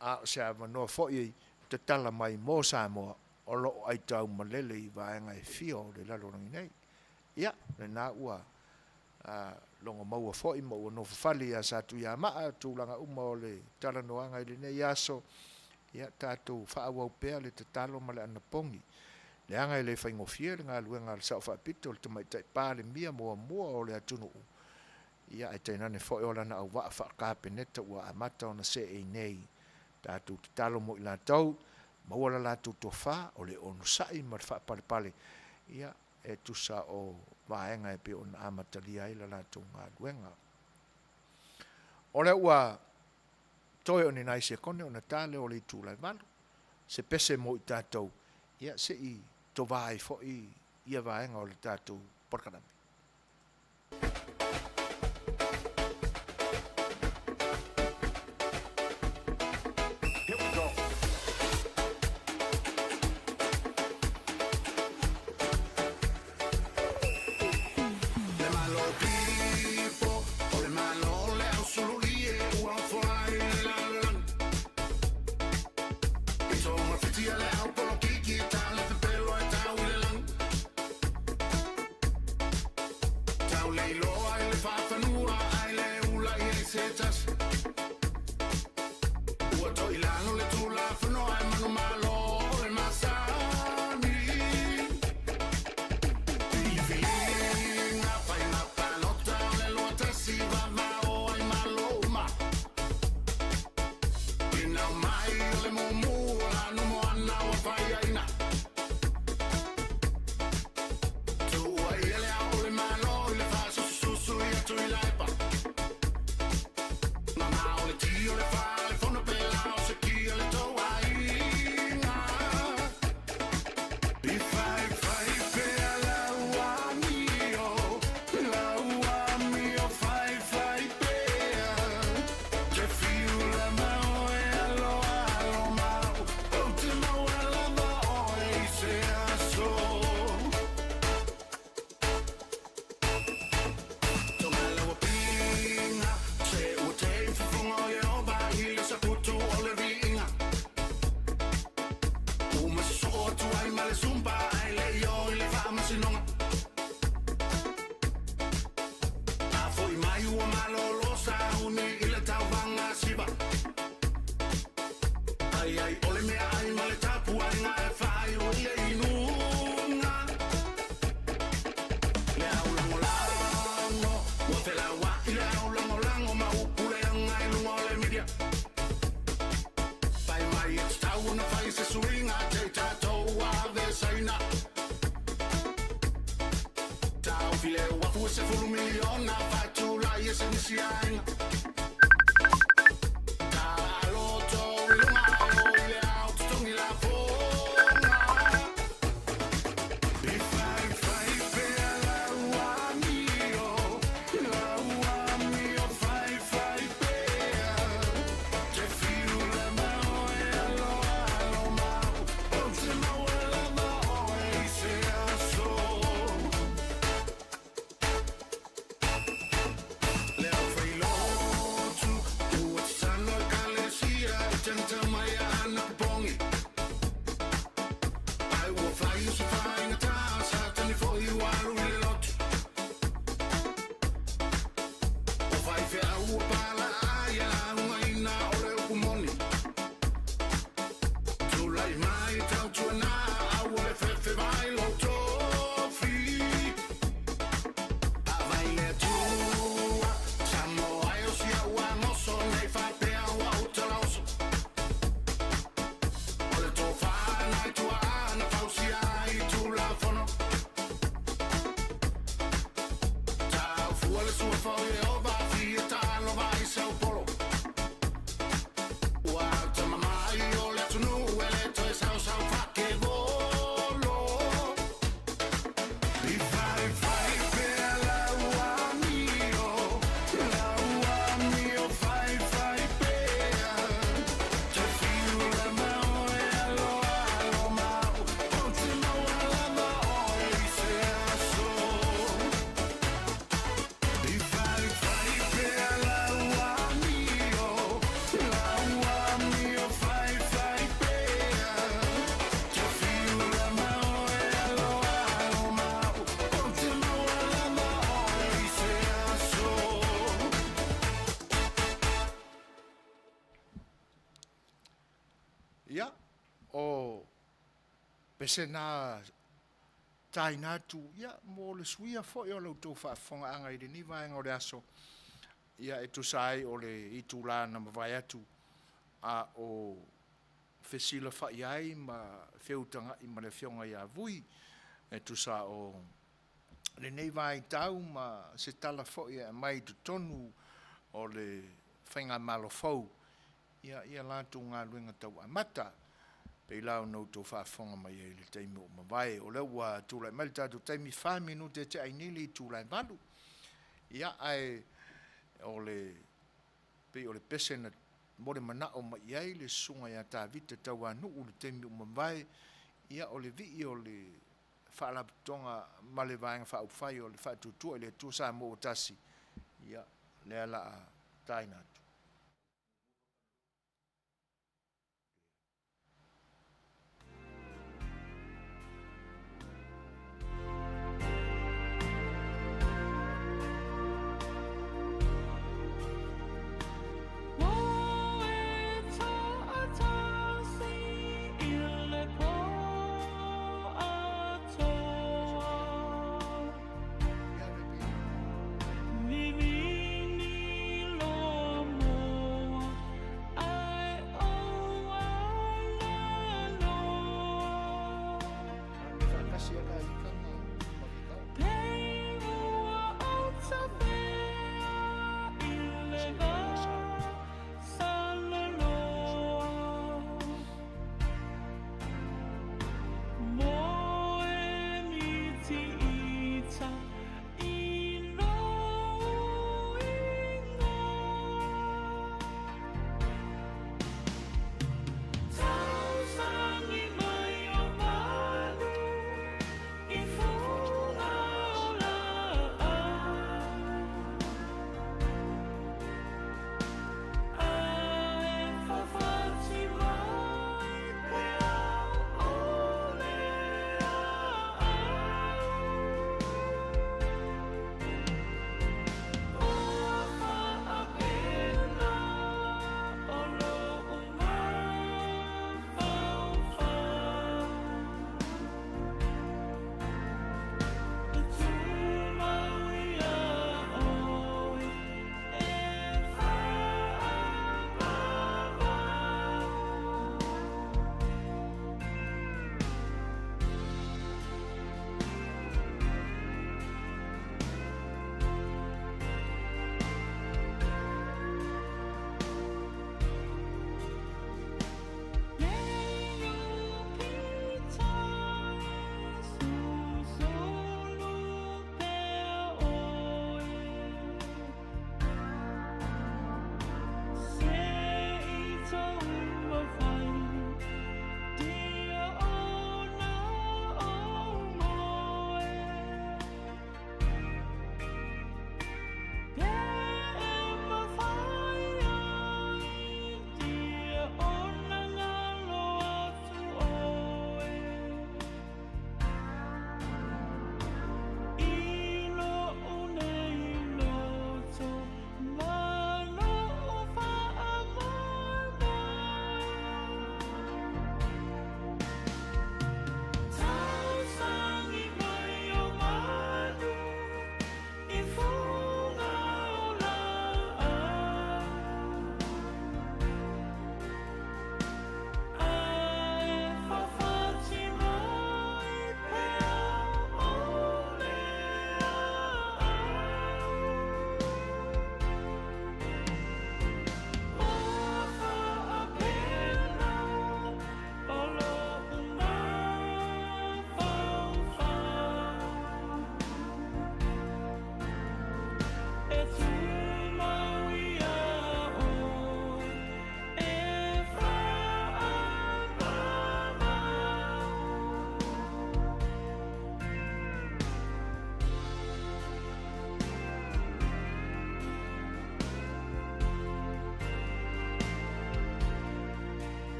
A o se avanoa fōi te tala mai mō Samoa, o lo ai tau malele i vaenga e fio le lalorangi nei. Ia, le nā ua longa maua fōi maua no fafali a satu ia maa tūlanga uma o le tala noanga i le nei aso. Ia, tātou whaawau pēa le te talo ma le anapongi. Le anga i le whaingofia le ngā luenga le sao whaapito le tamai tai pāle mia mua o le atunu. Ia e te nane fo e ola na au waa whaakapeneta ua amata o na se e nei. Tātou te talo mo i la tau, maua la lātou tō whā o le onu sai ma le whaapale pale. Ia e tusa o vaenga e pe o na amatalia i la lātou ngā luenga. O le ua toi o ni nai se kone o na tāle o le tūlai malu. Se pese mo i tātou. Ia se i to vai fo i ia vaenga o le tātou porkanami. Tell le iloa i le whawhanua ai le ula i e setas. Ua to ilano le tula whanoa e manu malo e masani. Whilinga whai ngā panota le loa tasi wawao ai malo uma. Ina mai o le mumu la no moana o whai aina. Tua i ele au le malo i le whaso susu i atu i laipa. Mama o le tio le wha le whono pela o se kia le tau ainga. I whai whai pea laua mio whai whai pea. Te whiu la mau e alo mau. O te mau e lava o e se aso. Tonga laua pinga, se ua te whawhunga o Jehova i le saputu o le ringa. Uma se so atu ai ma le sumpa ai le io i le wha masinonga. A foi mai ua malolo sa uni i le tau wanga siva. Ai ai ole mea ai ma le tapu ai ngā e whai o i le inunga. Le au lango lango, ua te laua i le au lango lango ma upule anga i lungo le media. Pai mai e tau na whai se suinga te tatou a vesaina. Tau file wafu e se fulu miliona whai tūlai e se nisi ainga. Ta aloto i lunga o i le au tutongi la fonga. I whai whai pea laua mio whai whai pea. Te whiu la mau e alo mau. O te mau e lava o e se aso. Leo whai lotu, ua te tano e kalesia i tenta mai a ana pupongi. Ai ua whai usu whai ngā tā, sa tani fo i waru i le lotu. O whai whea ua pala ai a unga ina o le upumoni. Tūlai mai tau tuana, au o le whewhe vai lo tofi. A vai le tua, samo ai o sia ua ngoso, nei whai pea ua utala oso. O le tō whanai tua ana whausia ai tūla whono. Tau fua le sua whau Jehova, fia tālo vai Sao Paulo. Ua ta mamai o le tunu, e le toi sau sau whake volo. I whai whai pea laua mio whai whai pea. Te whiu la mau e alo mau. O te mau e lava o e se aso. I whai whai pea laua mio whai whai pea. Te whiu la mau e alo mau. O te mau e lava o e se aso. Ia, o pesena taina tu, ia, mo le suia fo i o lau tau whaafonga anga i le ni vaenga o le aso. Ia, e tu sai o le i tu la na mawai atu a o whesila whai ai ma whiutanga i ma le whionga i a vui. E tu sa o le nei vai tau ma se tala fo i a mai tu tonu o le whainga malo fau. Ia lātou ngā luenga tau amata, pei lau nou tō whaafonga mai e le teimi o mawai, o leu wa tūlai mali tātou teimi 5 minute te ainili tūlai malu. Ia ai o le, pei o le pesena mo le mana o mai ai le sunga ia tā vita tau anu o le teimi o mawai, ia o le vii o le whaalaputonga ma le vaenga whaupwhai o le whaatutua i le tūsa mo o tasi. Ia, le ala a tainatu.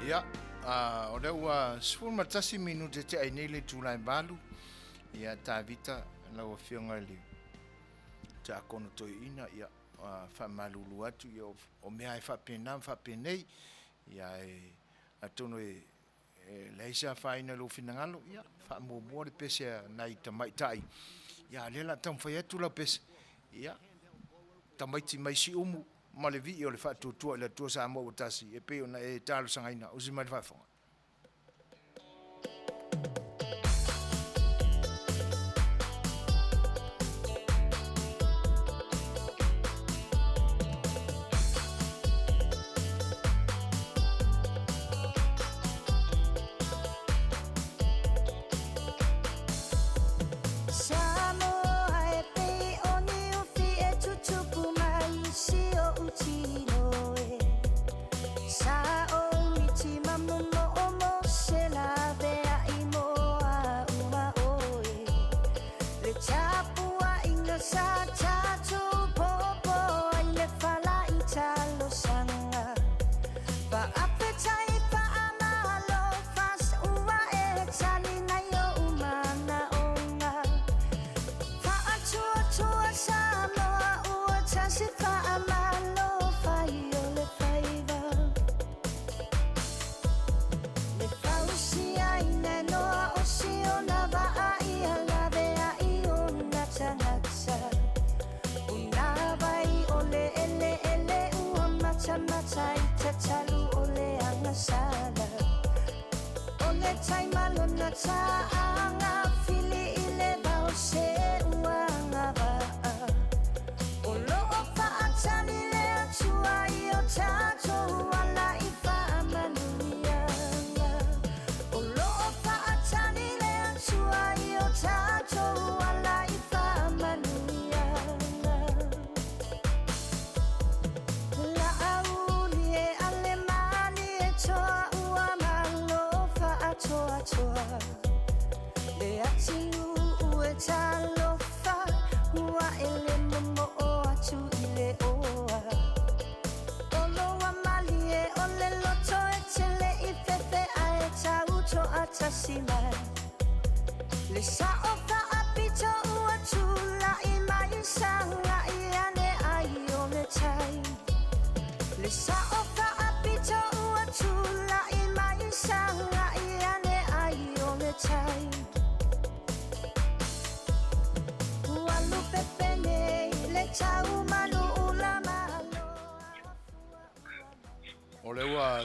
Ia, o lea ua sefulu matasi minute te ai nei le tūlai balu. Ia tāvita lau whionga le te akono toi ina. Ia whamalulu atu. Ia o mea e whapenei. Ia atono leisa whaina lo finangalo. Ia whamua le pese nai tamaitai. Ia lela tamwhai atu lau pese. Ia tamaiti mai si umu. Ma le vi o le whaatutua le tua sa mo tasi e pe ona e talo sangaina o si mai whafonga.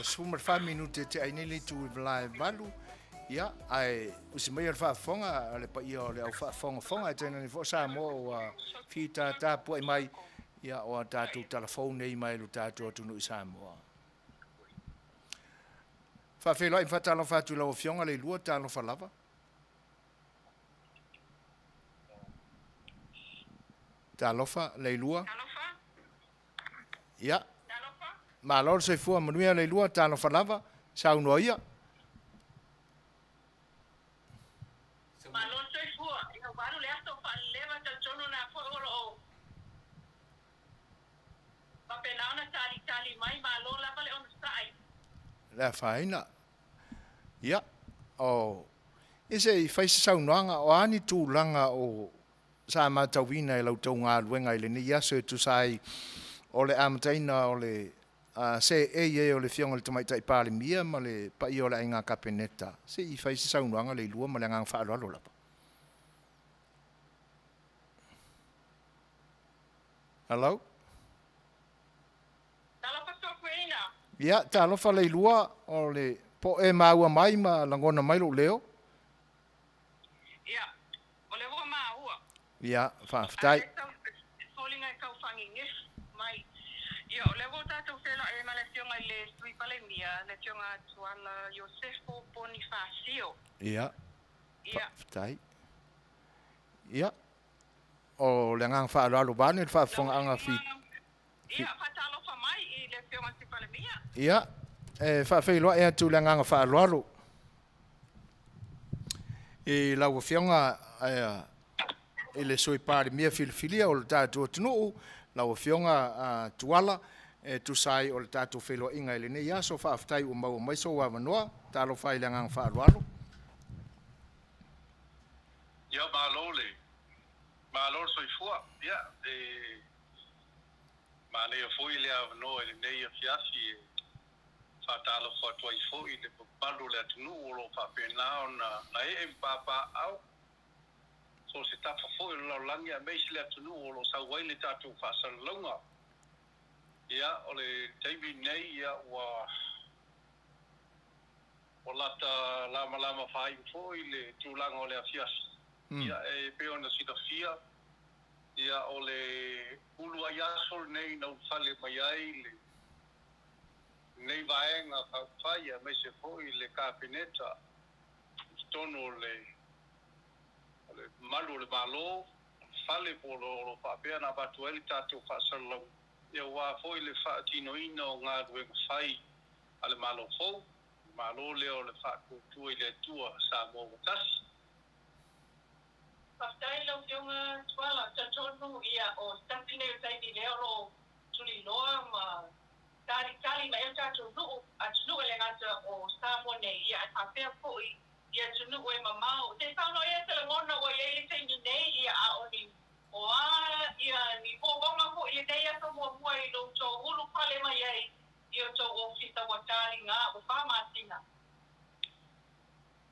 Sumar 5 minute te ai nele tu vlai balu ia ai usimai al fonga ale pa ia le au fonga tena ni fo sa mo fita ta po mai ia o tatu telefone nei mai lu tatu tu no sa mo fa fe lo infata lo fatu lo fionga le lua ta lo falava ta lo fa le lua ia ma lor se fu Manuia le lua tano falava sa uno ia ma lor se fu io vado le asto fa leva del giorno na foro va penana tali mai ma lor la vale on sai la faina ia o ese fai sa unoanga o ani tu langa o sa ma tawina e lau tonga luenga ile ni ia se tu sai o le amataina o le se o le fionga le tamaitai pale mia ma le pa i o le inga kapeneta se I fai se saunuanga le lua ma le ngang whaalo alo lapa. Hello? talofa sokuina Ia, ta alofa le lua o le po e maua mai ma langona mai lo leo. ia o le ho ma ua Ia, whaftai. solinga kau fangi mai ia o le ho tatu tela e ma le fionga le sui pale mia le fionga tuala Josefo Bonifacio Ia, ia whaftai. Ia, o le ngang whaalo alo bane le whaafonga anga fi. ia fatalofa mai I le fionga si pale mia Ia, e whaafeiloa e atu le ngang whaalo alo. E lau fionga e le soi pare mia filifilia o le tātua tunuu, lau fionga tuala, tu sai o le tātou whelo inga ele ne ia so whaaftai o mau mai so wa manoa talo whai le ngang whaarualo. Ia malo soifua ia ma le foi le avno ele nei fiasi fatalo fatwa ifo ile palo le tunu o lo fa pena na e papa au so se ta fo lo langa me le tunu o lo sa wai le tatu fa sa longa ia ole taibi nei ia wa lata lama fai fo ile tulanga ole afiasi ia e pe ona sita fia ia ole ulu ayaso nei no fale mai ai le nei vaenga faia me se foi le capineta tono le malu le malo fale polo fa pena batuel tatu fa salo ia wa foi le fa tino ino nga due fai ale malo fo malo le o le fa tu ile tua sa mo tas Pastai lo fiunga tuala tatonu ia o tapine tai di leo tuli loa ma tali ma ia tatonu atunu ele ngata o samone ia atapea poi ia tunu e mamau te tano ia te ngona o ia te nei ia a oni o a ia ni po bonga ko ia nei ato mo i lo to ulu pale mai ai ia to o fita watali nga o fama tinga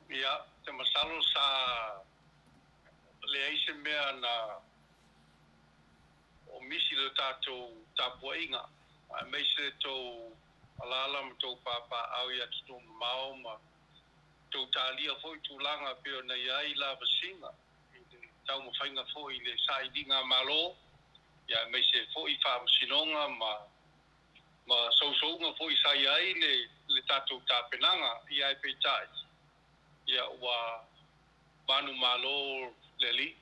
ia te masalo sa le aise mea na o misi le tātou tapuainga. A meise tō alala ma tō papa au ia tō mao ma tō tālia foi tūlanga peo na iai la vasinga. Tau ma whainga foi le saidinga malo. Ia meise foi whamasinonga ma sausaunga foi sai ai le tātou tāpenanga iai peitai. Ia ua manu malo leli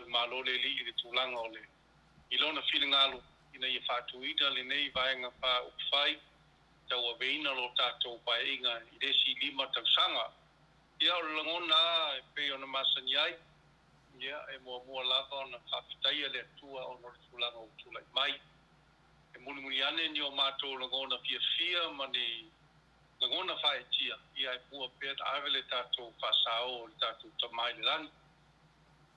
malo leli le tulanga ole ilona feeling alu ina ia fatu ida le nei vaenga pa ufai tau aveina lo tatou painga i desi 5 tausanga ia o langona pe ona masaniai ia e mua lava ona whawhitai le tua ona tulanga o tulai mai e muli ane ni o matou langona fia mani langona whaetia ia e pua pet avele tatou whasao o tatou tamai le lani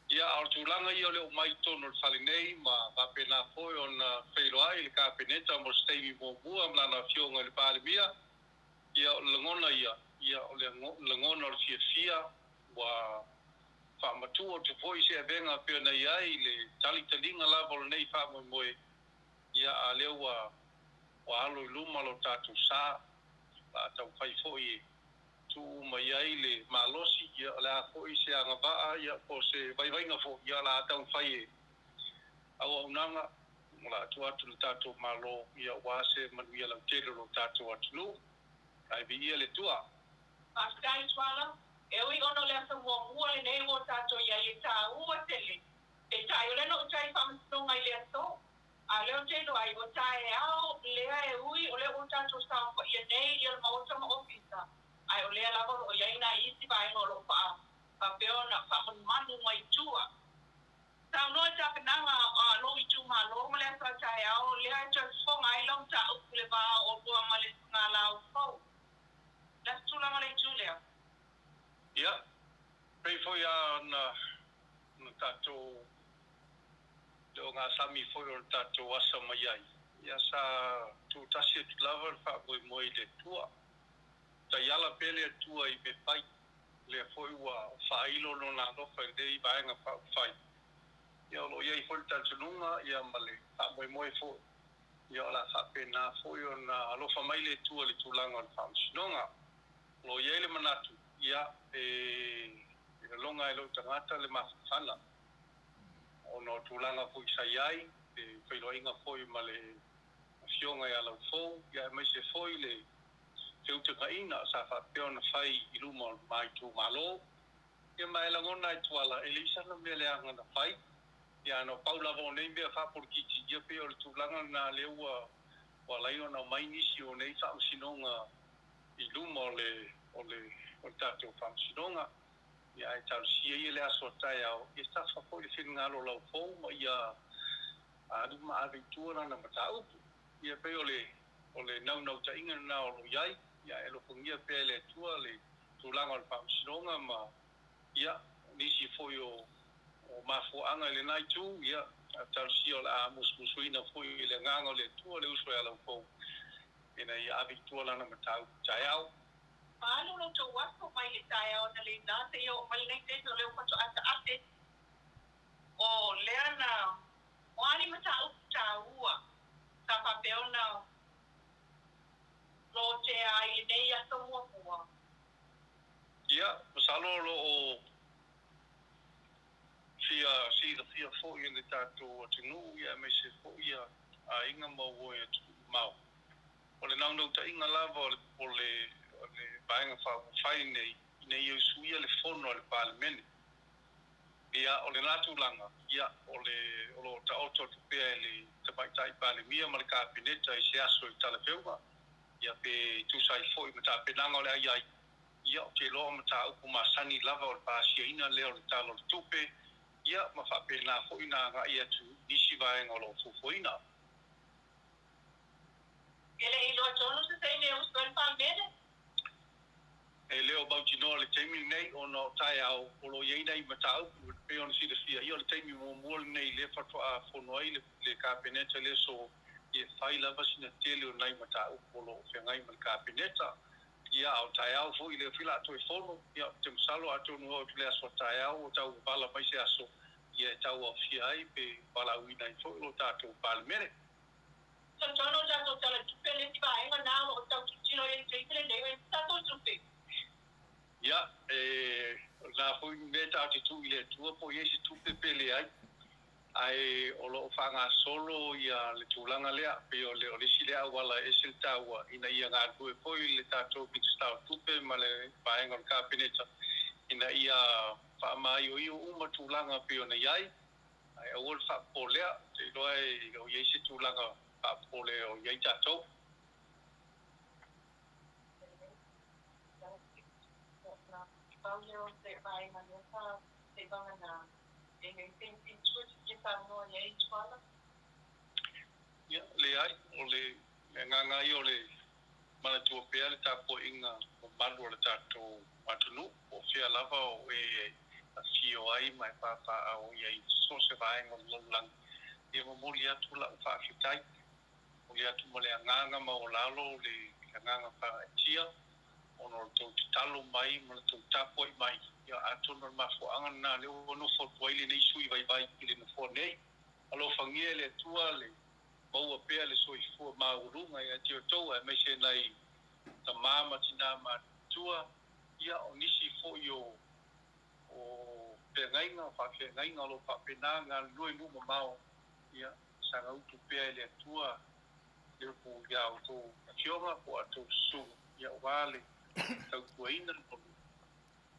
ia au tulanga ia le mai tono fale nei ma va pena foi ona Fai'oa il capineta mo stay mo bua mlana fionga le palimia ia langona ia le langona o fia wa fa matu o te foi se venga pena ia le talinga la vol nei fa mo ia ale wa alo luma lo tatu sa la tau fai foi tu mai ai le malosi ia la foi se anga va ia po se vai nga fo ia la tau fai au nanga la tu atu tato malo ia wase manuia la tele lo tato atu ai vi ia le tua Pastai swala e ui ono le asa mua le nei wo tato ia i ta ua tele e tai ole no tai whamasonga i le aso a leo telo ai o tai au lea e ui o le o tato sa ia nei ia maota ma ofisa ai o lea lava o ia ina isi vai ngolo pa peo na whamanumanu mai tua tau noa tapenanga a lo i tu ma lo male sa tai au lea e transform ai long ta upu le ba o bua male ngā lau fau las tula male tu lea ia pei foi na tato o ngā sami foi o tato asa mai ai ia sa tu tasi e tu lava fa moi le tua ta yala pele tua i me pai le foi wa failo no na do fa dei vaenga fa fai ia lo ia i foi tanunga ia male fa moi fo ia la fa pena foi ona lo fa mai le tua le tulanga al fam nonga lo ia le manatu ia e longa e lo tangata le mafana ono tulanga foi sai ai e Fai'oa inga foi male fionga ia lo fo ia mai se foi le Setu ka ina sa fa peona fai i luma mai tu malo e mai la ngona i tuala elisa no mele anga na fai ya no paula vo nei be fa por kiti je pe o tu langa na leua wala i ona mai nisi o nei fa sinonga i luma o tato fa sinonga ya e tal si e le aso tai au e sta fa po le finga lo la fo ia a luma aventura na matau ia pe ole nau ta inga na o yai ia elo fungia pe le tua le tulanga le pamsinonga ma ia nisi foi o mafuanga le nai tu ia tal si ola musmusuina foi le nganga le tua le uso ala po ina ia abitua lana matau taiao Paano lo to wapo mai le taiao na le na te o mai nei te lo pato ate o leana wani matau taua ta papel na lo te ai nei ato mua ia masalo lo o fia fo ia le tato tinu ia me se fo ia a inga mau ia mau o le nau ta inga lava o le bainga fai nei eu suia le fono le parlamento ia o le natulanga ia o lo ta auto pe le te tai palemia ma le kabineta i se aso i talafeua ia pe tu sai foi mata pe nanga le ai ia o te lo mata upu masani lava o le pasiaina le o le talo tupe ia ma fa pe na foi na ga ia tu nisi vai ngolo fufuina ele ilo tono se sei ne uso el palmere e leo bautino le temi nei o no tai au o lo ye nei matau pe on si de fia io le temi mo nei le fa a fonoi le kabineta le so e fai la vasina tele o nei matau o lo fe ngai mal kabineta ia au tai au fo ile fila to fono ia te msalo ato no le aso tai au o tau bala mai se aso ia tau o fia ai pe bala wina i fo lo tato palmere tono ja to tala tupele ti vai na o tau tino e te tele nei tato tupe ia na foi meta ati tu ile tu po yesi tu pepele ai o lo fanga solo ia le tulanga lea pe o le silea wala esil tawa ina ia nga tu e foi le tato bitsta tu pe male paenga ka pineta ina ia fa mai o uma tulanga pe ona yai ai o fa polea te loi o yesi tulanga pa pole o yai tato Paulo se vai na nossa pegando na ele tem tudo que tá no aí fala ia le ai o le nganga i o le mana tu pe ale ta po inga o malu le tato matunu o fia lava o a Fai'oa mai pa o ia so se vai ngol lang e mo molia tu la fa fitai o ia tu mo le nganga ma o lalo le nganga pa tia ono to talo mai mo to tapo mai ya atono ma fo anga le ono fo poile nei sui vai ile no fo nei alo fangiele tua le mau pe le soi fo ma urunga ya tio to e me se nei ta mama tina ma tua ya onisi fo yo o pe ngai nga fa ke ngai nga lo fa pe na nga lui lu mau ya sa nga tu pe le tua le po ya to kioma po to su ya wale tau kuaina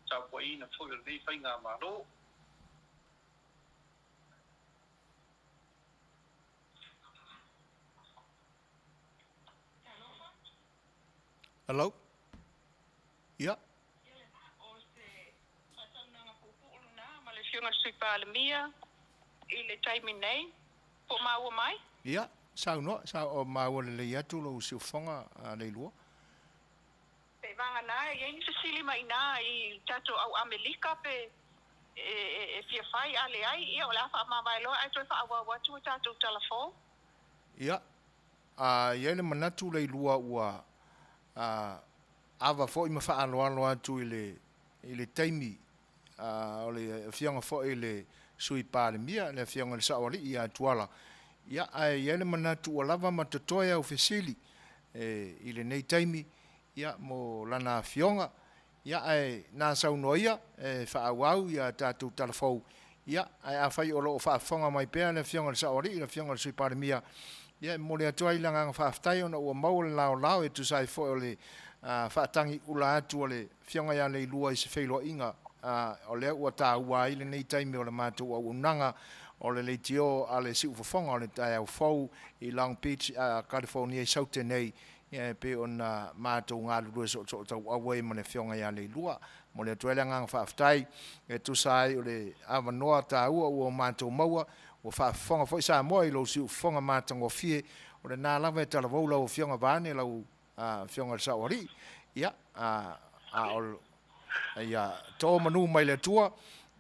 tau kuaina foi o nei fai ngā maro. Hello? Ja. o se patana nga pupu na male fiona sui palemia ile time nei po mau mai Ja, sau no, sau o maua le atu lo si fonga le lua. pe vanga na e ni sili mai na I tato au Amerika pe e fia fai ale ai I o la fa ma vai lo ai to fa wa tu tato telefon Ja. Ia le manatu le lua ua ava fo I ma fa alo atu ile taimi o le fianga fo ile sui pale mia le fianga le saoli ia tuala. Ia ia le manatu o lava matatoia ofisili ile nei taimi ia mo lana fionga ia na saunoia faawau ia tatu telefon ia a fai o lo fa fonga mai pe le fionga le saori le fionga le sui parimia ia mo le atoai langa fa aftai ona o mau lao e tu sai fo le fa tangi ula atu le fionga ia le lua I se Fai'oa inga o le ua ta ua ile nei taimi o le matu o unanga o le leitio a le si ufofonga o le tai au fau I Long Beach California I saute nei pe ona matou ngā lua so tau awai ma le fionga ia le lua mo le tuele ngang whaaftai e tu sai o le awanoa tā ua ua matou maua o whaafonga fo isa moa I lo si ufonga matango fie o le nā lava e talavou lau fionga vane lau fionga saori ia ia tō manu mai le tua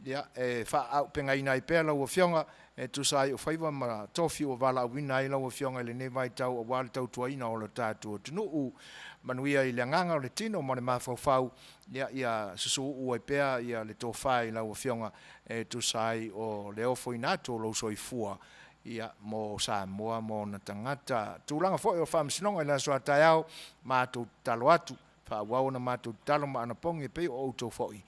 ia e wha au penga ina i pēr lau fionga e tu sai o Fai'oa ma tofi o wala wina i lau fionga le ne vai tau o wale tau tuaina o le tātua tunu Manuia i le nganga o le tino mo le mawhau ia susu ua i pēr ia le tō whai lau fionga e tu sai o le ofo inato lau soifua ia mo Samoa mo na tangata tūlanga fo o whamsinonga i la soa tai au mātou talo atu whawau na mātou talo ma ana pongi pe o auto foi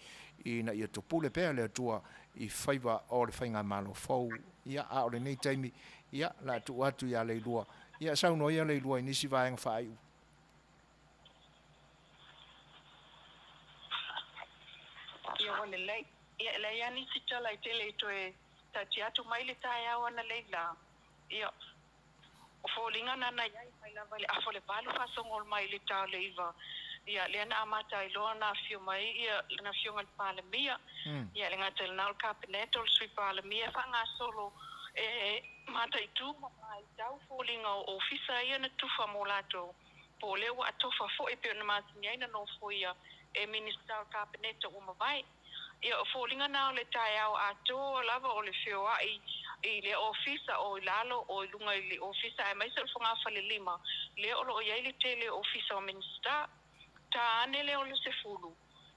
i na ia topule pēr le atua i Fai'oa o le whainga malo fau ia a o le nei taimi ia la tu atu ia leilua ia sauno ia leilua i nisi vaenga whai ia wale lei ia le ia nisi tala i tele to e tati atu mai le tai au ana leila ia o fōlinga nana iai mai lava le afo le palu fasongol mai le tau le iwa ia le ana amata i loa na fio mai ia na fio ngal pale mia ia le ngata le nal kabineto le sui pale mia whanga solo mata i tu mai tau fōlinga o ofisa ia na tufa mo lato po lewa atofa fo e peo na masinia ina no fo ia e minister kabineto o mawai ia o fōlinga na o le tai au ato lava o le Fai'oa i le ofisa o lalo o lunga i le ofisa e mai se fonga fale lima le o lo ia le tele ofisa o minister ta ane le o le sefulu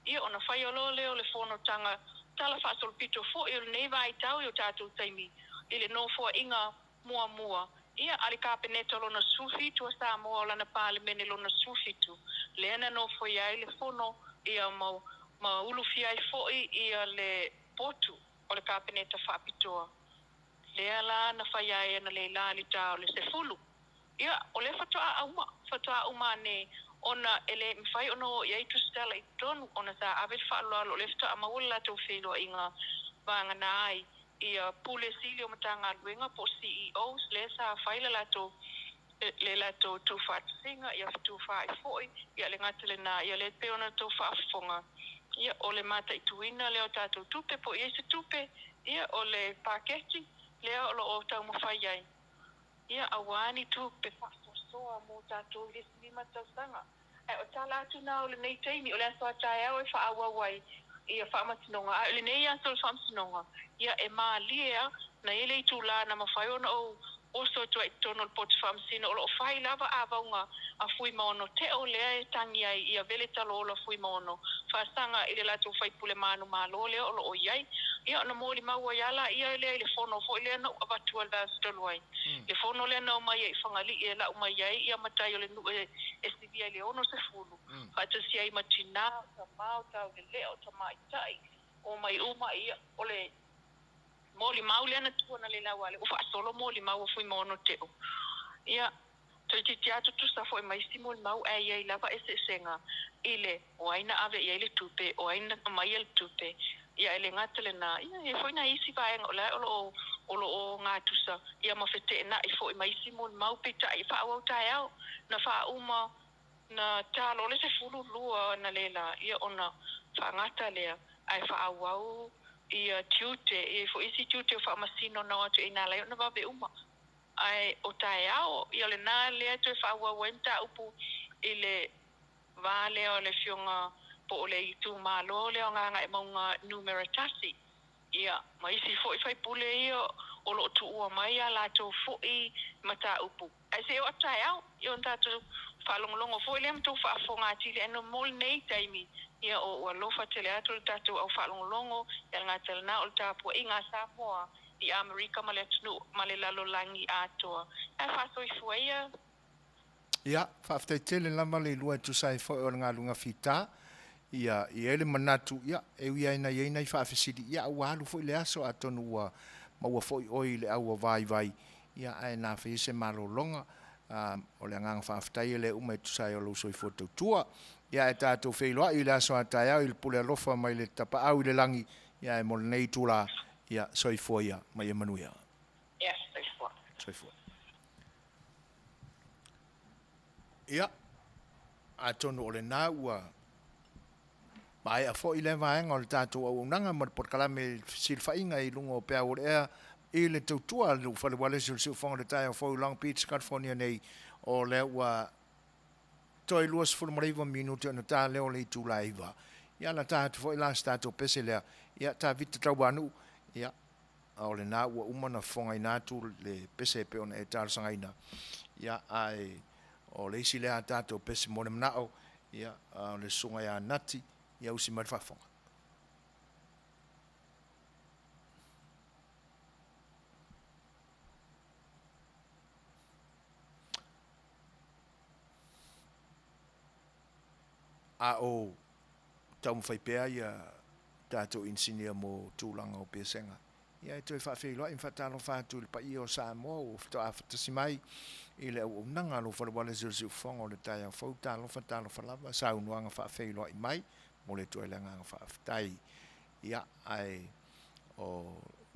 ia ona fai o le o le fono tanga tala fa sol pito fo i le neva i tau i tatu taimi i le no fo inga mua ia ali kabineto lo na sufitu a Samoa o lana parliament lo na sufitu le ana no fo ia i le fono ia ma ulu fia i foi ia le potu o le kabineto whapitoa. Le ala na whaiae na le lali tau le sefulu. Ia, o le whatoa uma ne ona ele mwhai ono iai tu stela i tonu ona sa avel whaaloalo le whatoa maula tau whelo inga vanga na ai ia pule sili o matanga luenga po CEOs le sa whaila lato le lato tu whaatsinga ia tu whaai foi ia le ngatele na ia le peona tu whaafonga. Ia o le mata i tuina leo tātou tupe po ia se tupe ia o le paketi leo o tau mawhaiai ia awani tupe whaafosoa mo tātou i le sinima tausanga o tala atu na o le nei teimi o le aso atai au e whaawawai ia whaamatinonga o le nei aso le whaamatinonga ia e maalia na ele i tūla na mawhaiona o so tua i tono le poti whaamsina o lo whai lava a vaunga a fui maono te o lea e tangi ai ia vele talo o la fui maono whaasanga i le lato whai pule manu malo lea o lo o iai ia ona mōli maua iala ia lea i le whono fo lea na abatua le vastoluai le whono lea na o mai i whangali i la umai iai ia matai o le nu e sivia i le ono se fulu whaatasi ai matina ta mau tau le leo ta mai tai o mai uma ia o le moli mau le na tuana le la wale o fa solo moli mau fui mono teo ia te teatro tu sa foi mai simol mau ai lava ese senga ile o aina ave ia ile tupe o aina mai el tupe ia ele ngatele na ia foi na isi vai o lo ngatusa ia ma fete na i foi mai simol mau pita i fa o tai au na fa uma na talo le se fulu lua na lela ia ona fa ngata le ai fa au ia tute e fo isi tute fa masino na atu ina la na va be uma ai o tai ao ia le na le atu fa wa wenta upu ile vale o le fionga po le itu malo le nga nga monga numeratasi ia mai si fo fai pule ia o lo tu o mai ala to fo I mata upu ai se o tai ao ia nda tu fa longo fo le mtu fa fonga ti le no mol nei taimi ia o lofa tele atu tatu au whalongolongo ia ngatel na o tapu inga Samoa I Amerika male lalo langi atoa. E whasoi fuaia? Ia, whaaftei tele lama le lua tu sai fo o ngā lunga fita ia ele manatu ia e ia ina I whaafesidi ia ua alu fo I le aso atonu ua maua fo I oi le aua vai ia ai nā whaise malolonga o le nganga whaaftei le ume tu sai o lo soi fo tautua ia e tātou Fai'oa I le aso atai au I le pule alofa mai le tapa au I le langi ia e mole nei tula ia soifua ia mai e Manuia. Ia, soifua. Soifua. Ia, a tonu o le nā ua mai a fo I le vaenga o le tātou au unanga ma le porkalame silwhainga I lungo o pēa o le ea i le tautua le whale wale se whanga le tai o whau Long Beach, California nei o le ua toi luas fulmariva minuti ana tā leo le tu laiva. Ia la tā tu foi la stato pese lea. Ia tā vita tau anu. Ia o le nā ua umana whonga i nātu le pese pe ona e tārsanga ina. Ia ai o le isi lea tātou pese mone mnao. Ia le sunga ia nati. Ia usi marwhawhonga. A o tau mwhaipea ia tātou insinia mo tūlanga o Pēsenga. Ia e toi whawhewhiloa i whatalo whātu le pa i o Samoa o whatoa whatasi mai i le au nanga lo whalawale zirsi ufonga o le tai au whau tālo whalava sa unuanga whawhewhiloa i mai mo le toi lenga whawhtai. Ia ai o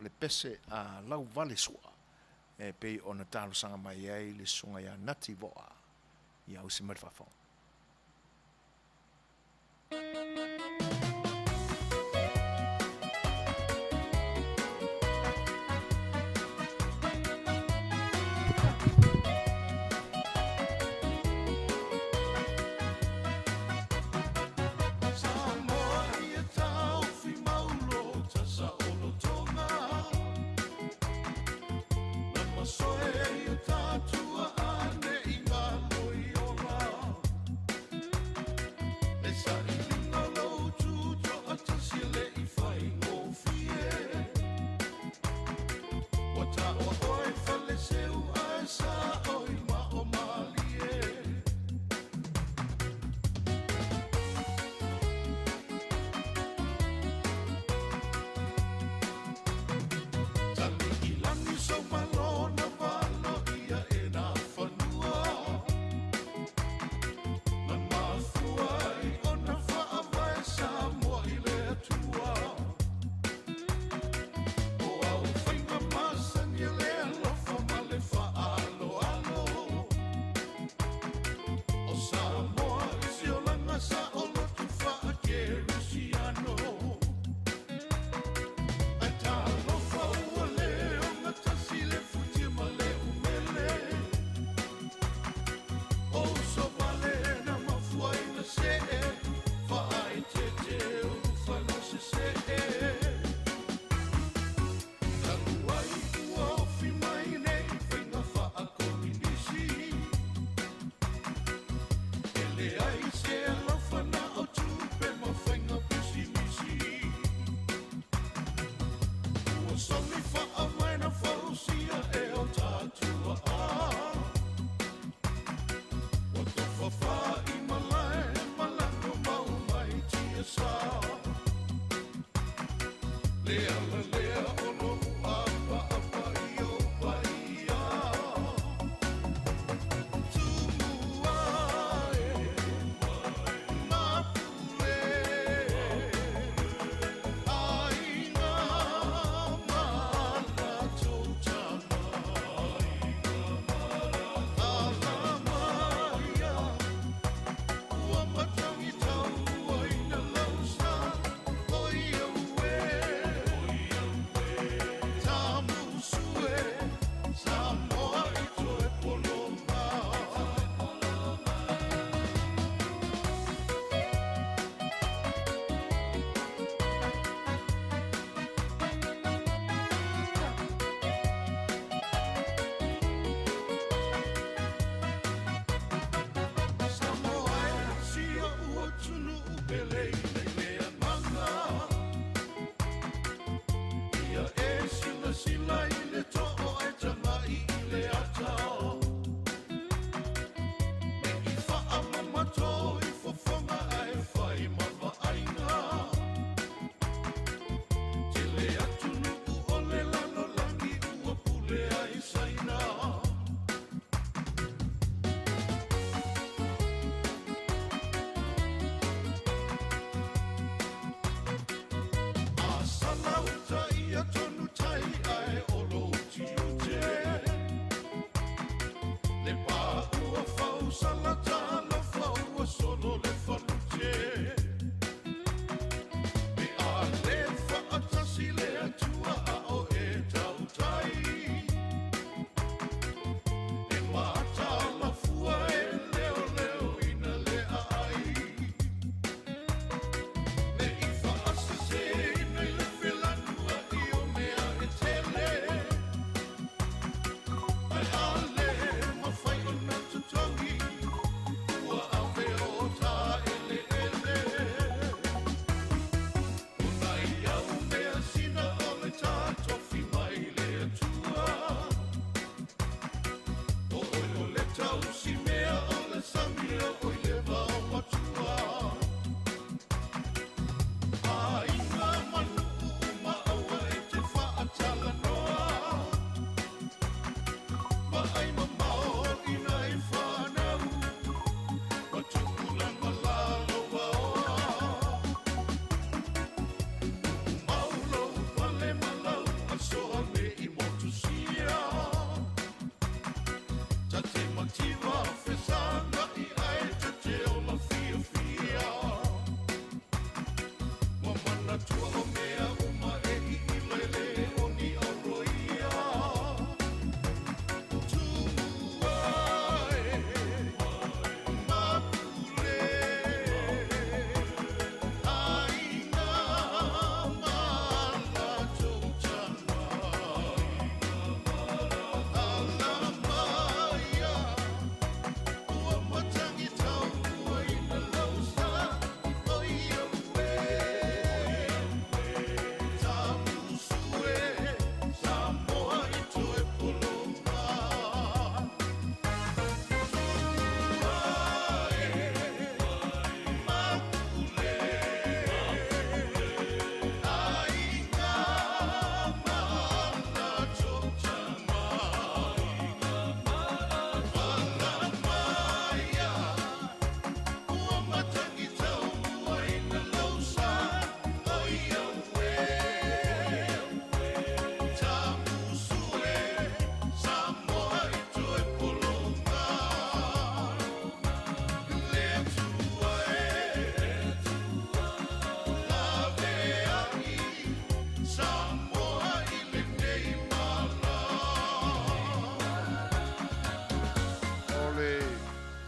le pese a lau vale sua e pei o na tālo sanga mai ai le sunga ia nati voa. Ia usi marwhawhonga.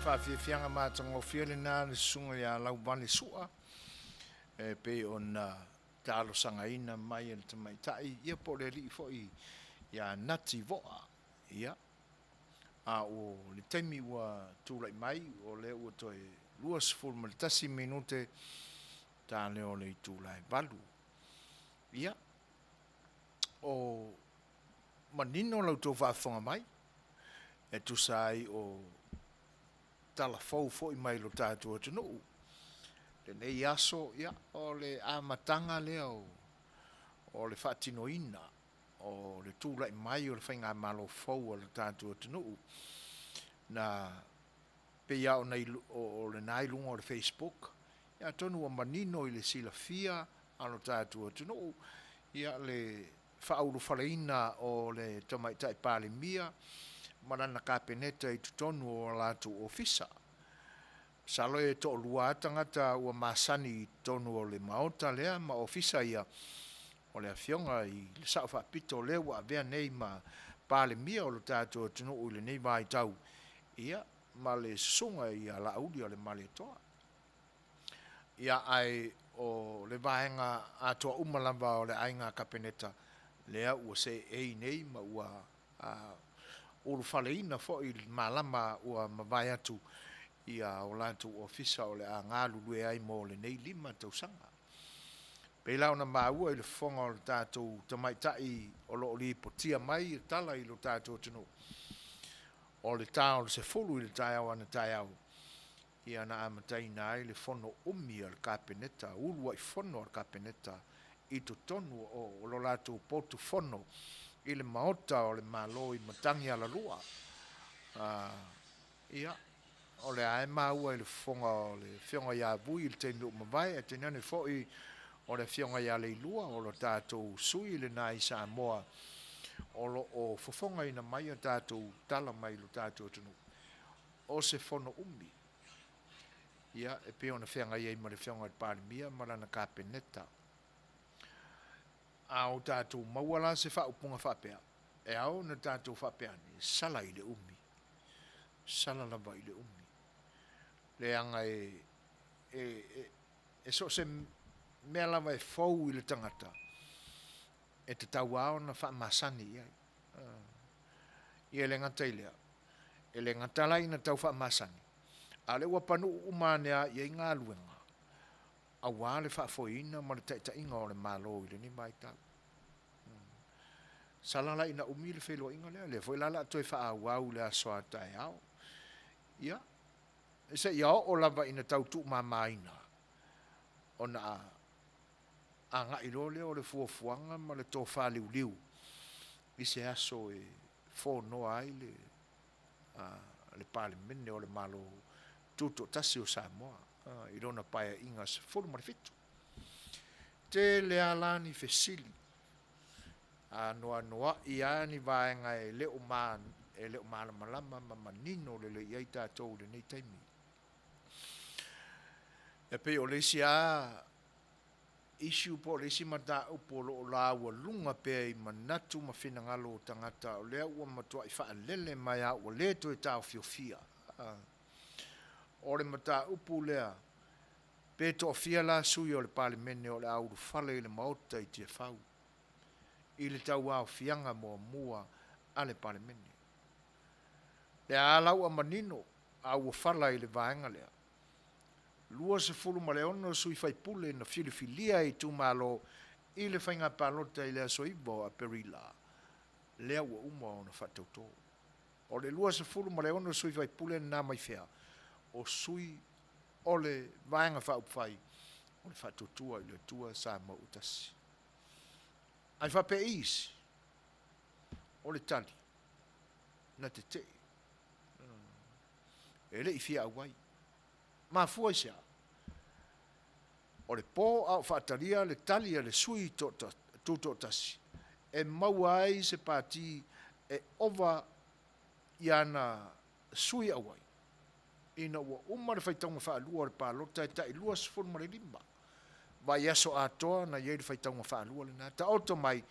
Whawhiawhianga mātangofia le nā le sunga ia lau wale sua pe ona tālo sangaina mai le tamaitai ia po le li fo ia nati voa ia a o le taimi ua tūlai mai o le ua toe luas fulma le tasi minute tā leo le tūlai balu ia o manino lau tō whaafonga mai e tu sai o tala fau fo i mai lo tātua tunu. Le nei aso, ia, o le amatanga leo, o le whaatinoina, o le tūlai mai o le whainga malo fau o le tātua tunu. Na pe ia o le nailunga o le Facebook, ia tonu o manino i le sila fia alo tātua tunu. Ia le whauru whaleina o le tamaitai pāle mia, marana kapeneta i tutonu o latu ofisa. Salo e to lua tangata ua masani i tonu o le maota lea ma ofisa ia o le afionga i le sao whapito lea ua avea nei ma pāle mia o le tātua tunu o le nei mai tau. Ia ma le sunga i a laudi o le male toa. Ia ai o le vaenga atoa umalamba o le ainga kapeneta lea ua se ei nei ma ua uru whaleina fo i malama ua mawai atu ia o lantu ofisa o le a ngālu lue ai mo le nei lima tausanga. Peilau na maua i le fonga o le tātou tamaitai o lo li potia mai i tala i lo tātou tunu. O le tā o le se fulu i le tai au ana tai au. Ia na amatai na ai le fono umi al kapeneta, ulua i fono al kapeneta i to tonu o lo lātou potu fono i le maota o le malo i matangi ala lua. Ia, o le ae maua i le fonga o le fionga ia vui i le teimi o mawai, e tenane foi o le fionga ia le lua o lo tātou sui le nai Samoa o lo o fofonga ina mai o tātou tala mai lo tātou tunu. O se fono umi. Ia, e pe ona fionga ia i ma le fionga i pālimia, marana kapeneta. Au tātou mauala se whaupunga whapea. E au na tātou whapea ni sala i le umi. Sala lava i le umi. Le anga e so se mea lava e fau i le tangata. E te tau ao na wha masani iai. I e le ngata i lea. E le ngata lai na tau wha masani. A le wapanu umanea i e ngā luenga. A wale wha foina ma le taita inga o le malo i le ni mai tau. Salala ina umi le whelo inga lea. Le foi lala toi wha awau le asoa tai au. Ia. E se iao o lava ina tau tu mamaina. O na a nga ilo leo le fuafuanga ma le tō wha liu liu. I se aso e whono ai le pale mene o le malo tuto tasi o Samoa. I rona paia inga se fulu marifitu. Te le alani fesili. Noa noa i ani vaenga e leo malama ma manino le iai tātou le nei taimi. E pe o le si a issue po le simata upo lo la wa lunga pe manatu ma fina ngalo tangata o le ua matua I fa lele mai a o le to ta fiofia o le mata upu lea pe to fia la sui o le palemene o le au fale le mauta I te fau I le tau au fianga mo mua a le palemene le ala ua manino au fala I le vaenga lea lua se fulu ma le ono sui fai pule na filifilia I tu malo I le whainga palota I le aso ibo a perila. Lea ua uma o na whatauto. O le lua se fulu ma le ono sui fai pule na mai whea. O sui o le vaenga whaupwhai. O le whatautua I le tua sa ma utasi. Ai whape isi. O le tali. Na te te. E le I fia awai. Ma fua sia. O le po au whaataria le tali le sui to tasi. E maua ai se pati e ova iana sui awai. Ina ua umare whaitaunga whaalua le pālota e tai lua sifuru mare limba. Vai aso atoa na iei le whaitaunga whaalua le nā. Ta auto mai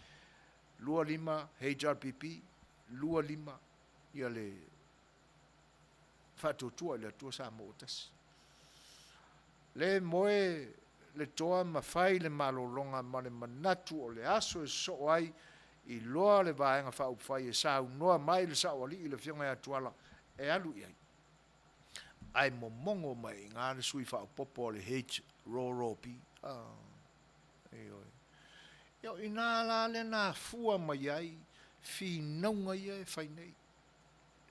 lua lima HRPP, lua lima ia le whaatutua le atua sa mo tasi. Le moe le toa mawhai le malolonga ma le manatu o le aso e so ai I loa le vaenga whauwhai e sa noa mai le sa wali I le whionga e atuala e alu iai. Ai mo mongo mai ngā le sui whaupopo le H Roropi. Iau ina la le nā fua mai ai fi naunga ia e whai nei.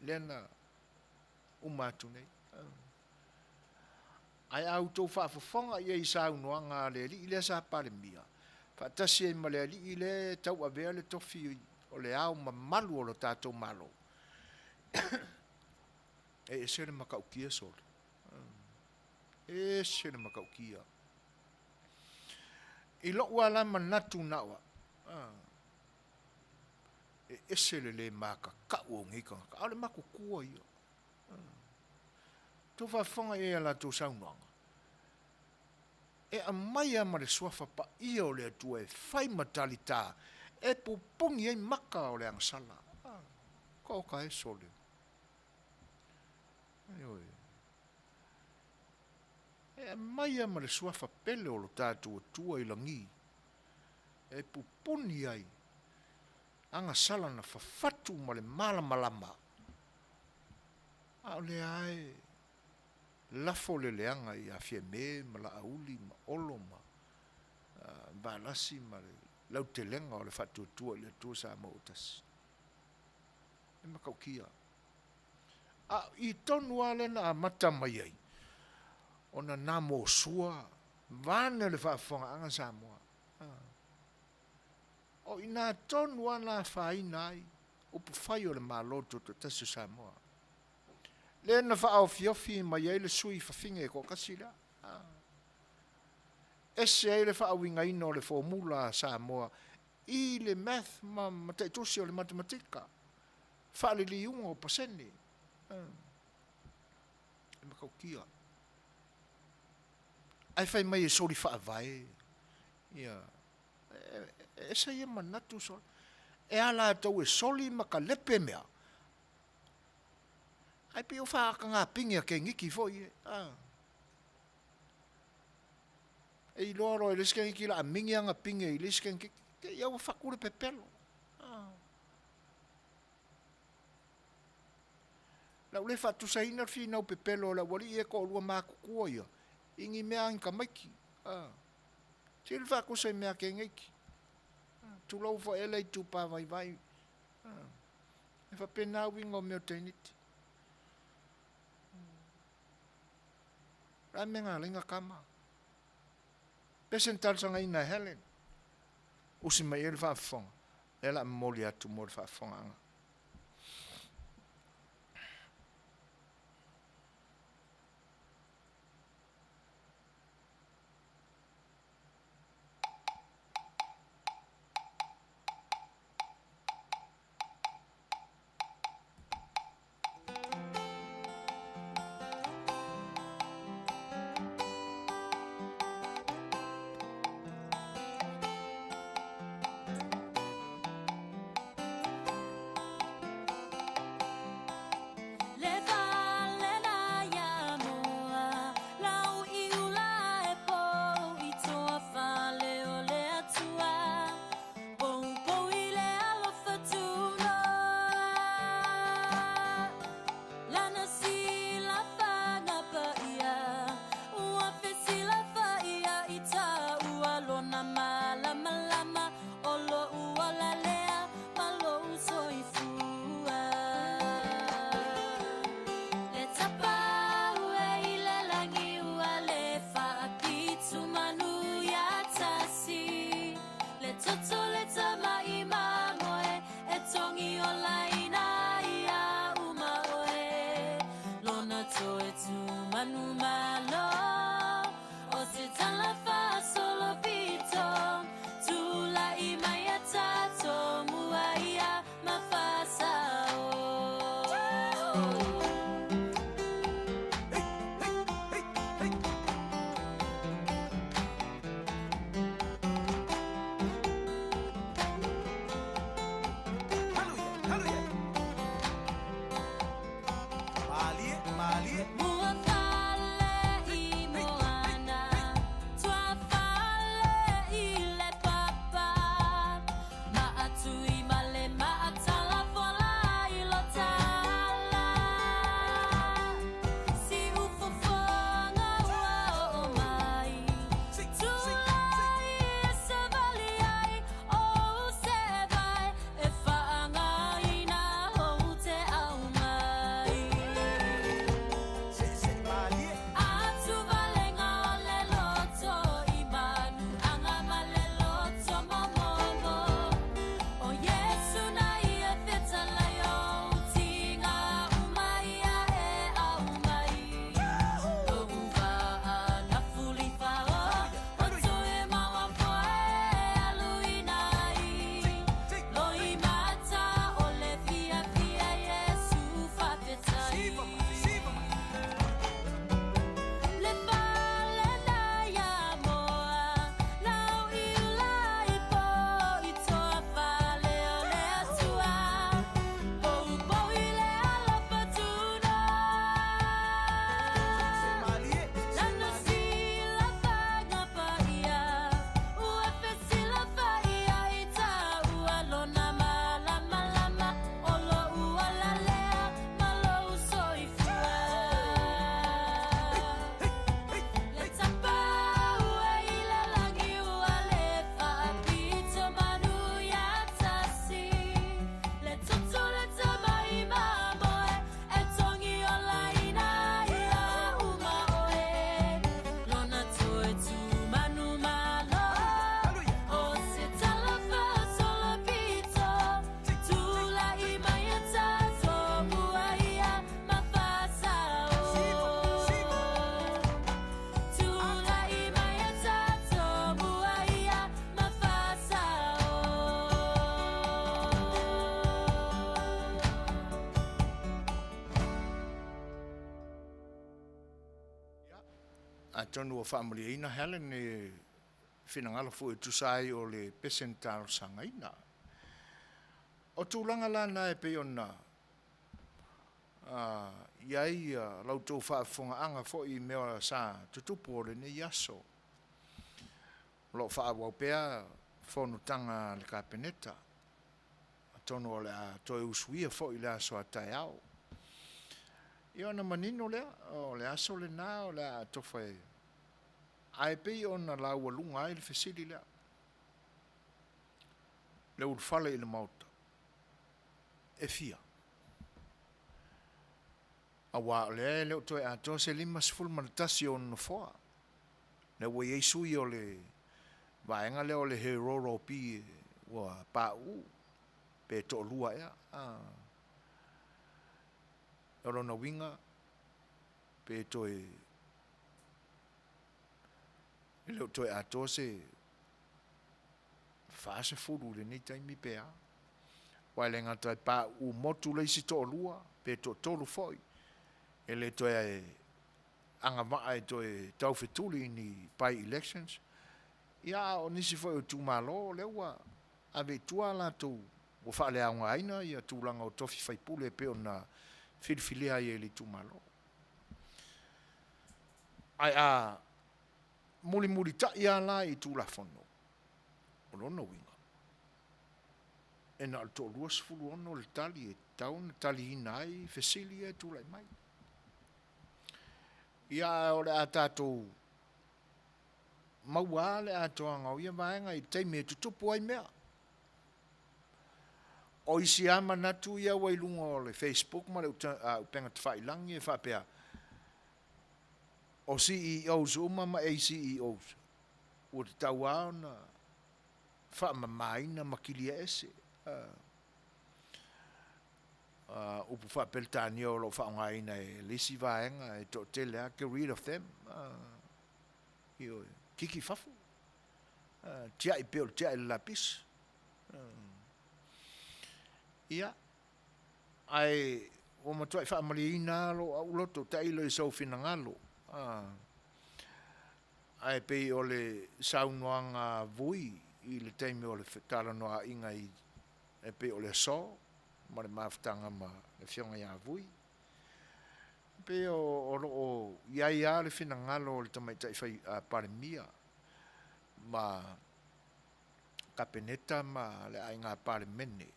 Le na umatu nei. Ai au tau whaafafonga ia I sa unoa ngā le li I le sa pare mia. Whaatasi e ma le li I le tau avea le tofi o le au ma malu o lo tātou malo. E se le makaukia sole. E se le makaukia. I lo ua la manatu nawa. E se le maka ka o ngika. Ka le mako kua ia. Tau whaafonga e ala tau saunoanga. E a mai ama le suafa pa ia o le atua e whai matali tā. E pupungi e maka o le angsala. Ko ka e sole. E a mai ama le suafa pele o lo tātua tua I langi. E pupuni ai. Anga sala na whawhatu ma le malamalama. A o le ai. Lafo le leanga I a fia me, ma la auli, ma olo, ma balasi, ma lau te lenga o le whatuatua le tua sa ma utas. E makaukia. I tonu ale na mata mai ai. O na namo sua, vane le whaafonga anga sa moa. O ina tonu ana whaina ai, upu whai o le maloto to tasu sa moa. Le na whaau fiofi ma iei le sui whawhinga e ko kasila. Ese ei le whaau inga ino le formula sa moa. I le math ma mataitosi o le matematika. Whaale li unga o pasene. E makaukia. Ai whai mai e sori whaavai. Ia. Esa ia manatu soli. E ala tau e soli maka lepe mea. Ai pe o whaaka ngā pingia ke ngiki foi. E I loro e leske ngiki la a mingi anga pingia I leske ngiki. Ke iau whakure pepelo. Lau le whatu sahina fi nau pepelo la wali e ko lua māku kua ia. Ingi mea inka maiki. Til whaku sai mea ke ngiki. Tu lau wha elei tu pā vai vai. E whapena wingo meo teiniti. Rai me ngā linga kama. Pesen talsanga ina Helen. Usi mai ele whaafonga. Ela moli atu mo le whaafonga anga. a tonu o whaamaliaina hele ne whinangalo fu e tusai o le percentile sangaina. O tūlanga lana e pe ona iai lautou whaafunga anga fo I mea sa tutupu o le ne yaso. Lo whaawau pea whonutanga le kapeneta. Tonu o le a toi usuia fo I le aso a tai au. Ia na manino lea, o le aso le nā o le a tofai. Ai pe ona la walunga ai le fesili lea. Le ulfale I le mauta. E fia. A wa le toi a to se lima sful manatasi o no foa. Le wa yesu I o le vaenga le o le he roro pi wa pa u. Pe to lua ea. Oro na winga. Pe toi leo toi a to se fase fulu le ni taimi pea. Wai le ngata pa u motu le si to lua. Pe to tolu foi. E le toi e anga maa e toi tau fetuli ni pai elections. Ia o nisi foi o tu malo le ua ave tua la tu o fale a nga aina ia tūlanga o tofi faipule pe ona filfilia i le tu malo. Ai a muli ta ia la I tu la fono. O lona winga. E na to luas fulu ono le tali e taun tali inai fesili e tu lai mai. Ia o le a tātou maua le a toa ngau ia vaenga I teime tutupu ai mea. O isi ama natu ia wailunga o le Facebook ma le upenga tawhailangi e whapea. O CEOs uma ma ACEOs. O te tau ao na whaamamaina makilia ese. Upu whapeltani o lo whaongaina e lisi vaenga e to tele a get rid of them. Kiki fafu. Tia I peo, tia I lapis. Ia. Ai, o matua I whaamaliina lo au loto ta ilo I sau finangalo. Ai pei o le saunoanga vui I le teime o le talanoa inga I e pei o le so. Ma le maftanga ma le fionga ia vui. Pe o ia le finangalo le tamaita I fai paremia. Ma kapeneta ma le ainga paremene.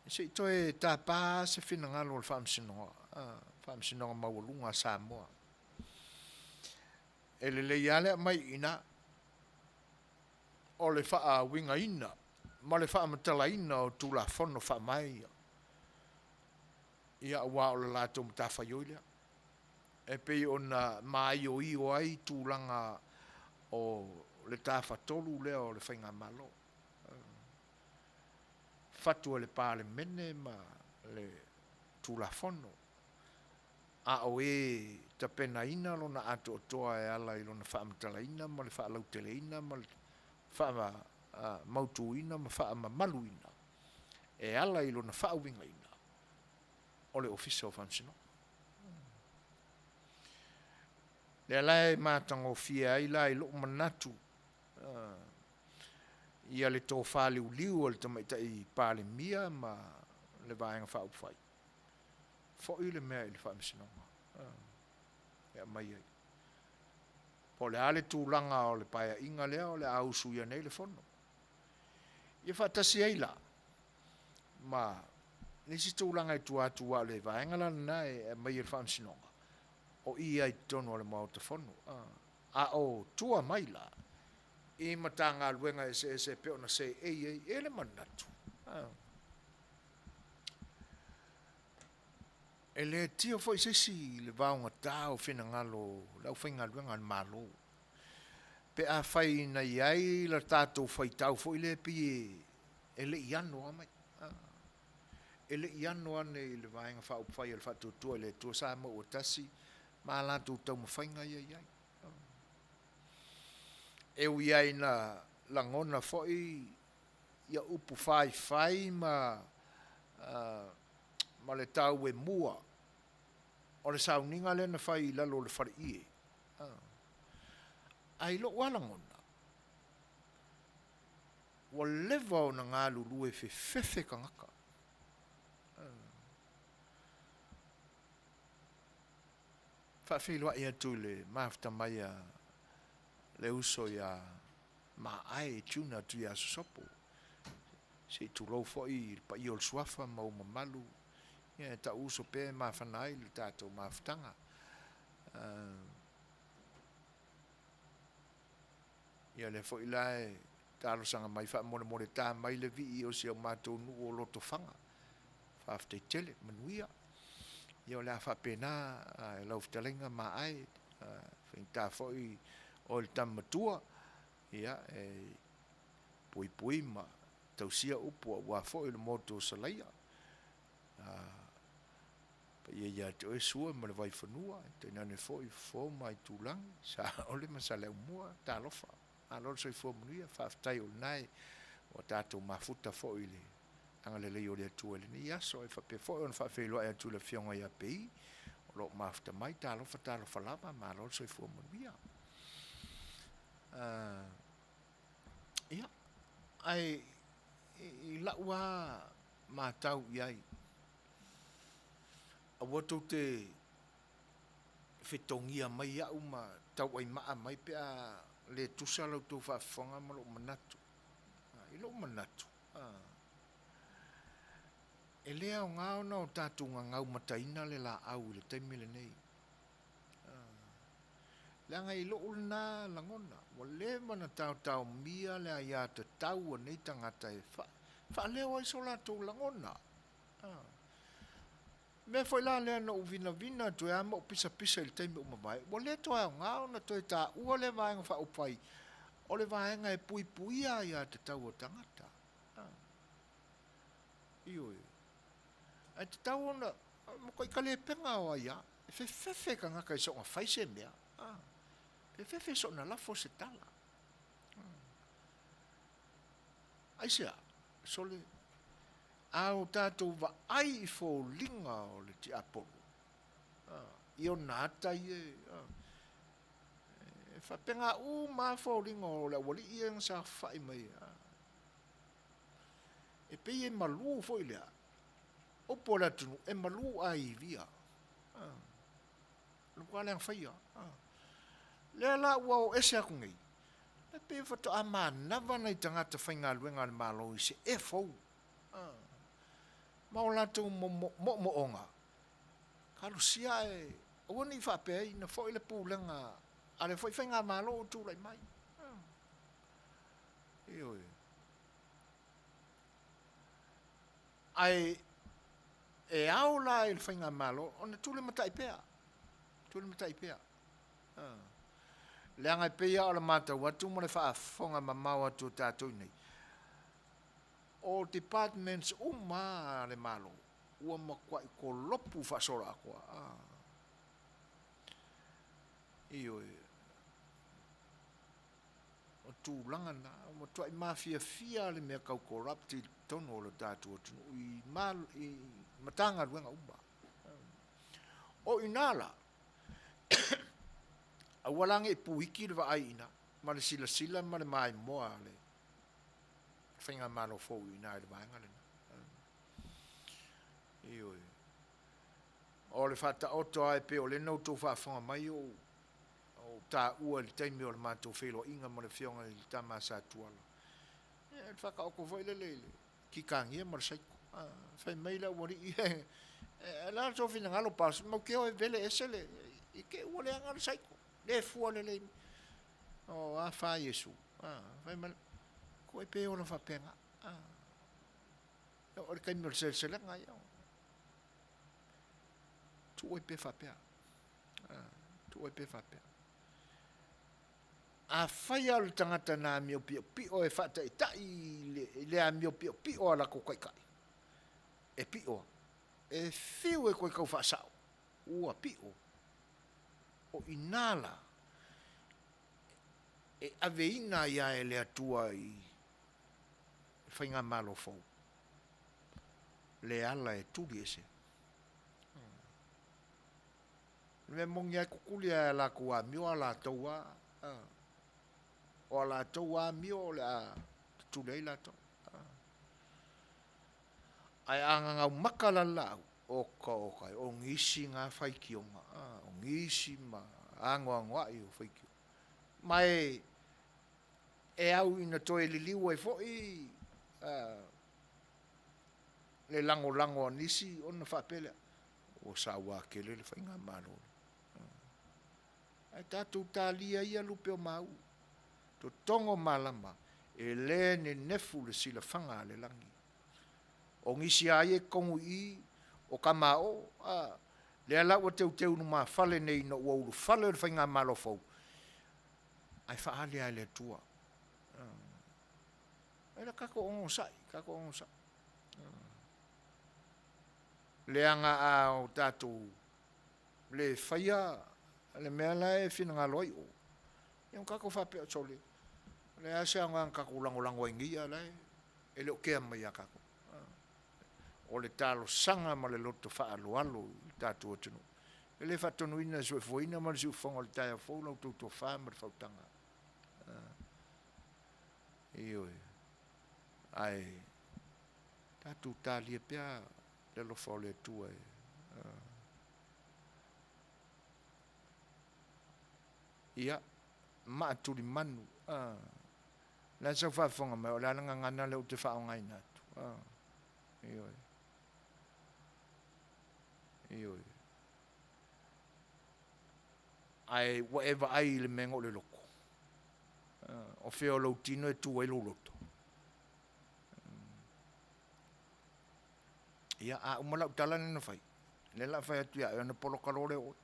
Se toi ta pa se finangalo le famsinoa. Famsinoa mawalunga Samoa. Ele le iale mai ina. O le faa winga ina. Ma le faa matala ina o tu la fono faa mai. Ia wa o le lato mtafa yoilea. E pei ona mai o I o ai tūlanga o le tafa tolu lea o le whainga malo. Fatu le pāle mene ma le tūlafono. A o e ta pena ina lo na ato o toa e ala I lo na whaamatala ina ma le whaalautele ina ma le mautu ina ma whaamamalu ina. E ala I lo na whaawinga ina. O le ofisa o whansino. Le alai mātango fia ai lai lo manatu. Ia le tō whāliu liu o le tamaita I pāle mia ma le vāenga whaupwhai. Fo I le mea I le whaamisinonga. Ea mai ai. Po le ale tūlanga o le paia inga lea o le ausu ia nei le fono. Ia whaatasi ai la. Ma nisi tūlanga I tuatua le vāenga lana e mai I le whaamisinonga. O ia I tono o le mauta fono. A o tua mai la. I matanga luenga e se peo na se e le manatu. E le tio foi se si le vaunga tau fina ngalo lau whainga luenga an malo. Pe a whai na iai la tātou whai tau foi le pi e le iano amai. E le iano ane I le vaenga whau whai e le whatu tua le tua sa ma o tasi ma la tu tau ma whainga iai. E ui ai na langona foi ia upu fai ma le tau e mua o le sauninga le na fai lalo le fari ie ai lo wala ngona wa leva o na ngā lulu e fefe kangaka whawhiloa ia tu le mafta mai a le uso ia ma ai tuna tu ia sosopo se tu lo foi pa i ol suafa mau mamalu ia ta uso pe ma fanai le tato maftanga ia le foi lai talo sanga mai fa mo mo ta mai le vi o se ma to nu o loto fanga fa fte tele manuia ia la fa pena la uftalenga ma ai finta foi o le tamatua ia pui pui ma tausia upo wa foi le moto salaia pa ia to e sua ma le vai fanua te nane foi fo mai tulang sa ole masale mua ta lofa alor so fo muia fa tai o nai o tato mafuta foi le anga le leo le tu le ia so e fa pe foi on fa fe lo e tu le fionga ia pe lo mafta mai ta lofa lava ma alor so fo muia ia ai i la wa ma tau iai a woto te fetongia mai a uma tau ai maa mai pe a le tusa lau tau whaafonga ma lo manatu i lo manatu e lea o ngāo na o tātou ngau mataina le la au le taimile nei le anga i lo ulna langona wa le mana tau mia le aia te tau a nei tangata e wha leo ai so la tau langona me foi la le no vina to ya mo pisa il tempo mo vai mo le to nga na to ta u le vai fa o pai o le vai nga e pui ya te tau tangata io e te tau na mo ko kale penga o ya fe ka nga ka so nga fai se me fe so na la fo se tala ai sia so le au tātou wa ai fo linga o le ti apolo. I o nāta i whapenga ma fo linga o le wali i ang sa whai mai. E pe e malu fo i lea. O pola tunu, e malu ai via. Lukua leang whaia. Lea la ua o ese aku ngai. E pe whato a maa nawa nei tangata whainga luenga le malo i se e fau. Mau latou mo onga. Kalu sia e oni fa pe na foi le pulenga ale foi fenga malo tu lai mai. Io ai e aula il fenga malo on tu le matai pea. Tu le matai pea. Le anga pea o le mata watu mo le fa fonga mamawa tu tatu nei. O departments uma le malo ua makua i ko lopu whasora koa io o tūlanga na o tua i mafia fia le mea kau corrupti tono o le tātu o tunu i matanga ruenga uma o inala a walange i puiki le wa aina ma le sila ma le mai moa le whainga malo fōu i nai le vaenga le io o le whata oto ai pe o le nou tō whaafonga mai o tā ua le taimi o le mātou whelo inga mo le whionga i tā māsa tuala e whaka oko voi le ki kāngia ma le saiko whai mai la wari i e la tō whina ngalo pas mau keo e vele esele i ke ua le anga le saiko le fua le le o a wha Yesu whai mai ko e pe o na whapenga o le kaimi o le sele ngai au tu e pe whapea tu e pe whapea a whai au le tangata nā mio pi o e whata i tai le a mio pi o ala ko kai kai e pi o e whiu e koe kau whaasau ua pi o inala e aveina ia e le atua i whainga malo fau. Le ala e turi ese. Me mongi ai kukuli a la kua mio la toa. O la toa mio la tulei la to. Ai anga ngau makala la o kai o ngisi nga fai kionga. O ngisi ma angoa ngwai o fai kionga. Mai e au ina toe liliu e foi le lango nisi ona whapele o sawa kele le whainga malo. Ai tātou tālia ia lupe o mau. To tongo malama e le ne nefu le sila whanga le langi. O ngisi ai e kongu i o kamao le ala o teu numa fale nei no ua fale le whainga malo fau. Ai whaale ai le tua. Ai kako ongo sai. Le anga a o tātou le whaia le mea la e whina ngā loi o. Ion kako whape o tole. Le ase anga kako lango ingia la e leo kea mai a kako. O le talo sanga ma le loto whaalualo i tātou o tunu. E le whatonu ina sue fuina ma le siu whonga le taia fōna o tūtua whaa ma le whautanga. Ioi. Ai tātou tālia pia le lo le tua e. Ia, maa tuli manu. La sa whafonga mai, o la langa ngana leo te whao ngai natu. Ioi. Ai, whatever ai le mengo le loko. O wheo lau tino e tua i lo loto. Ia, umalau tala nena whai. Lela whai atu ia, e ana polo karore o.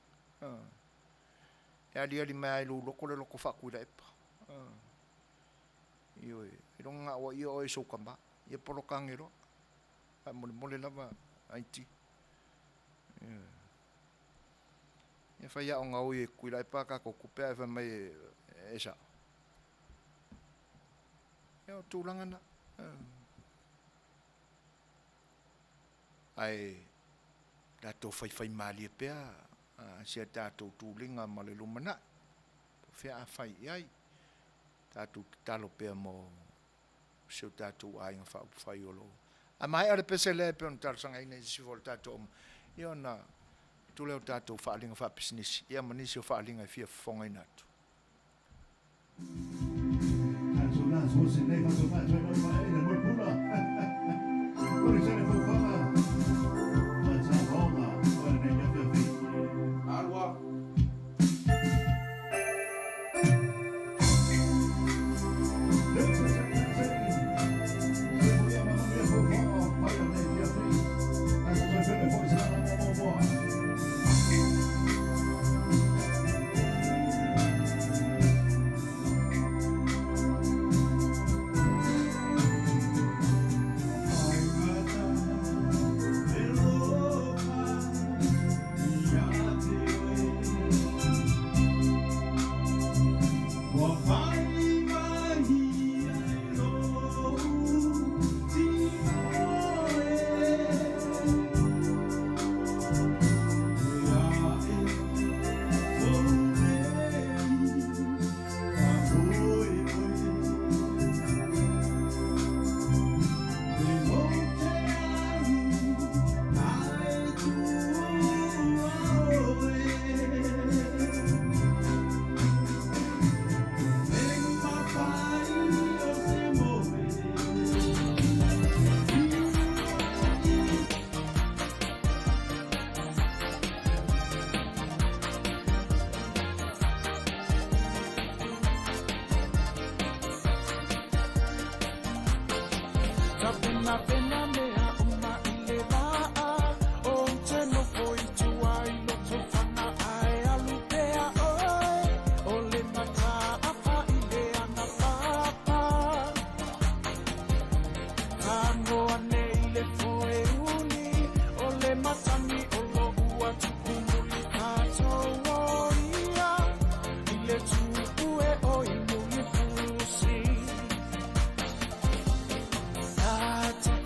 E ali mai lu loko le loko whakuira epa. Ioi, e ronga o ia o e soukamba. Ia polo kangero. Ai mole lava aiti. Ia whai a o ngau e kuira epa kako kupea e whai mai e sa. Ia o tūrangana. Ai tātou whai mali e pea, sia tātou tūlinga ma le lumana. Whea a whai iai, tātou talo pea mo seo tātou ainga whai olo. A mai are pese le pea on tarasanga ina i sifol tātou om. Ia na tūleo tātou whaalinga whapisnisi. Ia manisi o whaalinga i fia whonga inatu. Tātou nās hosi nei whato whato e mai e na morpuna. Ori sane whawhanga.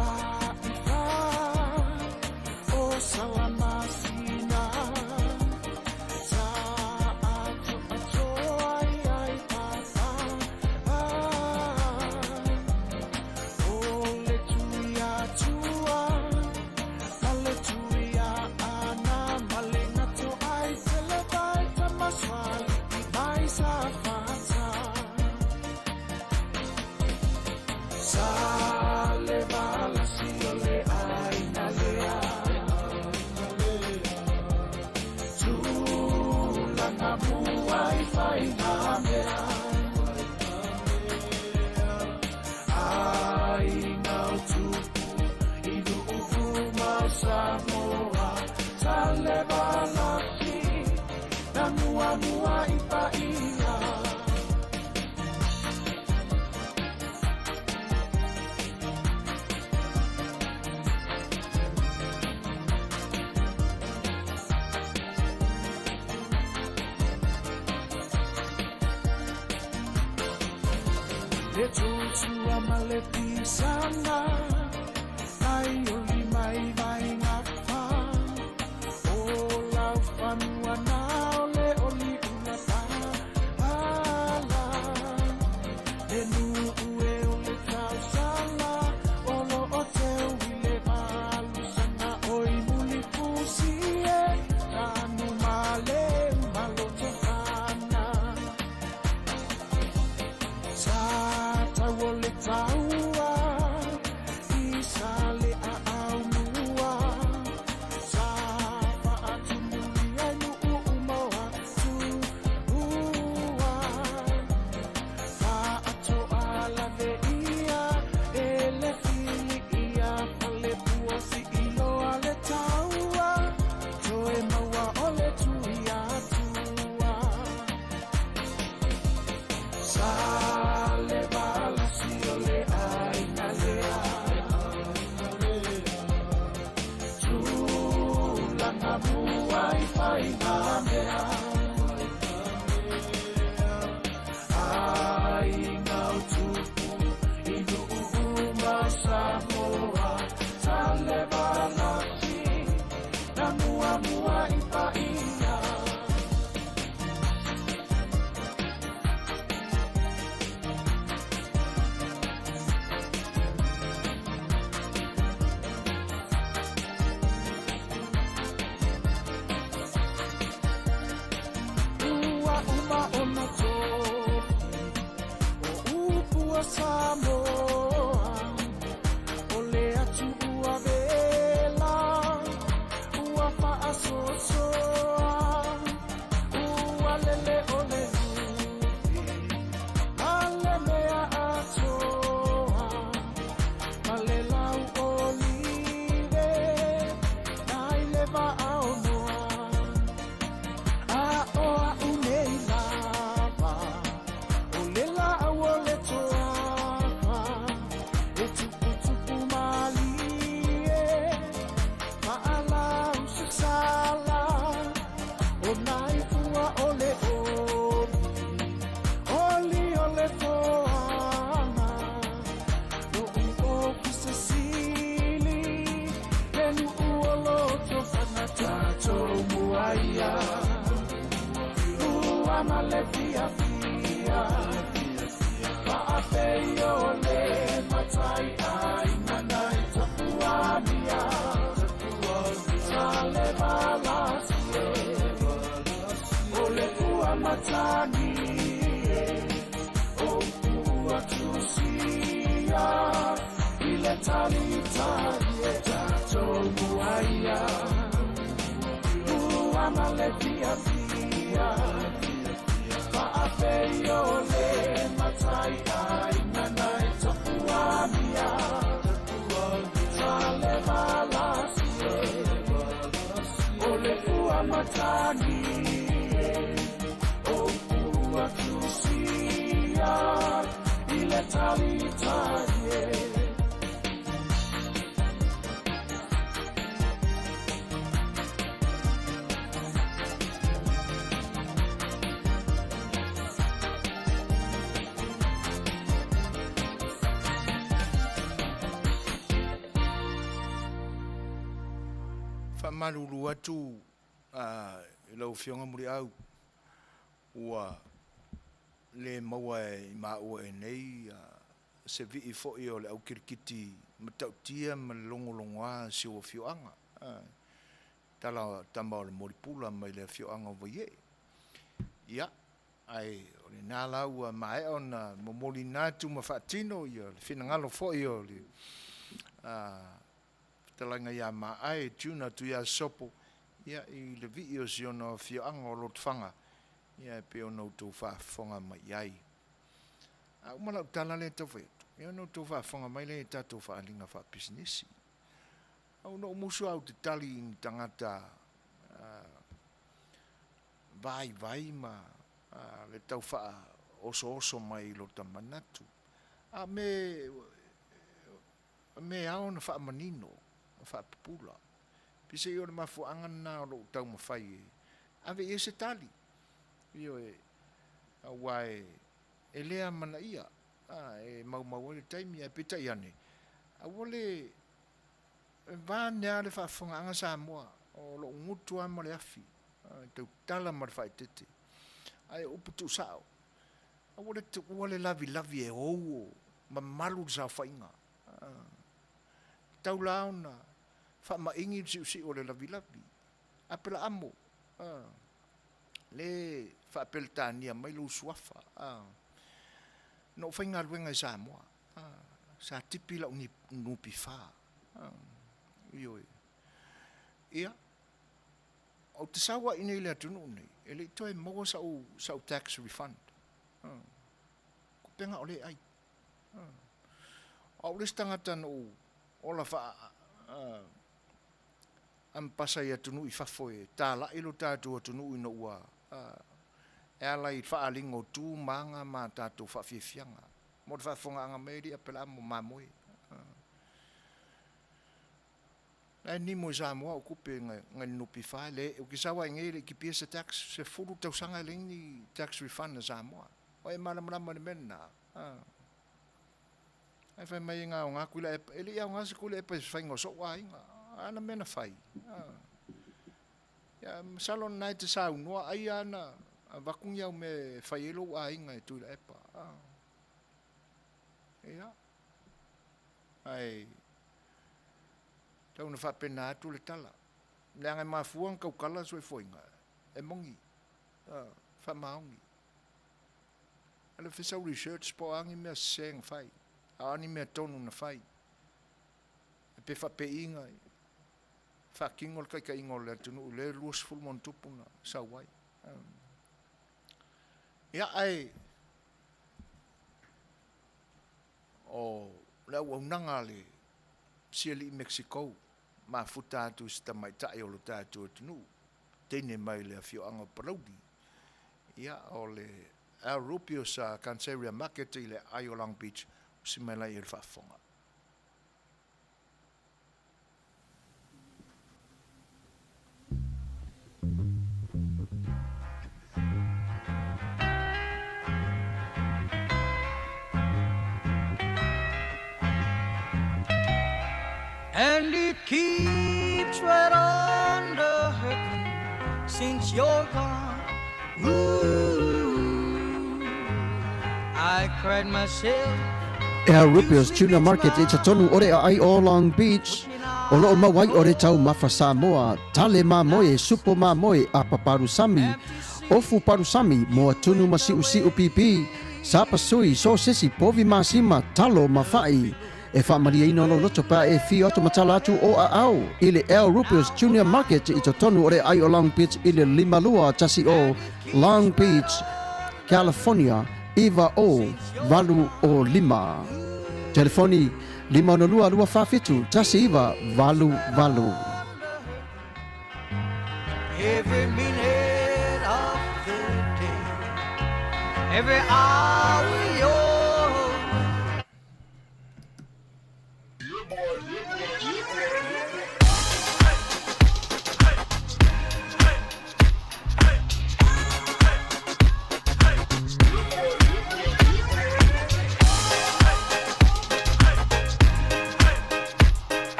Bye. e tutua male pisana ai oli mai mai ngapa o lau fanua na ole oli una pa ala e nu ue ole tau sala olo o te uile malu sana oi muli pusie tanu male malo tofana sa tawole taua isale a aunua sa pa atumulia nu umoa tu ua pa ato ala de ia ele fili ia pale puasi ilo ale taua toe maua ole tu ia tua sale bala si ole ai nalea tu langa mua i fai ngamea ai ngau tupu inu uhuma Samoa sale bala si na mua mua i fai na ua uma ona to o upua Samoa ole atu ua vela ua faasosoa ua lele ole lupi ale mea atoa ale lau olive nai leva aonoa a oa unei lava o lela awole toapa e tupu malie maala usisala o nai fua ole oli ole toama no uo kisasili lenu uolo tofana tato muaia ua malefia fia Fa'afeio le matai ai nanai tapuania Sale balasie Ole ua matani O ua tusia Ile tali talie tato muaia Ua malefia fia Fa'afeio le matai ai nanai tapuania Sale balasie Ole ua matani O ua tusia Ile tali talie Whamaruru atu i lau whionga muri au ua le maua i maua e nei se vii fo'i o le au kirikiti matautia ma le longolongoa si o whioanga tala tama o le moripula mai le whioanga o ie ia ai o le nāla ua mae o na momoli nātu ma whaatino i o le whinangalo fo'i o le talanga ia maae tuna tu ia sopo ia i le vii o si ona whioanga o lotwhanga ia pe ona utou whaafonga mai ai umala utala le tau whetu ia ona utou whaafonga mai le tatou whaalinga whaapisinisi au no musu au te tali ni tangata vai ma le tau wha oso mai lo tamanatu me ao na wha manino wha pupula pise i o na mafuanga na o lo tau mawhai ave e se tali io e awai e lea mana ia e mau le taimi e pita iane. A wole va nea le whaafonga Samoa o lo ngutua mo le afi. Tau tala ma le whaitete. Ai upu tu sao. A wole lavi e ou ma malu sa whainga. Tau launa wha ma ingi si o le lavi. Apela amo. Le wha peltania mai lo suafa. No whainga luenga i Samoa. Sa tipi la nupi wha. Ioi. Ia. O te sawa ina ile atunu nei. Ele toi mogo sa tax refund. Ko penga ole ai. O le stangata no ola wha ampasa ia tunu i whafoe. Tā la ilo tātua tunu ina ua. E ala i whaalingo tū manga mā tātou whawhiwhianga. Mo te whafonga anga meiri apela mo mamoe. Ai ni mo Samoa o kupe ngai nupi whae le. O ki sawa ingere ki pia se tax. Se furu tau sanga lengi tax refund na Samoa. O e malamalama ni mena. Ai whai mai ngā o ngā kuila epa. Eli au ngā se kuila epa e whaingo so wa inga. Ana mena whai. Ya salon nai te sau noa ai ana. Wakung iau me whai elo wa inga e tuila epa. Ia. Ai. Tau na whapena atu le tala. Leanga mafuang kau kala so e whoinga. E mongi. Whamaongi. Ale whisau research po angi mea seng whai. Aani mea tonu na whai. E pe whape inga. Whakingol kai ka ingol le tunu le luas fulmon tupuna. Sa wai. Ia ai. O lea waunanga le siali i Mexico. Ma futa atu sta mai tai o lo tātua tunu. Tene mai le afio anga paraudi. Ia o le Rupio sa Canceria Market i le Aio Long Beach. Si mai lai il whaafonga. And it keeps right on the hurting since you're gone. Ooh, I cried myself. Rupio's Tuna Market i tatonu ore ai o Long Beach. O loo mawai ore tau mafa Samoa. Tale mamoe, supo mamoe a paparusami. Ofu parusami mo tunu masiu pipi. Sapa sui, so sisi, povi masima, talo mafai. E whaamaria ino lo loto pa e fi oto matala atu o a au. Ile Rupio's Junior Market i tatonu ore ai o Long Beach ile limalua tasi o Long Beach, California. Iva o valu o lima. Telefoni 502 tasi iva valu. Every minute of the day, every hour you're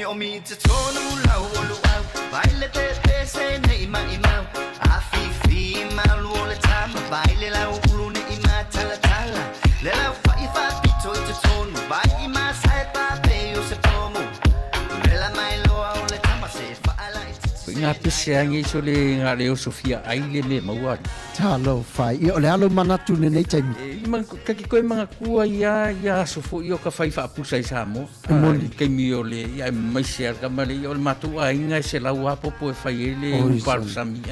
Omi te tonu lau olu au Baile te pese ne ima imau Afifi malu ole tama Baile lau ulu ne ima tala Le lau whaifa pito i te tonu Bai ima sae pape o se pomu Le la mai loa ole tama se whaala i te Ngā pese angi so le ngā leo Sofia aile me mauari. Talo whai. I ole alo manatu ne nei taimi. Kaki koe mga kua ia sofo i o ka whai whaapusa i Samoa. Kei mi o le ia maise ar kamare i o le matua inga se lau apopo e whai ele uparusami.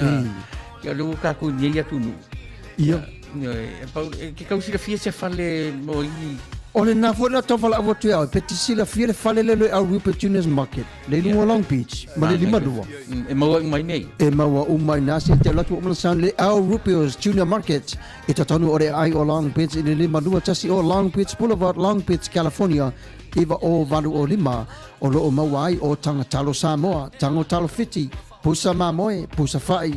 Ia le ukaku nye ia tunu. Ia. Ke kausira fia se whale mo i Ole na fona tofala avo tu au petisila fiele fale lelo Rupio's Junior Market. Le lua Long Beach, ma le lima lua. E maua mai nei. E maua umai nasi te latu o sound le Rupio's Junior Market. I tatonu ore ai o Long Beach i le lima lua tasi o Long Beach Boulevard, Long Beach, California. Iva o valu o lima. O loo maua ai o tangatalo Samoa, tango talo fiti, pusa mamoe, pusa fai.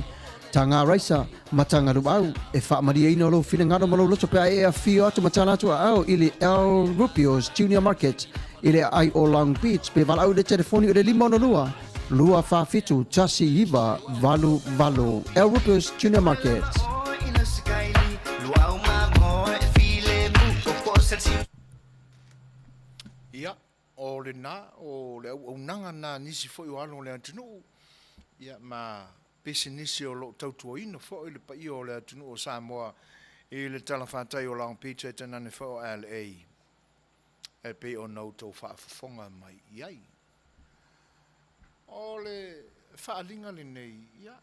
tanga raisa matanga rubau e fa maria ino lo fina ngado malo lo pe e afio atu matala tu au ili El Rupios Junior Market ili ai o Long Beach pe valau de telefoni de limono lua fa fitu tasi iba valu El Rupios Junior Market. Ia, o le na, o le unanga na nisi fo i walo le atunu. Ia, ma pese nisi o lo tautua ina fo i le pa i o le atunu o Samoa i le talawhatai o Long Beach e tanane fo o LA. E pe o nau tau whaafafonga mai iai. O le whaalinga le nei, ia,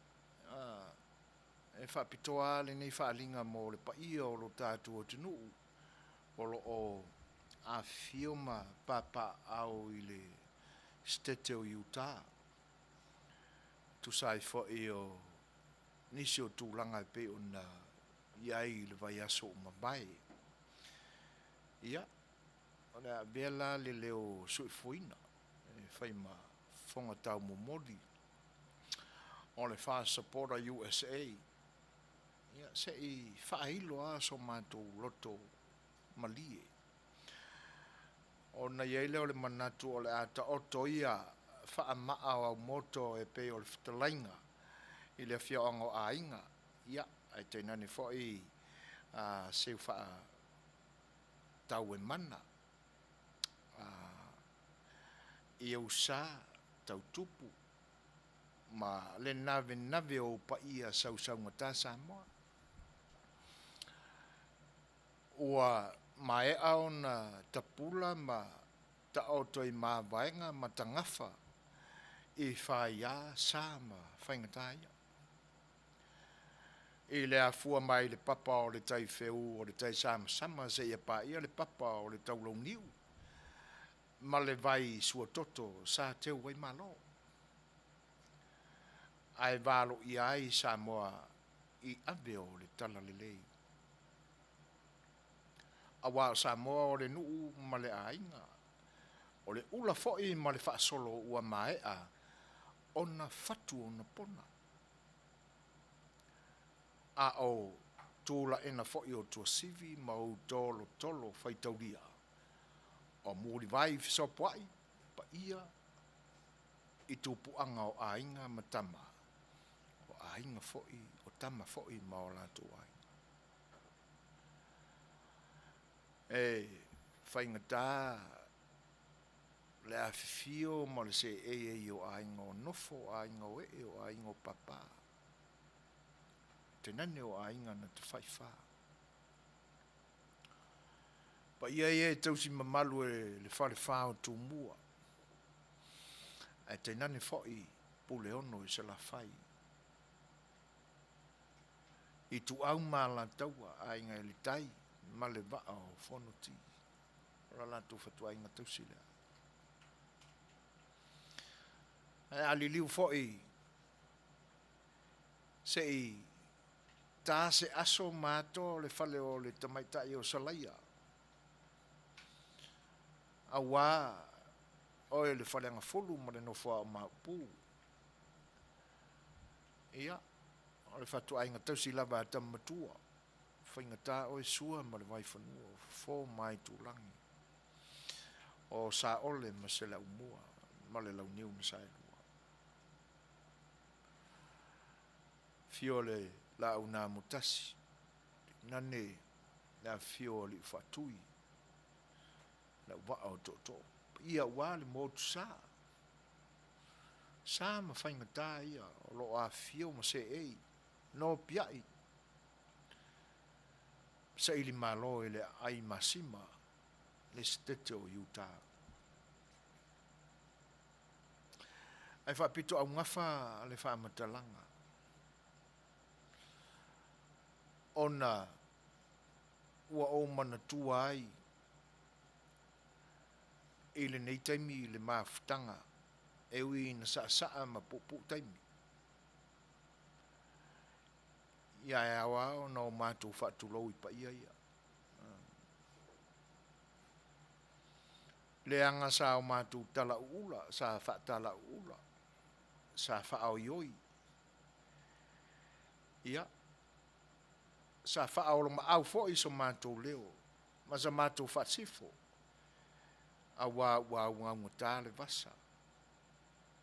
e whaapitoa le nei whaalinga mo le pa i o lo tātua atunu o lo o a fioma papa au i le stete o Utah. Tu sai fo i o nisi o tūlanga e pe o na iai le vai aso o mabai. Ia, o le a bela le leo suifuina, e fai ma fonga tau momoli. O le wha supporter USA. Ia, se i whaahilo a so mātou loto malie. O na iei leo le manatu o le ata oto ia wha maa o au moto e pe o le whtalainga i le fia ongo a inga. Ia, ai teinane fo i seu wha tau e mana. I au sa tau tupu. Ma le nave o pa ia sau ngata Samoa. Ua ma e au na tapula ma ta auto i ma vaenga ma tangafa i whaia sa ma whaingatai. I le afua mai le papa o le tai wheu o le tai sama se ia pa ia le papa o le taulau niu. Ma le vai sua toto sa teu wai malo. Ai valo i ai Samoa i ave o le tala lelei. Awa Samoa o le nuu ma le ainga. O le ula foi ma le whaasolo ua maea o na fatu o na pona. A o tūla e na foi o tua sivi ma o tolo fai tauria. O muri vai fisopuai pa ia i tupuanga o ainga ma tama. O ainga foi o tama foi ma o la tuai. E whaingata le a fifio ma le se e o ainga o nofo, ainga o e o ainga o papa. Te nane o ainga na te whaiwha. Pa ia e tausi mamalu e le whare whao tū mua. E te nane whoi pule ono i se la whai. I tu au mala taua ainga e li tai. Ma le vaa o whanoti. Ora lantou fatua inga tausi lea. E aliliu foi. Se i tā se aso māto le whale o le tamaitai o salaia. A wā o le whale anga fulu ma le no wha o maupu. Ia. O le fatua inga tausi lava a tamatua. Whaingata o e sua ma le vai whanua, fō mai tūlangi. O sa ole ma se lau mua, ma le lau niu ma sa e lua. Fio le lau nā mutasi, nane nā fio li whatui, lau waa o toto. Ia wale motu sa. Sa ma whaingata ia, o lo a fio ma se ei, no piai. Sa ili malo ele ai masima le Setu o Utah. Ai whapito au ngafa le whamatalanga. Ona ua o mana tua ai ele nei taimi le mafutanga ewi na saa ma pupu taimi. Ia e awa o na o mātou whaatulou i pa ia. Le anga sa o mātou tala ula, sa whaatala ula, sa whaao ioi. Ia. Sa whaoro ma au fo i so mātou leo. Ma sa mātou whatsifo. A wā unga tāle vasa.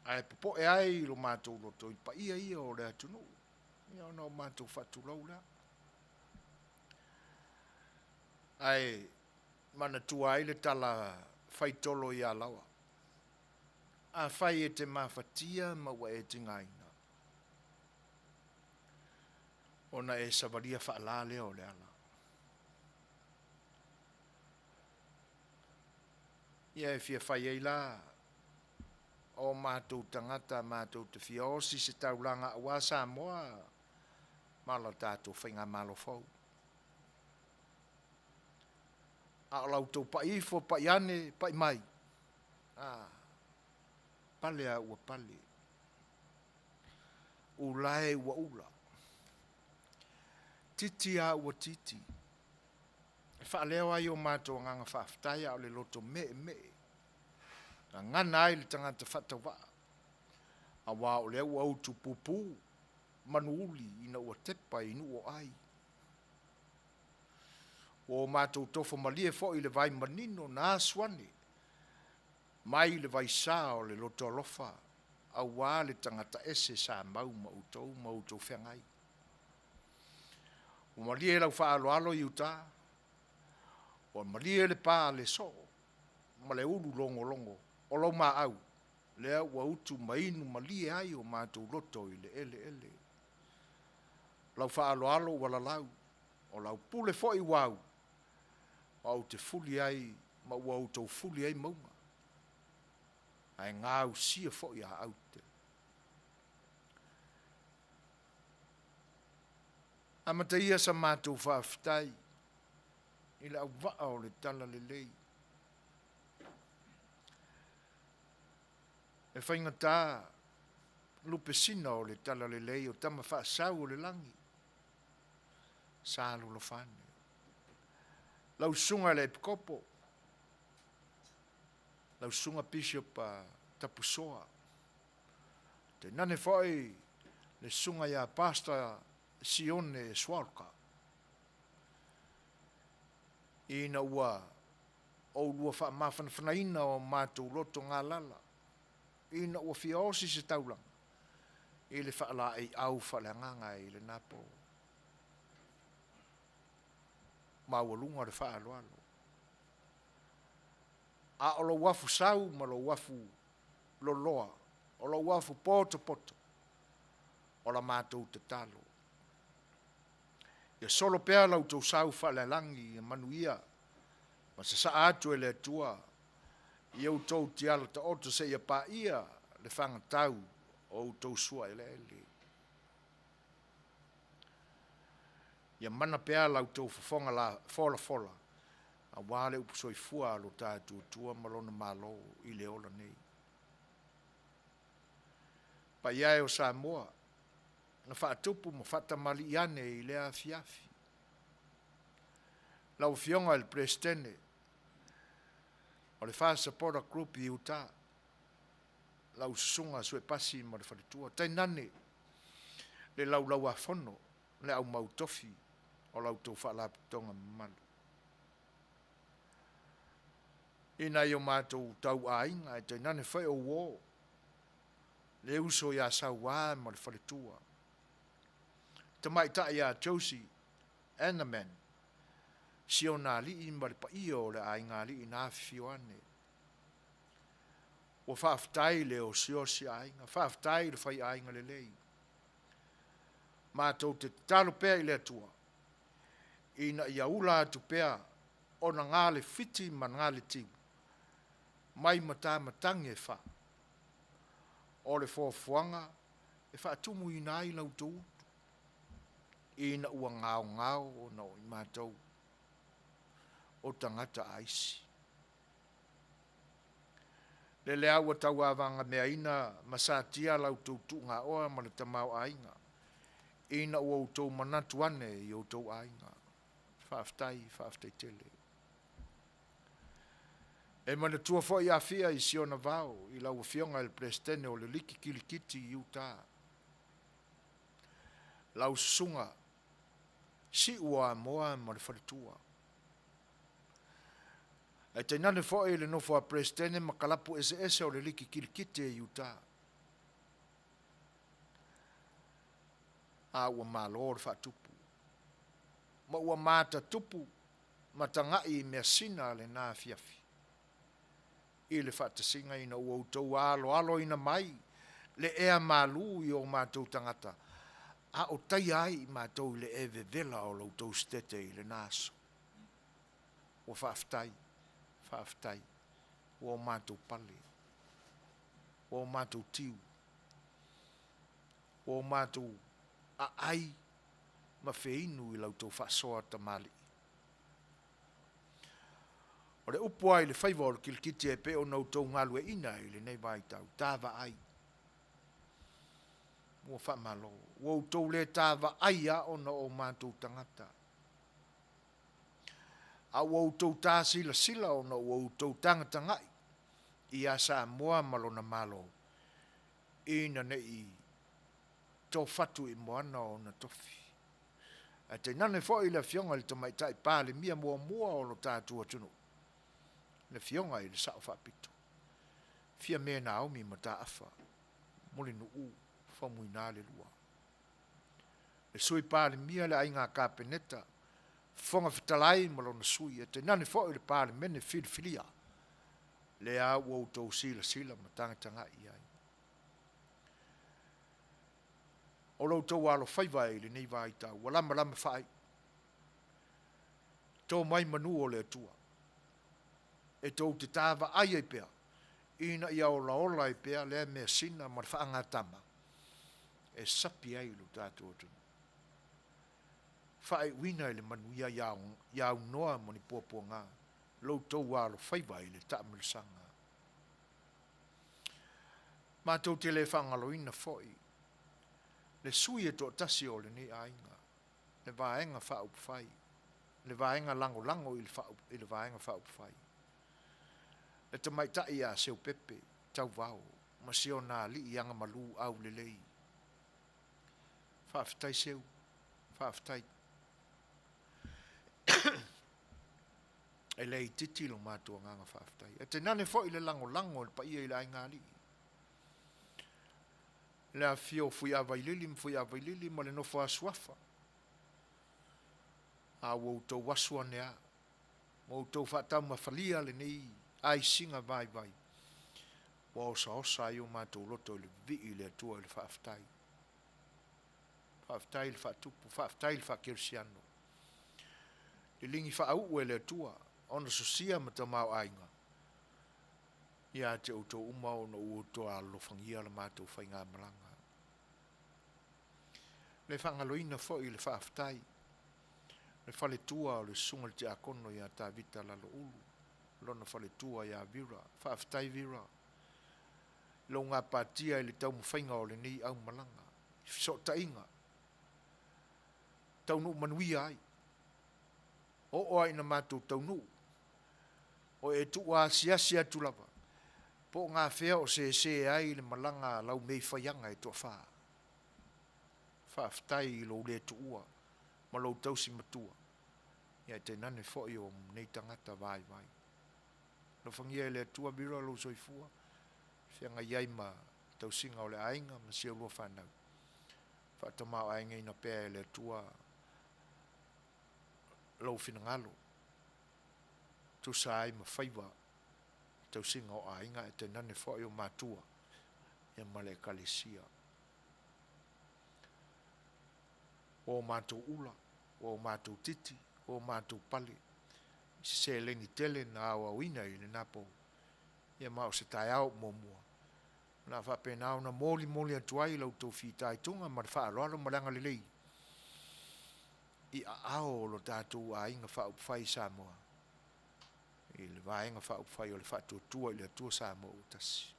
Ai popo e ai lo mātou loto i pa ia o rea tunu. Ia o nao mātou whatu lau lea. Ai mana tua ai le tala whaitolo i a lawa. A whai e te mawhatia maua e te ngaina. Ona e savaria whaala leo le ala. Ia e fia whai ei la. O mātou tangata, mātou te fia osi se taulanga a wā Samoa. Mala tātou whainga malo fau. A lau tau pa ifo, pa iane, pa mai. Pale a ua pale. Ulae ua ula. Titi a ua titi. E whaaleo ai o mātou nganga whaftai a o le loto me. Na ngana ai le tangata whatawa. A wā o lea ua autu pupu. Manuuli ina ua tepa inu o ai. O mātou tofo malie fo i le vai manino na aswane. Mai le vai sā o le loto alofa. A wā le tangata ese sa mau mautou whengai. O malie lau wha alo i uta. O malie le pā le so. Ma le ulu longo. O lau mā au. Lea ua utu mainu malie ai o mātou loto i le ele. Lau wha alo wala lau. O lau pule fo i wau. Au te fuli ai, ma ua autou fuli ai maunga. Ai ngāu sia fo i a aute. Amata ia sa mātou whaafitai. I le au waa o le tala le lei. E whainga tā, lupe sina o le tala le lei o tama whaasau o le langi. Sālo lo whane. Lau sunga le pikopo. Lau sunga Bishop Tapusoa. Te nane foi le sunga ya Pastor Sione Swalka. Ina ua o lua wha mawhanawhanaina o mātou loto ngā lala. Ina ua whiaosi se taulang. I le whaala ei au whalanganga i le napo. Mawalunga le wha alo. A o lo wafu sau, ma lo wafu loloa. O lo wafu poto. O la mātou te talo. Ia solo pea lau tau sau wha le langi, ia Manuia. Ma sa sa atu e le atua. Ia utou ti ala ta oto se ia pa ia le whanga tau o utou sua ele. Ia mana pea lau tau whafonga la fola. A wale upusoi fua lo tātua tua malona malo i le ola nei. Pa iai o Samoa, na whaatupu ma whatamali iane i le afiafi. Lau fionga il prestene, o le whaasapora group i uta, lau sunga sue pasi ma le whalitua. Tai nane, le lau afono, le au mautofi, o lau tau whaalaputonga malu. Ina i o mātou tau ainga, e te nane whai o wō. Le uso ia sau wā ma le whalitua. Te mai ta ia Josie, Anaman, si o nā li i ma le pa i o le ainga li i nā whiwane. O whaaftai le o si ainga, whaaftai le whai ainga le lei. Mātou te talo pēr i le atua. Ina ia ula atu pēr, o na ngā le fiti ma ngā le tiu. Mai matangi e wha. O le fōfuanga, e wha atumu i nai lau tō utu. Ina ua ngāo o na o i mātou. O tangata aisi. Le lea ua tau awanga mea ina masatia lau tō tu ngā oa ma le tamau ainga. Ina ua utou manatu ane i o tō ainga. Whaaftai tele. E mana tua fo i afia i siona vau, i lau fionga il prestene o le liki kilikiti i uta. lau sunga si ua moa ma le whalitua. E te nane fo e le nofo a presidente ma kalapu ese o le liki kirikite e Utah. A ua malo o le whatupu. Ma ua mata tupu ma tangai mea sina le nā fiafi. I le whatasinga ina ua utou alo ina mai le ea malu i o mātou tangata. A o tai ai mātou le e vevela o loutou stete i le naso. Ua whaaftai. O mātou pale. O mātou tiu. O mātou a ai ma feinu i loutou whaasoa tamali. O le upo ai le whaiva o le kilkiti e pe o nautou ngalue ina i le nei vai tau. Tāwa ai. Mua whamalo. Ua utou le tāwa ai a ona o mātou tangata. A ua utou tā sila ona ua utou tangatangai. I a sa mua malona malo. Ina ne i tō whatu i moana o na tofi. A te nane fo i le fionga le tamai tai pāle mia mua o lo tātua tunu. Le fionga i le sao whapito. Fia mea na aumi ma tā awha. Mole nu u, whamui nā le lua. Le sui pāle mia le ai ngā kāpeneta. Fonga fitalai malona sui. E te nane fo i le pāle mene filia. Le a ua utou sila ma tangatanga i ai. O loutou alo whaiva e le nei vai tau. Walama whai. Tō mai manu o le atua. E tō te tāwa ai e pēr. Ina ia ola e pēr lea mea sina ma whaangatama. E sapi ai lo tātou tunu. Whae wina e le manuia iau noa moni pōpua ngā. Loutou alo whaiva e le taamilisanga. Mātou te le whaangaloina foi. Le sui e tō tasi o le ni ainga. Le vaenga whaupu whai. Le vaenga lango i le vaenga whaupu whai. Le te mai tai a seu pepe, tau vau, ma seo nā li i anga malu au le lei. Whaafitai seu, whaafitai. E lei titi lo mātua nganga whaafitai. E te nane fo i le lango le pa ia i le ainga li. Le a fio fui a vailili, ma le nofo a suafa. A wautou wasua nea. Wautou whaatau mawhalia le nei, ai singa vai. Wa osa i o mātou loto le vii le atua le whaaftai. Whaaftai le whaatupu, whaaftai le whaakirisiano. Le lingi whaau e le atua, ona sosia ma ta mau ainga. Ia te uto umau na uto a lofangia le mātou whainga malanga. Le whangaloina fo i le whaaftai. Le whale tua o le sunga te akono ia tā vita lalo ulu. Lona whale tua ia vira, whaaftai vira. Lo ngā pātia i le tau mwhainga o le ni au malanga. So tainga. Taunu manuia ai. O oa ina mātou taunu. O e tu a siasia tu lava. Po ngā whea o se ai le malanga lau mei whaianga e tua wha. Whaaftai i lo le tu ua. Ma lo tausi matua. Ia te nane fo i o nei tangata vai. Lo whangia le tua bira lo soifua. Whianga iai ma tausinga o le ainga ma sia lua whanau. Whaatamau ainga ina pēa le tua lau whinangalo. Tu sai ma whaiva tausinga o ainga e te nane fo i o mātua. Ia ma le kalesia. O mātou ula, o mātou titi, o mātou pale. Se lengi tele na awa wina i le napo. Ia mao se tai au momua. Na whapenao na moli atuai lau tau whitai tunga ma le whaaloalo malanga le lei. I a ao lo tātou a inga whaupwhai Samoa. I le vaenga whaupwhai o le whaatuatua i le atua Samoa utasi.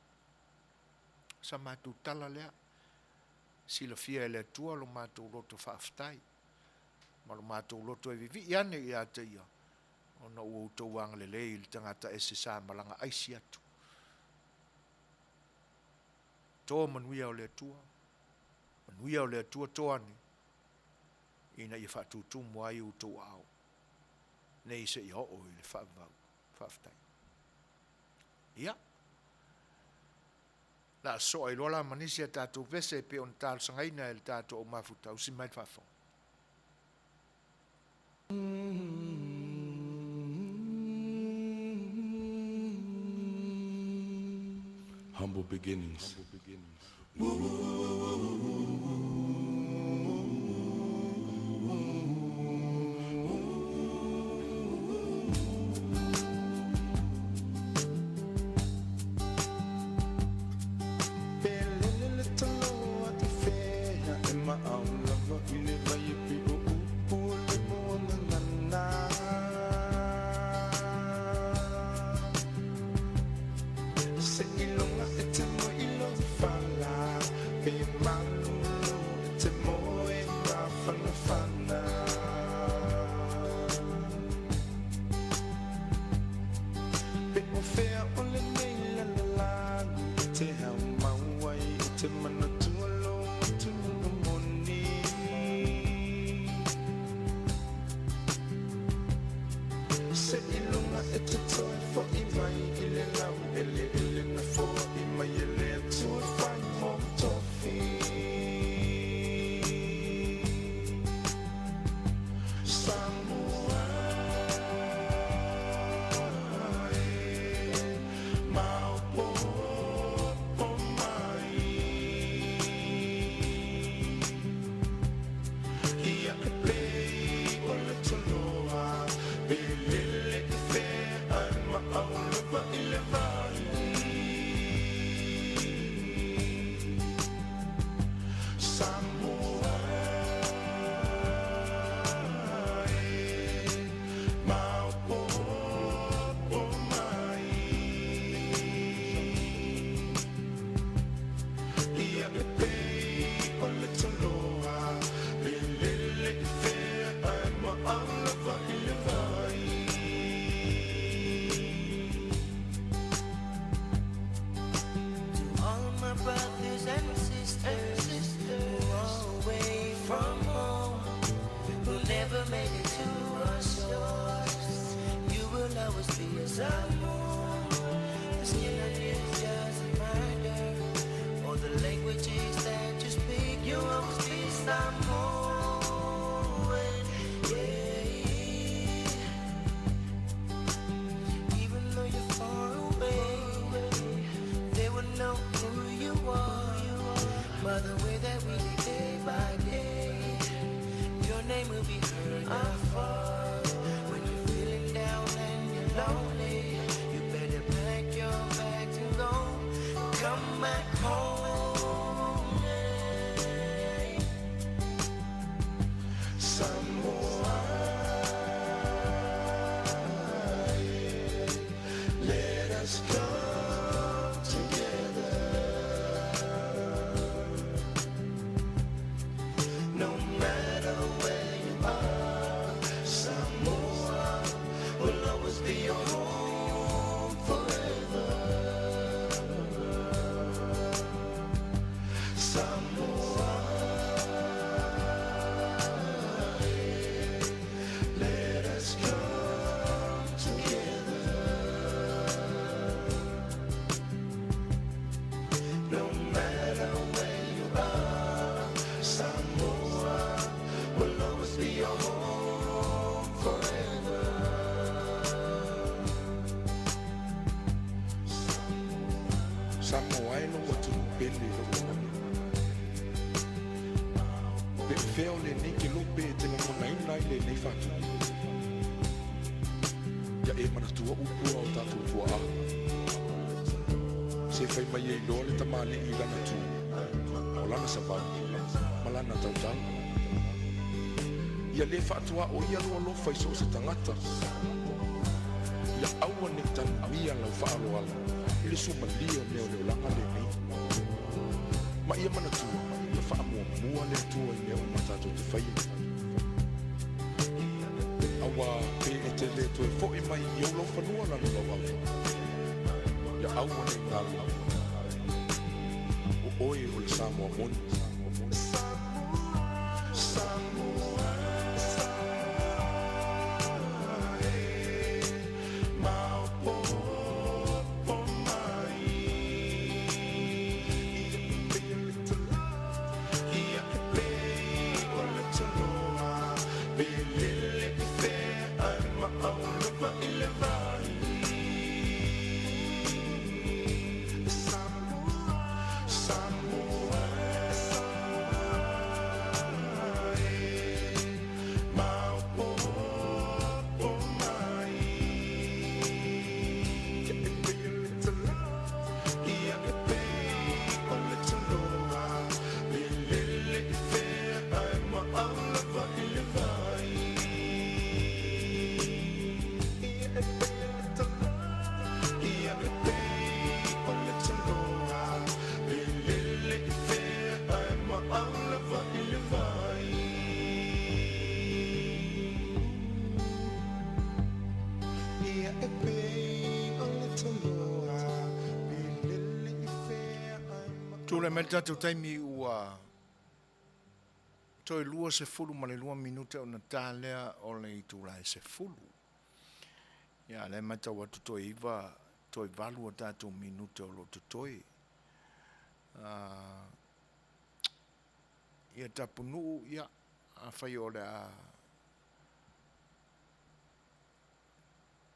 Sa mātou tala lea. Sila fia ele tua lo mātou loto whaaftai. Ma lo mātou loto e vivi iane i ata ia. O na ua utou wanga le lei li tangata ese sā malanga aisi atu. Tō manuia o le atua. Manuia o le atua toane. ina ia whaatutumu ai u tō au. Nei se i ho'o i le whaavau, whaafitai. Ia. La so ai lola manisi a tātou vese pe on tālu sangaina e le tātou o mafutau si mai whaafo. Humble beginnings. Ia le whaatua o ia loa lo fai so se tangata. Ia aua ne tanmia lau whaaloala. Ile suma lia leo leo langa le ni. Ma ia mana tua, ia whaamua mua le tua i leo matato te whaia. Awa pe e te le toi fo e mai i olo whanua lana lau au. Ia aua ne ngalo. O oe o le Samoa moni. Samoa. Tu le meta tu taimi ua toi lua se fulu ma le lua minute o na tālea o le i tu lai se fulu. Ia le mata watu toi iwa toi valu o tātou minute o lo tu toi. Ia tapunu ia a whai o le a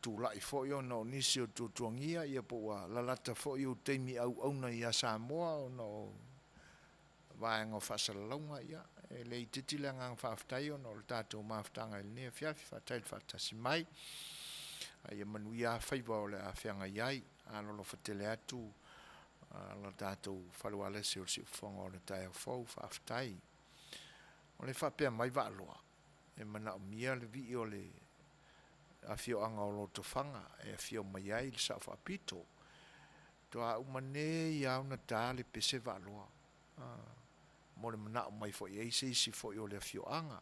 tu lai fo yo no nisi o tu tuangia ia po wa lalata fo yo teimi au na ia Samoa o no vaenga whasalalonga ia e le i titi le ngang whaaftai o no le tātou maaftanga il nea fiafi whatail whatasi mai a ia Manuia Fai'oa o le a whianga iai a lolo whatele atu la tātou whalua lese o si ufonga o le tai au fau whaaftai o le whapea mai wa aloa e mana o mia le vi o le a fio anga o loto fanga e a fio mai ai le sa whapito to a umane ia una tāle pese wa aloa mo le mana o mai fo i eise isi fo i o le fio anga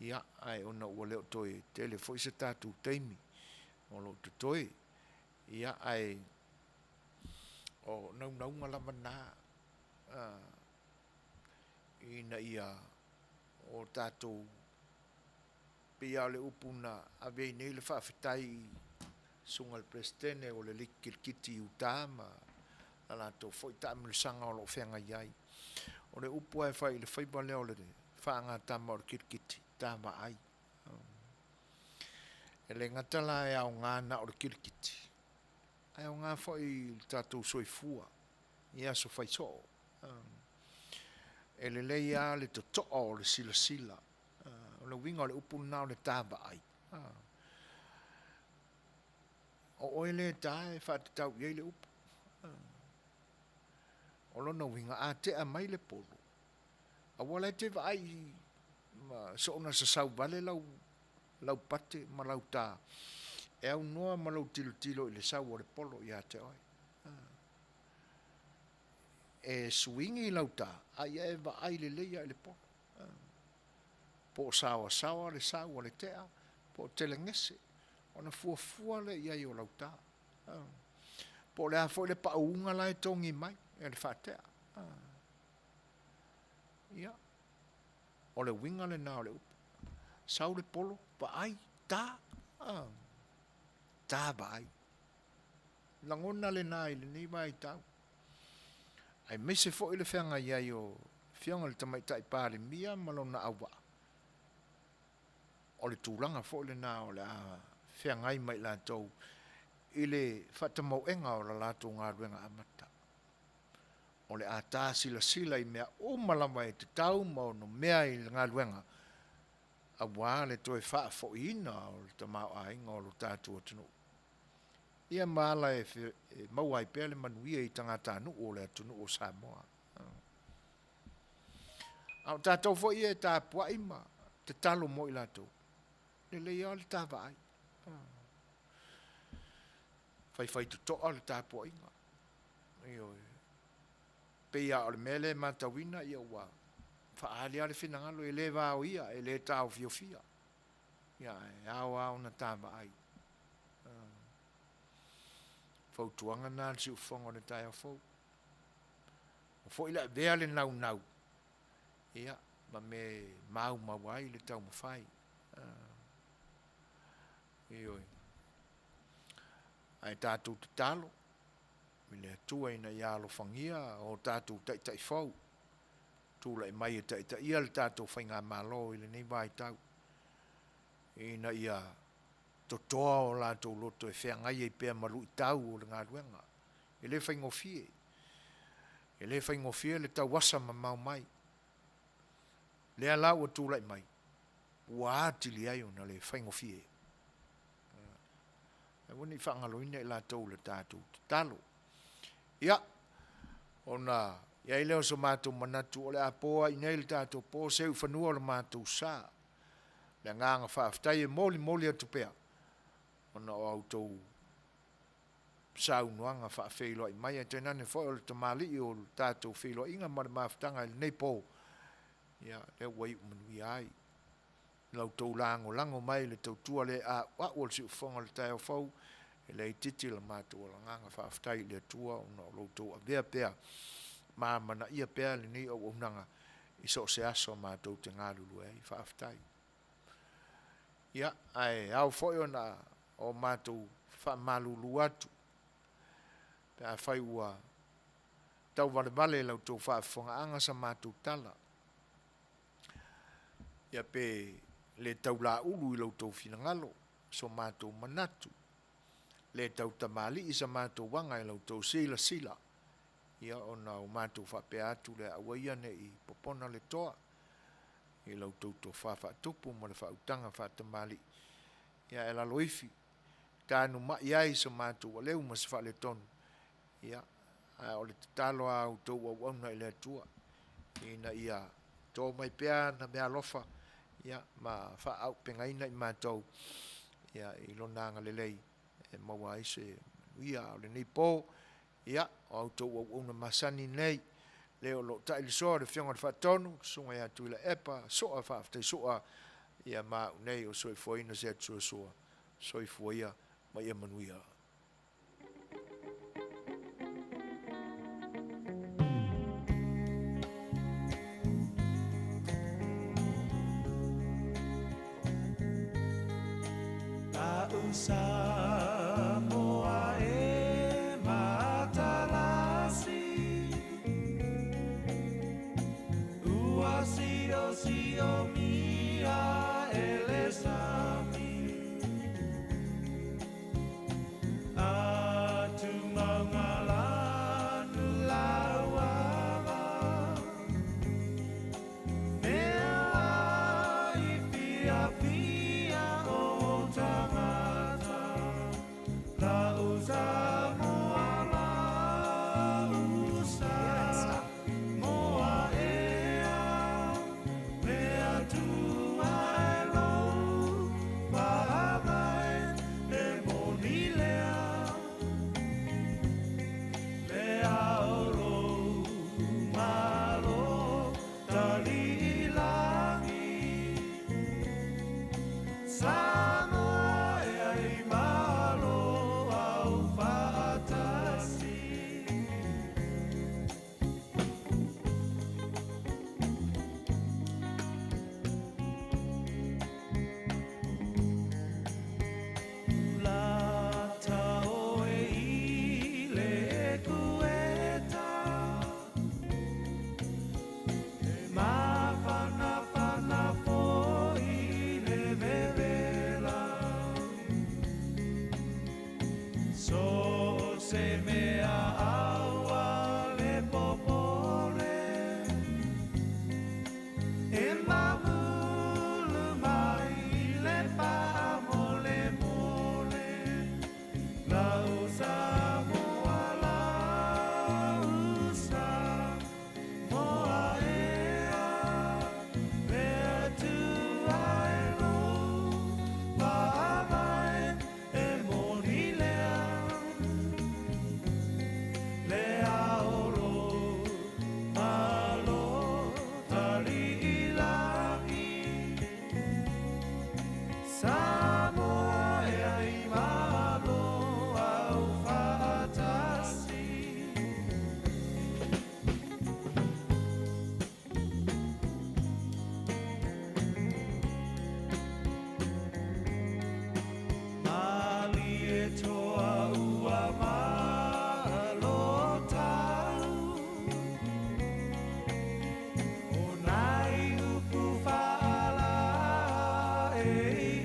ia ai ona ua leo toi tele fo i se tātou teimi o loto toi ia ai o nau ngalama nā ina ia o tātou pia le upuna a vei nei le whawhitai sunga le prestene o le likirkiti utama la lato foi tamilu sanga o lo whenga iai o le upu ai whai le whaiba leo le whaanga tama o le kirkiti tama ai e le ngatala e au ngana o le kirkiti ai au ngā whai tātou soifua ia so whai so e le leia le to toa o le sila sila o le winga o le upu na o le taba ai o oele tae whate tau iei le upu o lona winga a te a mai le polo a wala te wa ai so ona sa sau vale lau pate ma lau tā e au noa ma lau tilo i le sau o le polo i a te oi e swingi lau tā a ia e wa ai le leia i le polo po sawa le sau o le tea po tele ngese ona fuafua le ia i o lau tā po le a foi le paunga la e tongi mai e le whatea ia o le winga le nao le upu sau le polo pa ai tā tā ba ai langona le nai le nei mai tau ai mese fo i le whenga ia i o whianga le tamaitai pāre mia malona awa o le tūlanga fo i le nā o le a whengai mai la tau i le whatamau enga o la lato ngā ruenga amata o le a tā sila i mea o malama e te tau mau no mea i ngā ruenga a wā le toi wha fo ina o le tamau a inga o lo tātua tunu ia maala e mau ai pēle Manuia i tangata anu o le atunu o Samoa au tātou fo ia e tā pua ima te talo mo i lato le leia le tā vai fai tu toa le tā pua inga peia o le mele matawina ia ua whaali ale whinangalo e le vāo ia e le tāo fiofia ia e au na tā vai fautuanga nā si ufonga le tai au fau. O fo ila vea le nau. Ia, ma me mau mawai le tau mawhai. Ioi. Ai tātou te talo. Mile atua ina ialo whangia o tātou tai fau. Tūla e mai e tai ia le tātou whainga malo i le nei vai tau. Ina ia totoa o lātou loto e whengai e pēr maru i tau o le ngā ruenga. E le whaingofie. E le whaingofie le tau wasa ma mau mai. Le alau a tūlai mai. Ua ātili ai o na le whaingofie. E wani whangaloina i lātou le tātou talo. Ia, o na, ia i leo sa mātou manatu o le apoa i nei le tātou po seu whanua o le mātou sā. Le nganga whaaftai e moli atu pēr. Ona o autou saunuanga whaafeilo i mai e tenane foi o le tamali i o tātou feilo inga ma le maafutanga i nei pō. Ia, le wai Manuia ai. Lau tau lango mai le tau tua le a o le si ufonga le tai au fau e le titi la mātua la nganga whaaftai le tua o no loutou a vea pea ma mana ia pea le ni o unanga i so se aso mātou te ngārulu i whaaftai. Ia, ai, au foi ona o mātou whaamalulu atu. Pea Fai'oa tau vale lautou whaafonga anga sa mātou tala. Ia pe le tau la ulu i lautou finangalo, so mātou manatu. Le tau tamali i sa mātou wanga i lautou sila. Ia ona o mātou whapea atu le awaia ne i popona le toa. I lautou to whawhatupu mo le whautanga whatamali. Ia e lalo ifi. Tānu mai ai sa mātou a leu mas wha le tonu. Ia, o le tatalo a utou au auna i le atua. Ina ia tō mai pea na mea lofa. Ia, ma wha au pengaina i mātou. Ia, i lonanga le lei. E maua aise, ia, o le nei pō. Ia, o autou au auna masani nei. Leo lo ta il so de fionga fa tonu sunga ya tu la epa so fa te so ia ma nei o so foi na Setu so foi ia ma ia Manuia. Hey